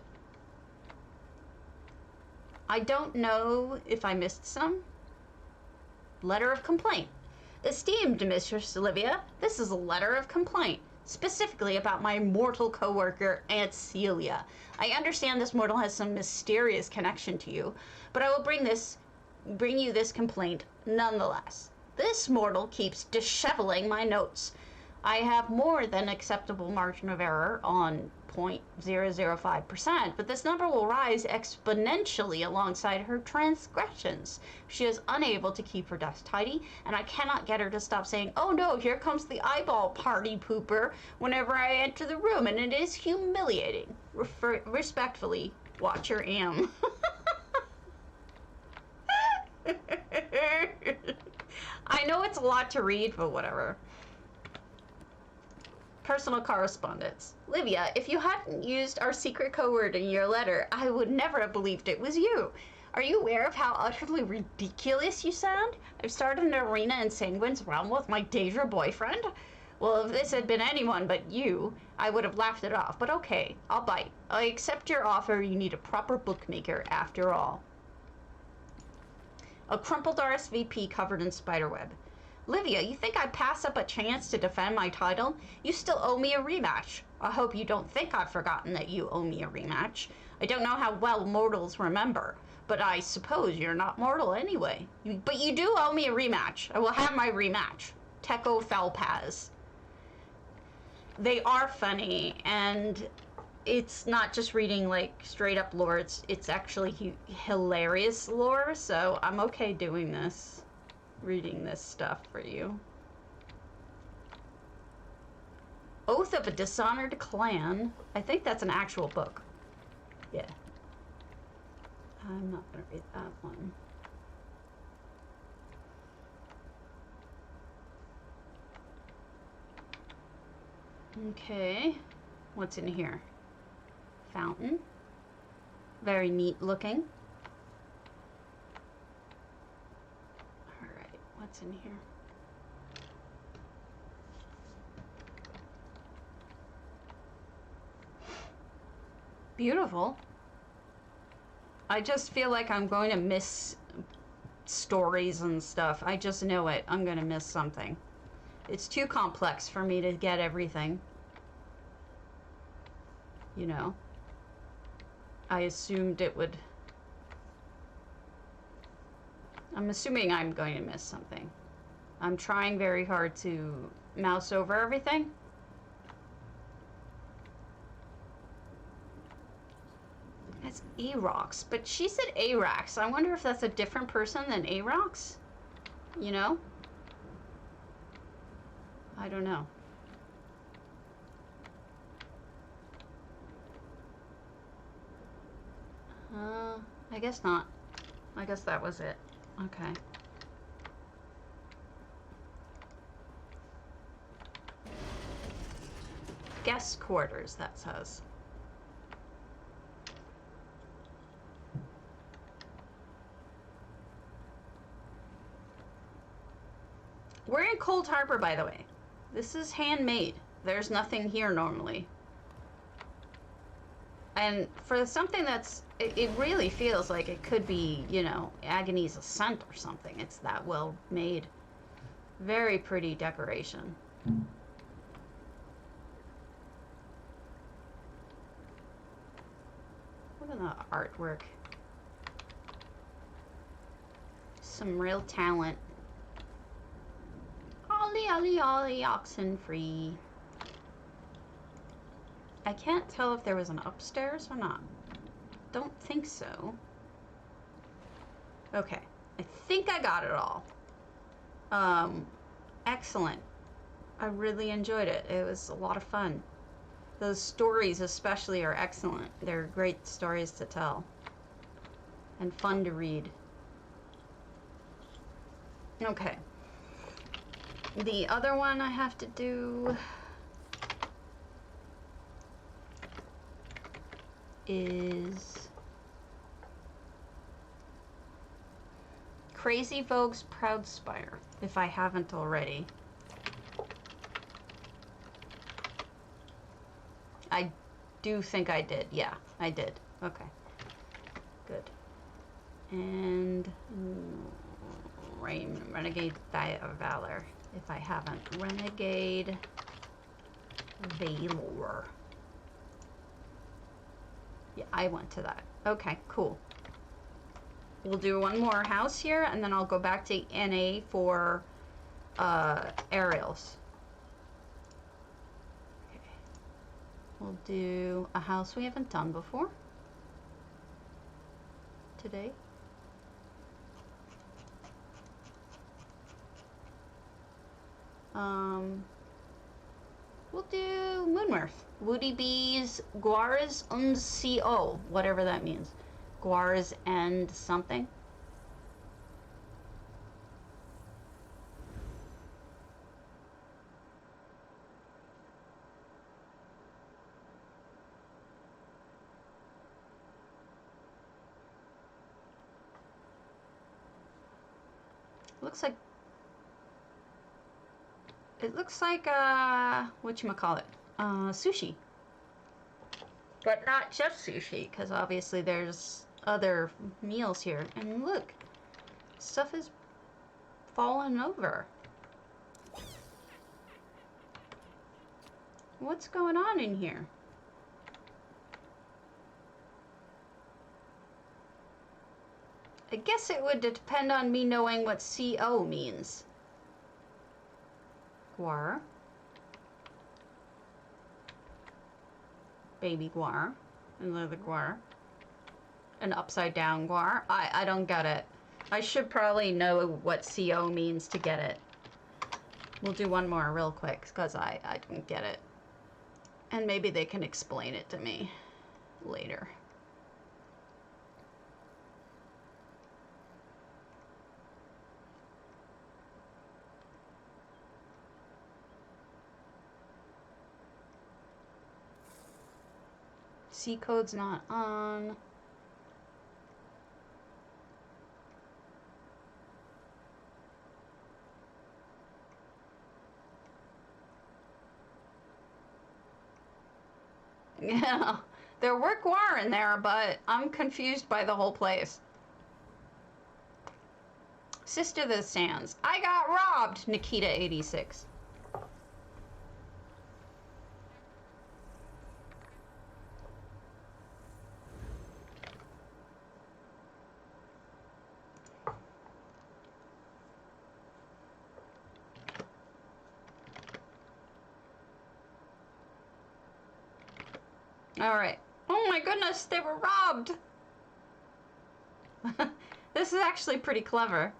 [SPEAKER 1] I don't know if I missed some. Letter of complaint. Esteemed Mistress Olivia, this is a letter of complaint, specifically about my mortal co-worker, Aunt Celia. I understand this mortal has some mysterious connection to you, but I will bring you this complaint nonetheless. This mortal keeps disheveling my notes. I have more than acceptable margin of error on 0.005%, but this number will rise exponentially alongside her transgressions. She is unable to keep her desk tidy, and I cannot get her to stop saying, "Oh no, here comes the eyeball party pooper," whenever I enter the room, and it is humiliating. Respectfully, Watcher Am. I know it's a lot to read, but whatever. Personal correspondence. Livia, if you hadn't used our secret code word in your letter, I would never have believed it was you. Are you aware of how utterly ridiculous you sound? I've started an arena in Sanguine's realm with my Daedra boyfriend. Well, if this had been anyone but you, I would have laughed it off, but okay, I'll bite. I accept your offer. You need a proper bookmaker after all. A crumpled RSVP covered in spiderweb. Livia, you think I'd pass up a chance to defend my title? You still owe me a rematch. I hope you don't think I've forgotten that you owe me a rematch. I don't know how well mortals remember, but I suppose you're not mortal anyway. But you do owe me a rematch. I will have my rematch. Teco Felpaz. They are funny, and it's not just reading like straight up lore, it's actually hilarious lore, so I'm okay doing this. Reading this stuff for you. Oath of a Dishonored Clan. I think that's an actual book. Yeah. I'm not gonna read that one. Okay. What's in here? Fountain. Very neat looking. What's in here? Beautiful. I just feel like I'm going to miss stories and stuff. I just know it. I'm going to miss something. It's too complex for me to get everything. You know. I assumed it would... I'm assuming I'm going to miss something. I'm trying very hard to mouse over everything. That's Arox, but she said Arax. I wonder if that's a different person than Arox? You know? I don't know. I guess not. I guess that was it. Okay. Guest quarters, that says. We're in Cold Harbor, by the way. This is handmade. There's nothing here normally. And for something that's, it really feels like it could be, you know, Agony's Ascent or something. It's that well made. Very pretty decoration. Look at the artwork. Some real talent. Ollie, ollie, ollie, oxen free. I can't tell if there was an upstairs or not. Don't think so. Okay. I think I got it all. Excellent. I really enjoyed it. It was a lot of fun. Those stories especially are excellent. They're great stories to tell. And fun to read. Okay. The other one I have to do is Crazy Vogue's Proudspire, if I haven't already. I do think I did. Yeah, I did. Okay. Good. And Renegade Valor. If I haven't. Renegade Valor. Yeah, I went to that. Okay, cool. We'll do one more house here, and then I'll go back to NA for aerials. Okay. We'll do a house we haven't done before today. We'll do moonmirth. Woody bees, guars und co, whatever that means. Guars and something. It looks like whatchamacallit, sushi. But not just sushi, because obviously there's other meals here. And look, stuff is falling over. What's going on in here? I guess it would depend on me knowing what CO means. Guar. Baby guar. Another guar. An upside down guar. I don't get it. I should probably know what CO means to get it. We'll do one more real quick because I don't get it. And maybe they can explain it to me later. C code's not on. Yeah, there were guar in there, but I'm confused by the whole place. Sister of the Sands. I got robbed, Nikita86. All right. Oh my goodness, they were robbed. This is actually pretty clever.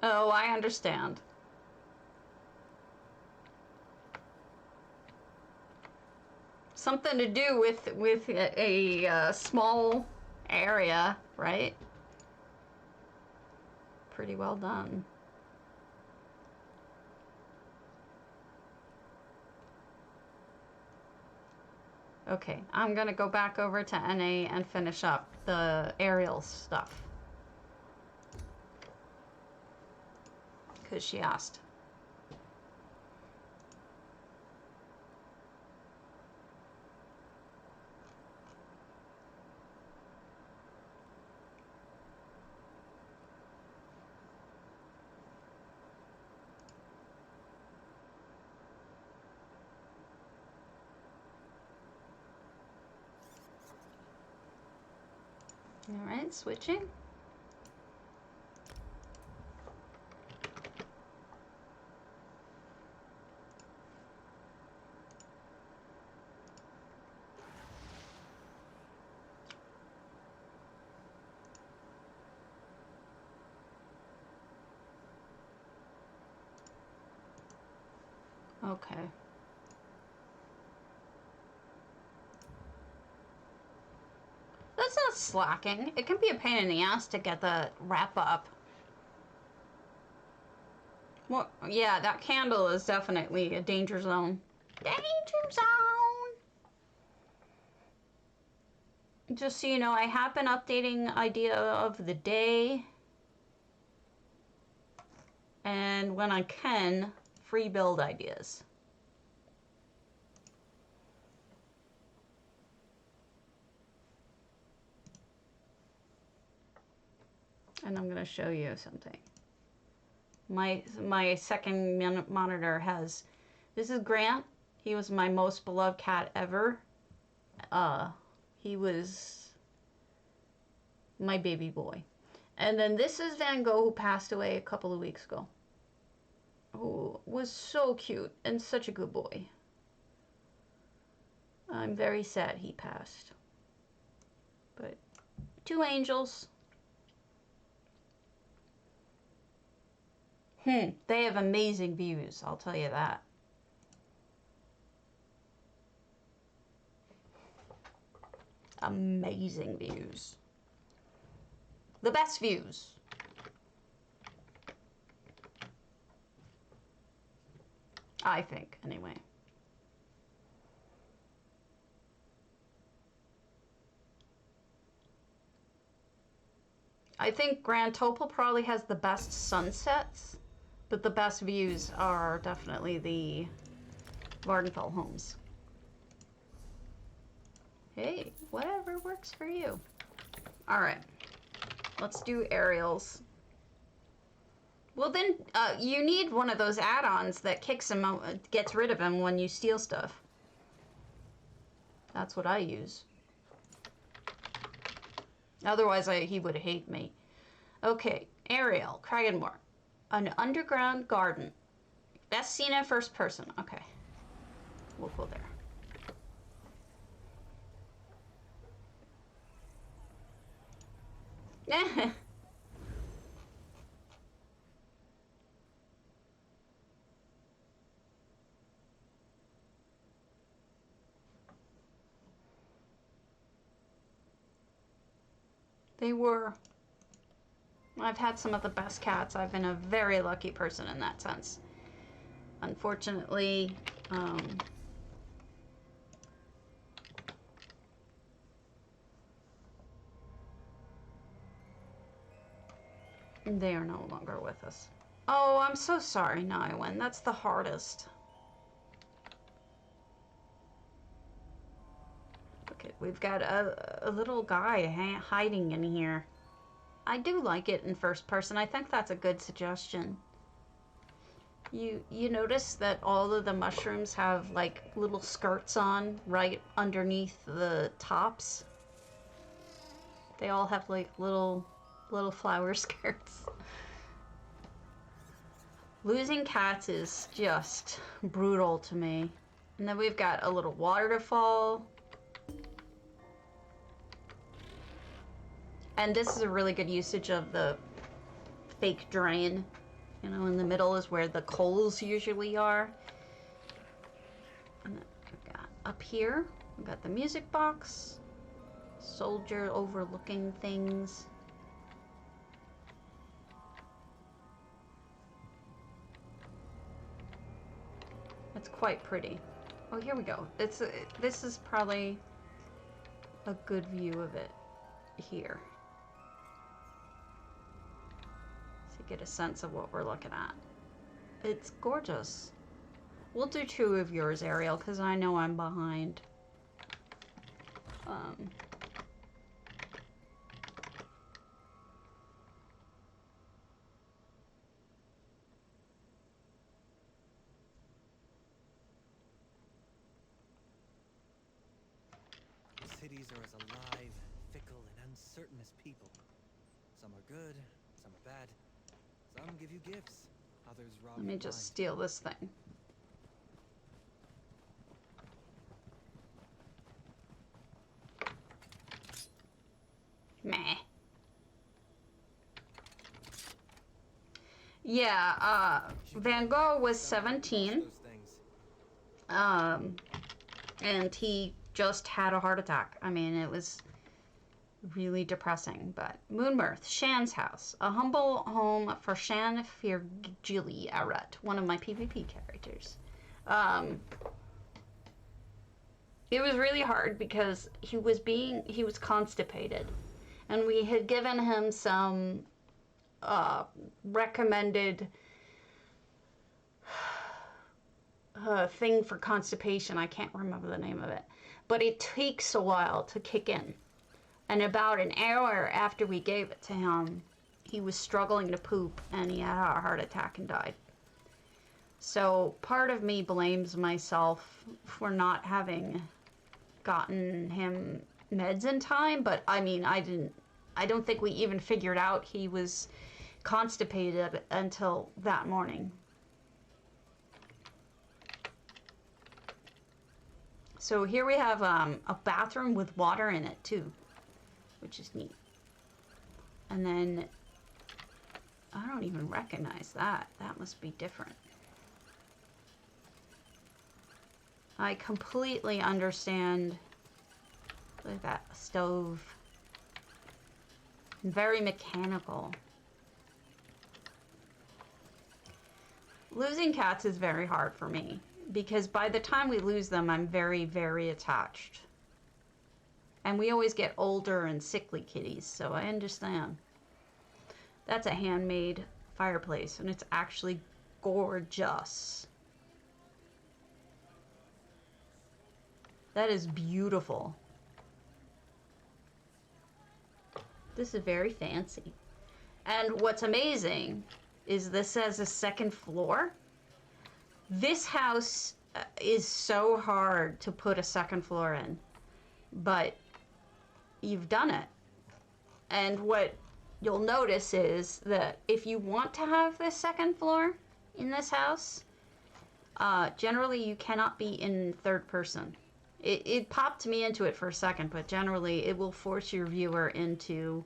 [SPEAKER 1] Oh, I understand. Something to do with a small area, right? Pretty well done. Okay, I'm gonna go back over to NA and finish up the aerial stuff. Because she asked. All right, switching. Okay. That's not slacking. It can be a pain in the ass to get the wrap up. Well, yeah, that candle is definitely a danger zone. Danger zone! Just so you know, I have been updating idea of the day. And when I can, free build ideas. And I'm gonna show you something. My second monitor has, this is Grant. He was my most beloved cat ever. He was my baby boy. And then this is Van Gogh, who passed away a couple of weeks ago. Who was so cute and such a good boy. I'm very sad he passed. But two angels. They have amazing views, I'll tell you that. Amazing views. The best views. I think, anyway. I think Grand Topal probably has the best sunsets, but the best views are definitely the Vardenfell homes. Hey, whatever works for you. All right, let's do aerials. Well then, you need one of those add-ons that kicks him out, gets rid of him when you steal stuff. That's what I use. Otherwise, he would hate me. Okay, aerial, Kragenhome. An underground garden. Best seen in first person. Okay, we'll go there. They were. I've had some of the best cats. I've been a very lucky person in that sense. Unfortunately, they are no longer with us. Oh, I'm so sorry, Nywin. That's the hardest. Okay, we've got a little guy hiding in here. I do like it in first person. I think that's a good suggestion. You notice that all of the mushrooms have like little skirts on right underneath the tops. They all have like little flower skirts. Losing cats is just brutal to me. And then we've got a little waterfall. And this is a really good usage of the fake drain. You know, in the middle is where the coals usually are. And then we've got up here, we've got the music box. Soldier overlooking things. It's quite pretty. Oh, here we go. This is probably a good view of it here. Get a sense of what we're looking at. It's gorgeous. We'll do two of yours, Ariel, because I know I'm behind.
[SPEAKER 2] Cities are as alive, fickle, and uncertain as people. Some are good, some are bad. Some give you gifts, others rob you.
[SPEAKER 1] Let me just steal this thing. Meh. Yeah, Van Gogh was 17. And he just had a heart attack. I mean, it was really depressing. But Moonmirth, Shan's house, a humble home for Shan Firgili Aret, one of my PvP characters. It was really hard because he was constipated, and we had given him some recommended thing for constipation. I can't remember the name of it, but it takes a while to kick in. And about an hour after we gave it to him, he was struggling to poop and he had a heart attack and died. So part of me blames myself for not having gotten him meds in time, but I mean, I don't think we even figured out he was constipated until that morning. So here we have a bathroom with water in it too, which is neat. And then, I don't even recognize that. That must be different. I completely understand. Look at that stove. Very mechanical. Losing cats is very hard for me because by the time we lose them, I'm very, very attached. And we always get older and sickly kitties, so I understand. That's a handmade fireplace, and it's actually gorgeous. That is beautiful. This is very fancy. And what's amazing is this has a second floor. This house is so hard to put a second floor in, but you've done it. And what you'll notice is that if you want to have this second floor in this house, generally you cannot be in third person. It popped me into it for a second, but generally it will force your viewer into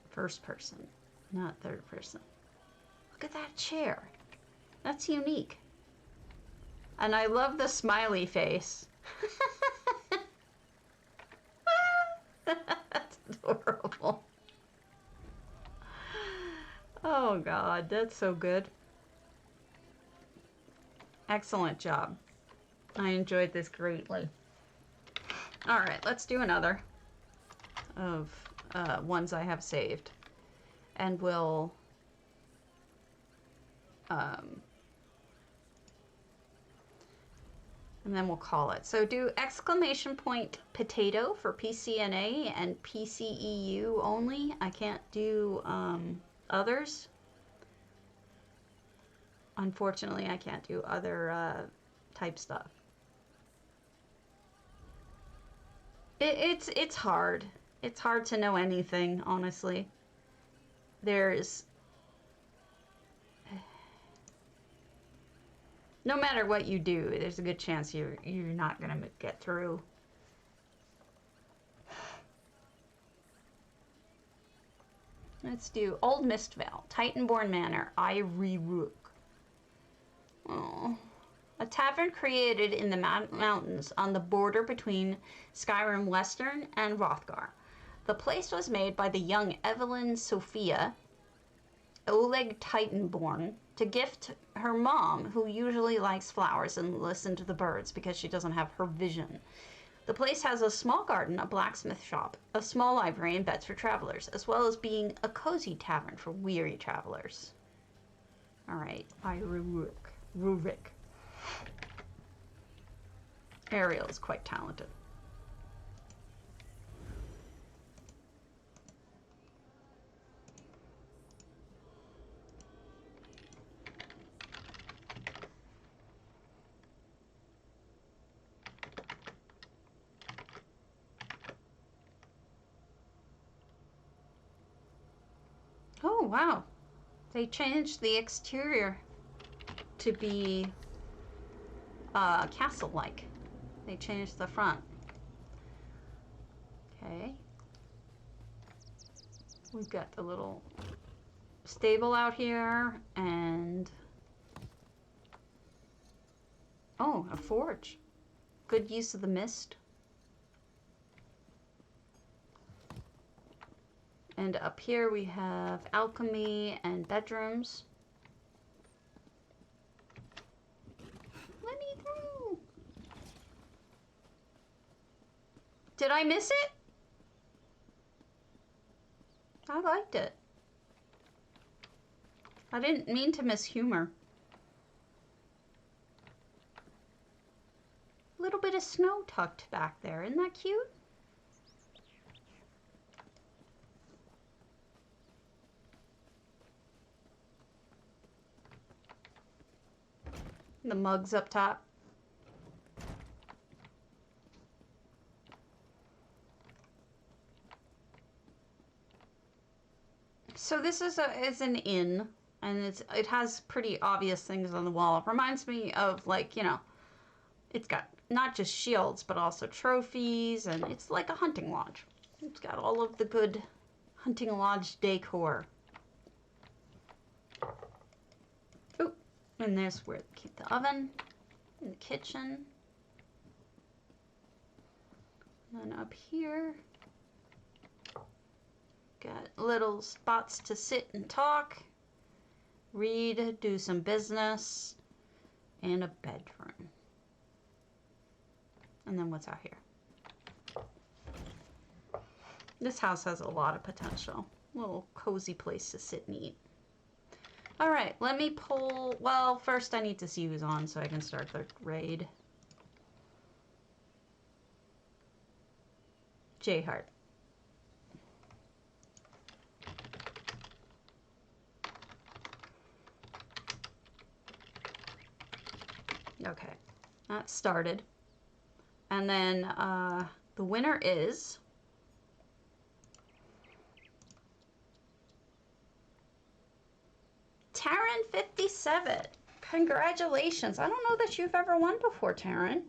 [SPEAKER 1] first person, not third person. Look at that chair. That's unique. And I love the smiley face. That's adorable. Oh God, that's so good. Excellent job. I enjoyed this greatly. All right, let's do another of ones I have saved. And we'll and then we'll call it. So do exclamation point potato for PCNA and PCEU only. I can't do others. Unfortunately, I can't do other type stuff. It's hard. It's hard to know anything, honestly. There's no matter what you do, there's a good chance you're not gonna get through. Let's do Old Mistveil, Titanborn Manor, rurik. Oh, a tavern created in the mountains on the border between Skyrim Western and Hrothgar. The place was made by the young Evelyn Sophia Oleg Titanborn to gift her mom, who usually likes flowers and listen to the birds because she doesn't have her vision. The place has a small garden, a blacksmith shop, a small library, and beds for travelers, as well as being a cozy tavern for weary travelers. All right, rurik. Ariel is quite talented. Oh, wow. They changed the exterior to be castle-like. They changed the front. Okay. We've got the little stable out here and... oh, a forge. Good use of the mist. And up here we have alchemy and bedrooms. Let me through. Did I miss it? I liked it. I didn't mean to miss humor. A little bit of snow tucked back there. Isn't that cute? The mugs up top. So this is an inn, and it has pretty obvious things on the wall. It reminds me of, like, you know, it's got not just shields but also trophies, and it's like a hunting lodge. It's got all of the good hunting lodge decor. Ooh, and there's where they keep the oven in the kitchen. And then up here, got little spots to sit and talk, read, do some business, and a bedroom. And then what's out here? This house has a lot of potential. Little cozy place to sit and eat. All right, let me pull, well, first I need to see who's on so I can start the raid. J-Heart. Okay, that started. And then the winner is Taryn57. Congratulations. I don't know that you've ever won before, Taryn.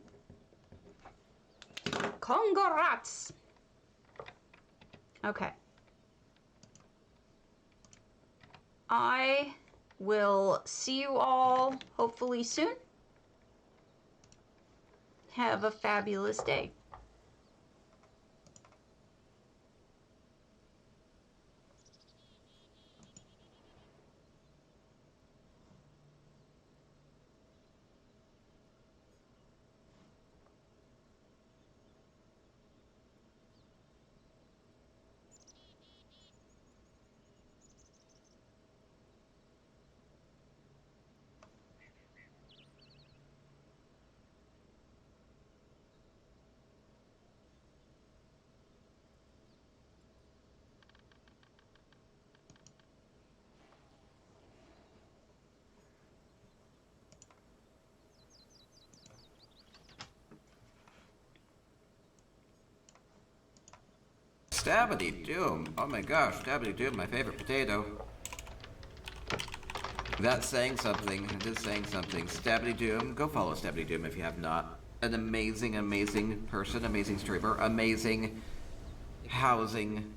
[SPEAKER 1] Congrats. Okay. I will see you all hopefully soon. Have a fabulous day.
[SPEAKER 3] Stabbity Doom. Oh my gosh, Stabbity Doom, my favorite potato. That's saying something. It is saying something. Stabbity Doom. Go follow Stabbity Doom if you have not. An amazing, amazing person, amazing streamer, amazing housing